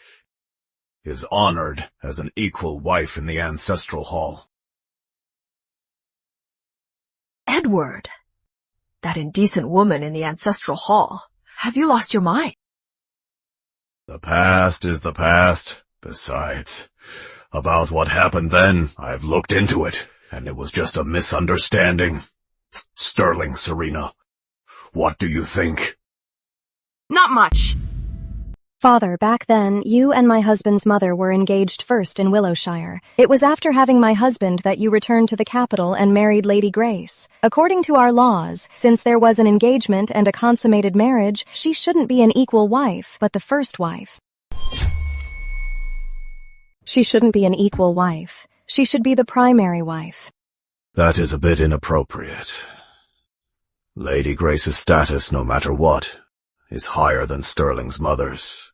is honored as an equal wife in the ancestral hall. Edward, that indecent woman in the ancestral hall. Have you lost your mind? The past is the past. Besides, about what happened then, I've looked into it, and it was just a misunderstanding. Sterling, Serena, what do you think? Not much. Father, back then, you and my husband's mother were engaged first in Willowshire. It was after having my husband that you returned to the capital and married Lady Grace. According to our laws, since there was an engagement and a consummated marriage, she shouldn't be an equal wife, but the first wife. She shouldn't be an equal wife. She should be the primary wife. That is a bit inappropriate. Lady Grace's status, no matter what, is higher than Sterling's mother's.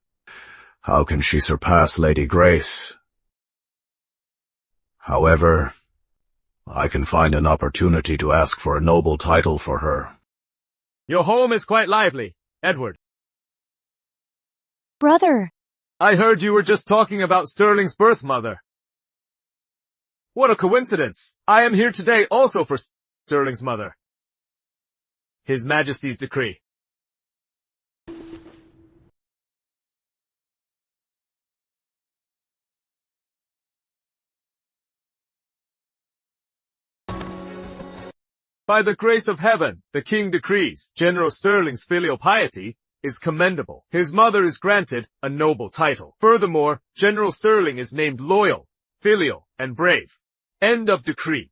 How can she surpass Lady Grace? However, I can find an opportunity to ask for a noble title for her. Your home is quite lively, Edward. Brother. I heard you were just talking about Sterling's birth mother. What a coincidence. I am here today also for Sterling's mother. His Majesty's decree. By the grace of heaven, the king decrees General Sterling's filial piety is commendable. His mother is granted a noble title. Furthermore, General Sterling is named loyal, filial, and brave. End of decree.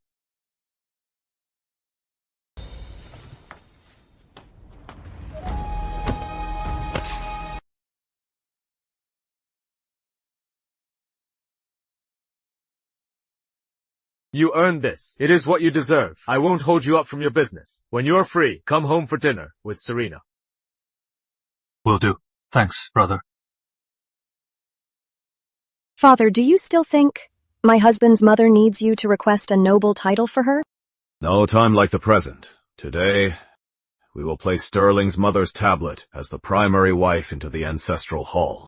You earned this. It is what you deserve. I won't hold you up from your business. When you're free, come home for dinner with Serena. Will do. Thanks, brother. Father, do you still think my husband's mother needs you to request a noble title for her? No time like the present. Today, we will place Sterling's mother's tablet as the primary wife into the ancestral hall.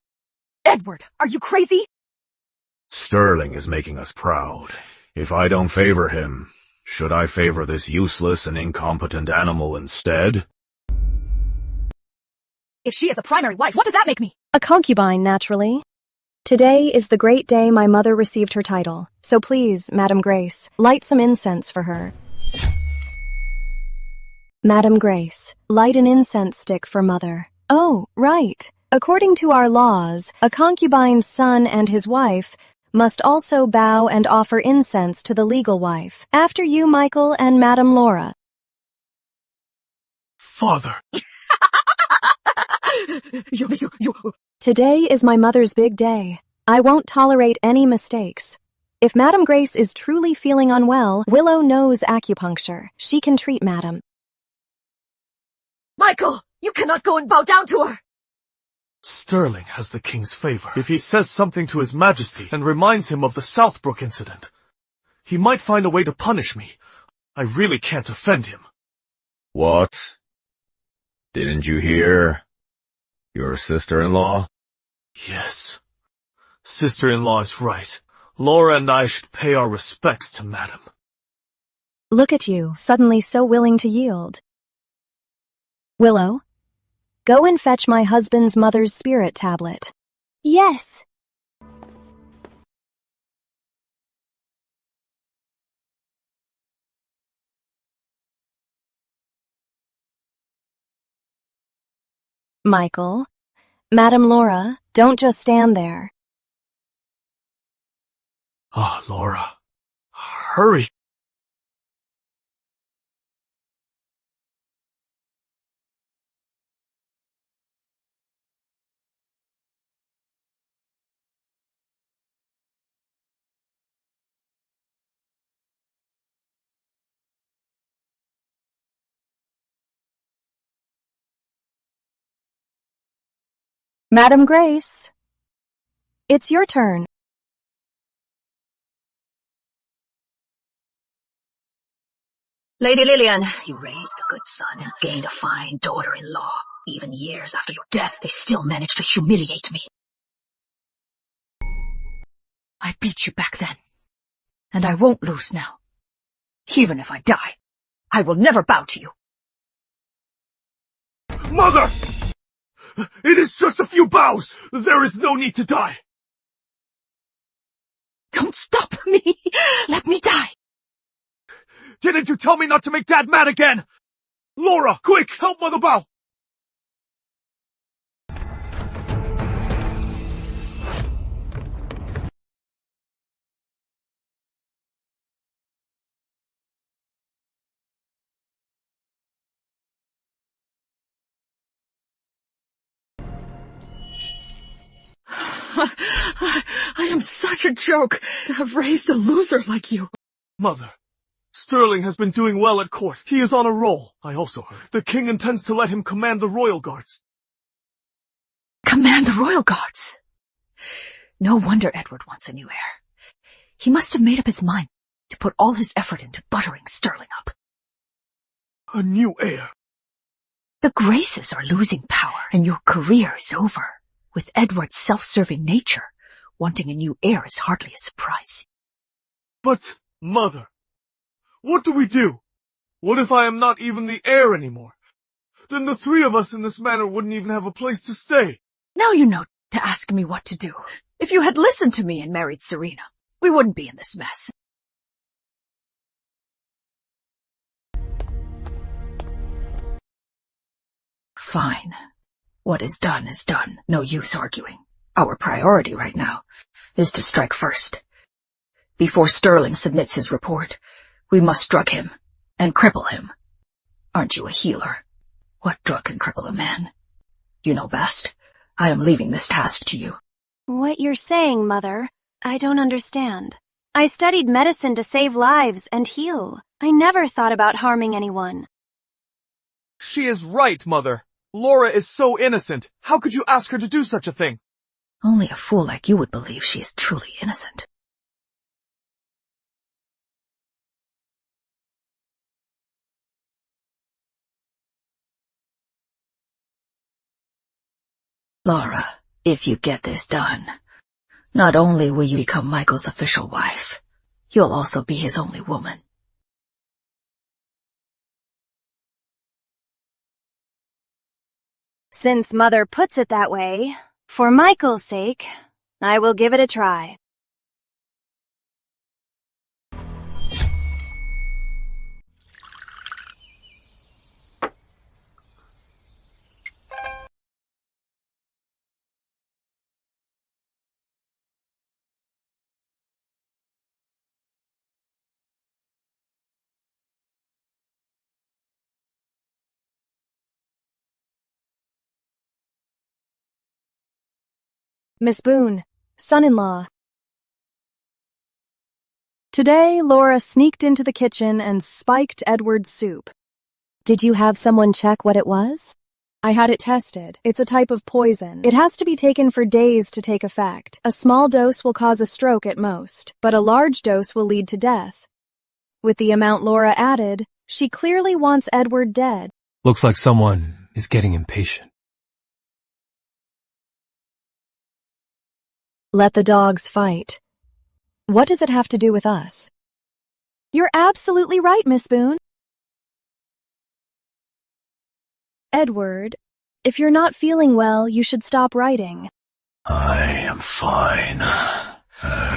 Edward, are you crazy? Sterling is making us proud. If I don't favor him, should I favor this useless and incompetent animal instead? If she is a primary wife, what does that make me? A concubine, naturally. Today is the great day my mother received her title, so please, Madam Grace, light some incense for her. Madam Grace, light an incense stick for Mother. Oh, right. According to our laws, a concubine's son and his wife must also bow and offer incense to the legal wife. After you, Michael, and Madam Laura. Father. Today is my mother's big day. I won't tolerate any mistakes. If Madam Grace is truly feeling unwell, Willow knows acupuncture. She can treat Madam. Michael, you cannot go and bow down to her. Sterling has the king's favor. If he says something to his majesty and reminds him of the Southbrook incident, he might find a way to punish me. I really can't offend him. What? Didn't you hear? Your sister-in-law? Yes. Sister-in-law is right. Laura and I should pay our respects to Madam. Look at you, suddenly so willing to yield. Willow, go and fetch my husband's mother's spirit tablet. Yes. Michael, Madam Laura, don't just stand there. Ah, Laura. Hurry. Madam Grace, it's your turn. Lady Lillian, you raised a good son and gained a fine daughter-in-law. Even years after your death, they still managed to humiliate me. I beat you back then, and I won't lose now. Even if I die, I will never bow to you. Mother! It is just a few bows! There is no need to die! Don't stop me! Let me die! Didn't you tell me not to make Dad mad again? Laura, quick, help Mother bow! I am such a joke to have raised a loser like you. Mother, Sterling has been doing well at court. He is on a roll. I also heard the king intends to let him command the royal guards. Command the royal guards? No wonder Edward wants a new heir. He must have made up his mind to put all his effort into buttering Sterling up. A new heir? The Graces are losing power, and your career is over. With Edward's self-serving nature, wanting a new heir is hardly a surprise. But, Mother, what do we do? What if I am not even the heir anymore? Then the three of us in this manor wouldn't even have a place to stay. Now you know to ask me what to do. If you had listened to me and married Serena, we wouldn't be in this mess. Fine. What is done is done. No use arguing. Our priority right now is to strike first. Before Sterling submits his report, we must drug him and cripple him. Aren't you a healer? What drug can cripple a man? You know best. I am leaving this task to you. What you're saying, Mother, I don't understand. I studied medicine to save lives and heal. I never thought about harming anyone. She is right, Mother. Laura is so innocent. How could you ask her to do such a thing? Only a fool like you would believe she is truly innocent. Laura, if you get this done, not only will you become Michael's official wife, you'll also be his only woman. Since Mother puts it that way, for Michael's sake, I will give it a try. Miss Boone, son-in-law. Today, Laura sneaked into the kitchen and spiked Edward's soup. Did you have someone check what it was? I had it tested. It's a type of poison. It has to be taken for days to take effect. A small dose will cause a stroke at most, but a large dose will lead to death. With the amount Laura added, she clearly wants Edward dead. Looks like someone is getting impatient. Let the dogs fight. What does it have to do with us? You're absolutely right, Miss Boone. Edward, if you're not feeling well, you should stop writing. I am fine.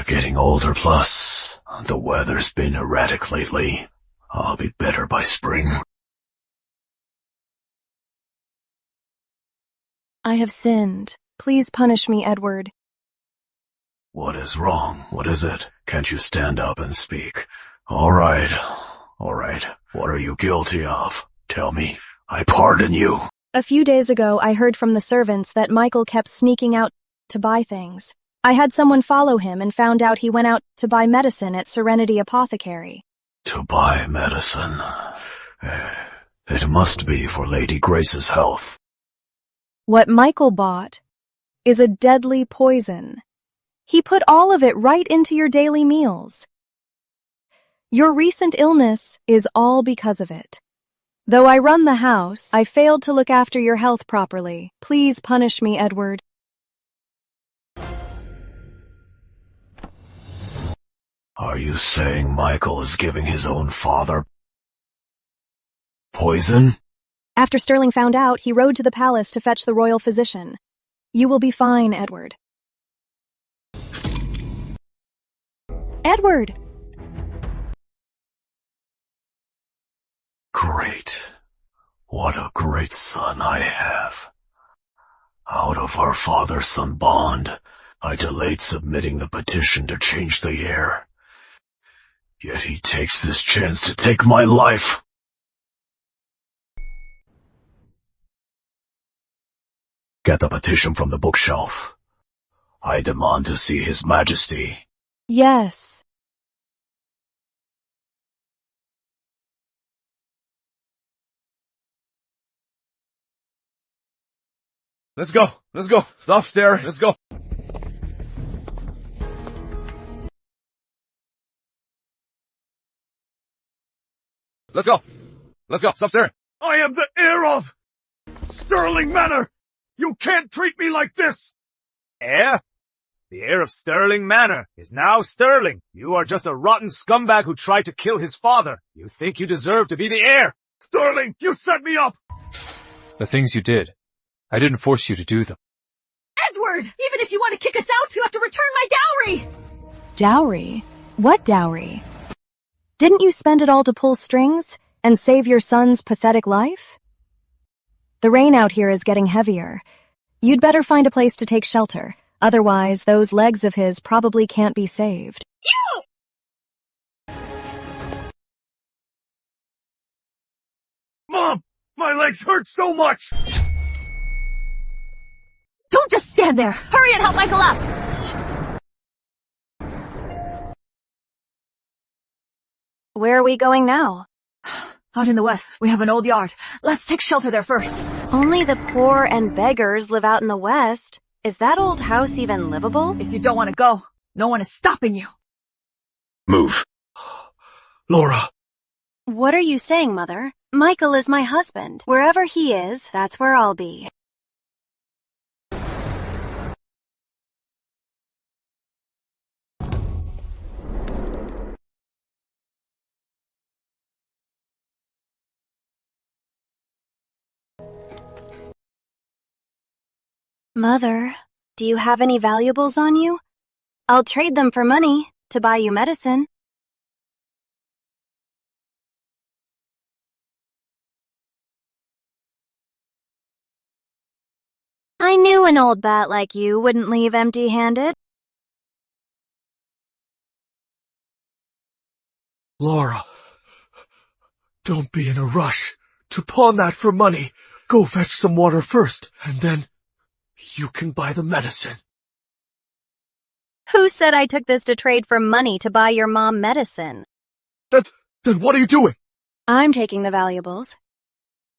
Getting older, plus the weather's been erratic lately. I'll be better by spring. I have sinned. Please punish me, Edward. What is wrong? What is it? Can't you stand up and speak? All right. What are you guilty of? Tell me. I pardon you. A few days ago, I heard from the servants that Michael kept sneaking out to buy things. I had someone follow him and found out he went out to buy medicine at Serenity Apothecary. To buy medicine? It must be for Lady Grace's health. What Michael bought is a deadly poison. He put all of it right into your daily meals. Your recent illness is all because of it. Though I run the house, I failed to look after your health properly. Please punish me, Edward. Are you saying Michael is giving his own father poison? After Sterling found out, he rode to the palace to fetch the royal physician. You will be fine, Edward. Edward! Great. What a great son I have. Out of our father-son bond, I delayed submitting the petition to change the heir. Yet he takes this chance to take my life. Get the petition from the bookshelf. I demand to see His Majesty. Yes. Let's go. Let's go. Stop staring. Let's go. Let's go. Let's go. Stop staring. I am the heir of Sterling Manor. You can't treat me like this. Heir? The heir of Sterling Manor is now Sterling. You are just a rotten scumbag who tried to kill his father. You think you deserve to be the heir. Sterling, you set me up. The things you did, I didn't force you to do them. Edward! Even if you want to kick us out, you have to return my dowry! Dowry? What dowry? Didn't you spend it all to pull strings and save your son's pathetic life? The rain out here is getting heavier. You'd better find a place to take shelter. Otherwise, those legs of his probably can't be saved. You! Mom! My legs hurt so much! Don't just stand there! Hurry and help Michael up! Where are we going now? Out in the west, we have an old yard. Let's take shelter there first. Only the poor and beggars live out in the west. Is that old house even livable? If you don't want to go, no one is stopping you. Move. Laura! What are you saying, Mother? Michael is my husband. Wherever he is, that's where I'll be. Mother, do you have any valuables on you? I'll trade them for money to buy you medicine. I knew an old bat like you wouldn't leave empty-handed. Laura, don't be in a rush to pawn that for money. Go fetch some water first, and then you can buy the medicine. Who said I took this to trade for money to buy your mom medicine? Then what are you doing? I'm taking the valuables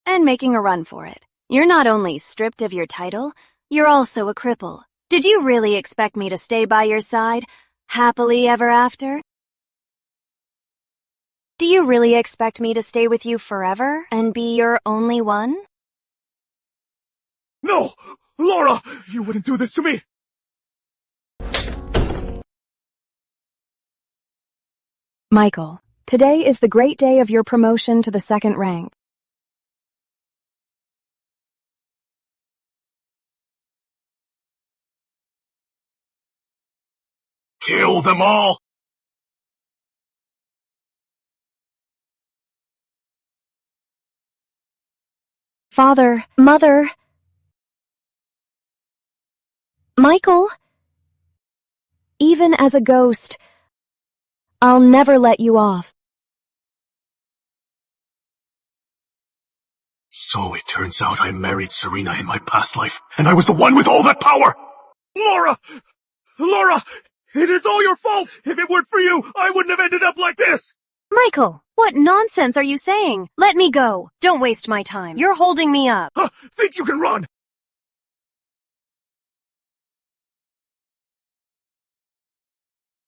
and making a run for it. You're not only stripped of your title, you're also a cripple. Did you really expect me to stay by your side, happily ever after? Do you really expect me to stay with you forever and be your only one? No! Laura! You wouldn't do this to me! Michael, today is the great day of your promotion to the second rank. Kill them all! Father, Mother. Michael, even as a ghost, I'll never let you off. So it turns out I married Serena in my past life, and I was the one with all that power! Laura! Laura! It is all your fault! If it weren't for you, I wouldn't have ended up like this! Michael, what nonsense are you saying? Let me go. Don't waste my time. You're holding me up. Think you can run?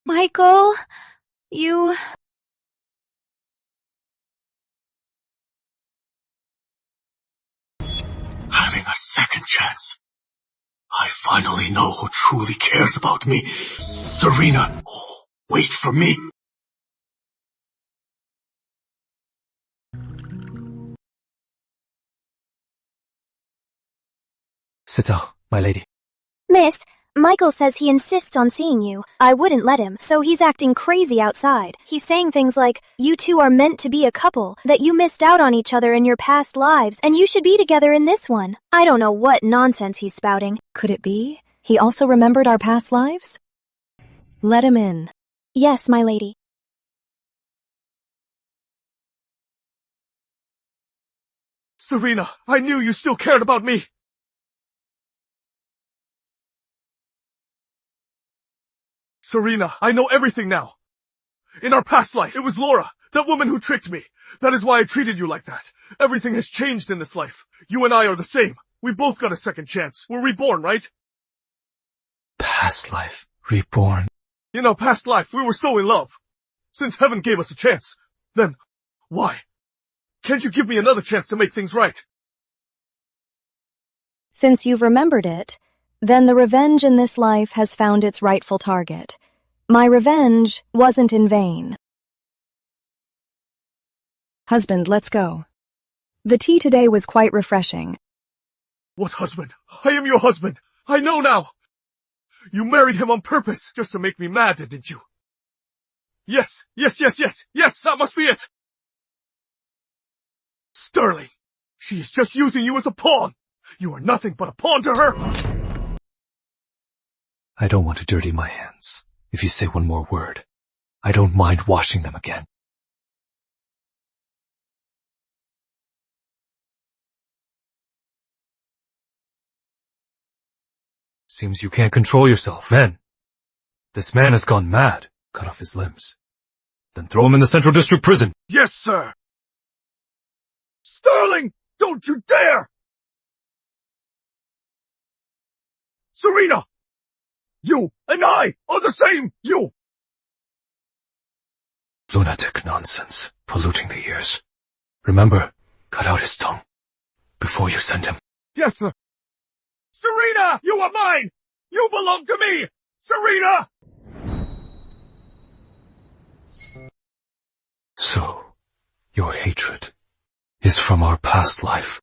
Michael, you... having a second chance. I finally know who truly cares about me. Serena, oh, wait for me. Sit down, my lady. Miss, Michael says he insists on seeing you. I wouldn't let him, so he's acting crazy outside. He's saying things like, you two are meant to be a couple, that you missed out on each other in your past lives, and you should be together in this one. I don't know what nonsense he's spouting. Could it be he also remembered our past lives? Let him in. Yes, my lady. Serena, I knew you still cared about me. Serena, I know everything now. In our past life, it was Laura, that woman who tricked me. That is why I treated you like that. Everything has changed in this life. You and I are the same. We both got a second chance. We're reborn, right? Past life. Reborn. In our past life, we were so in love. Since heaven gave us a chance, then why? Can't you give me another chance to make things right? Since you've remembered it, then the revenge in this life has found its rightful target. My revenge wasn't in vain. Husband, let's go. The tea today was quite refreshing. What husband? I am your husband. I know now. You married him on purpose, just to make me mad, didn't you? Yes, that must be it. Sterling, she is just using you as a pawn. You are nothing but a pawn to her. I don't want to dirty my hands. If you say one more word, I don't mind washing them again. Seems you can't control yourself, men. This man has gone mad. Cut off his limbs. Then throw him in the Central District Prison. Yes, sir. Sterling, don't you dare! Serena! You and I are the same, you! Lunatic nonsense, polluting the ears. Remember, cut out his tongue before you send him. Yes, sir. Serena, you are mine! You belong to me! Serena! So, your hatred is from our past life.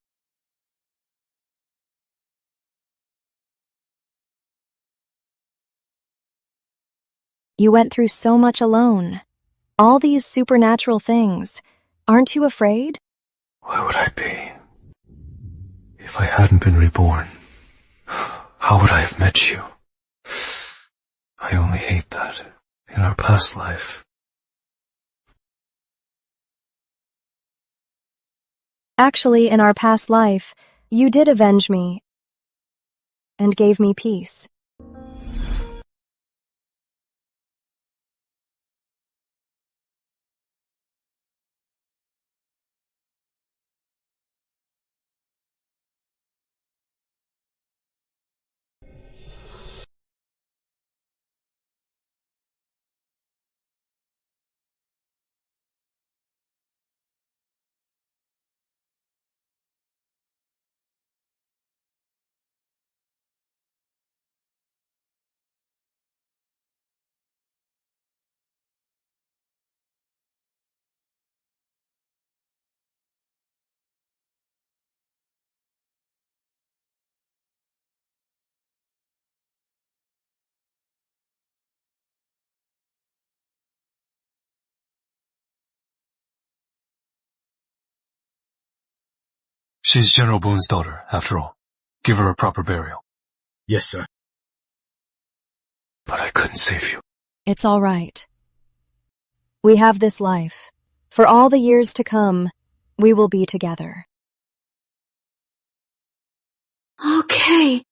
You went through so much alone. All these supernatural things. Aren't you afraid? Why would I be? If I hadn't been reborn, how would I have met you? I only hate that. In our past life. Actually, in our past life, you did avenge me and gave me peace. She's General Boone's daughter, after all. Give her a proper burial. Yes, sir. But I couldn't save you. It's all right. We have this life. For all the years to come, we will be together. Okay,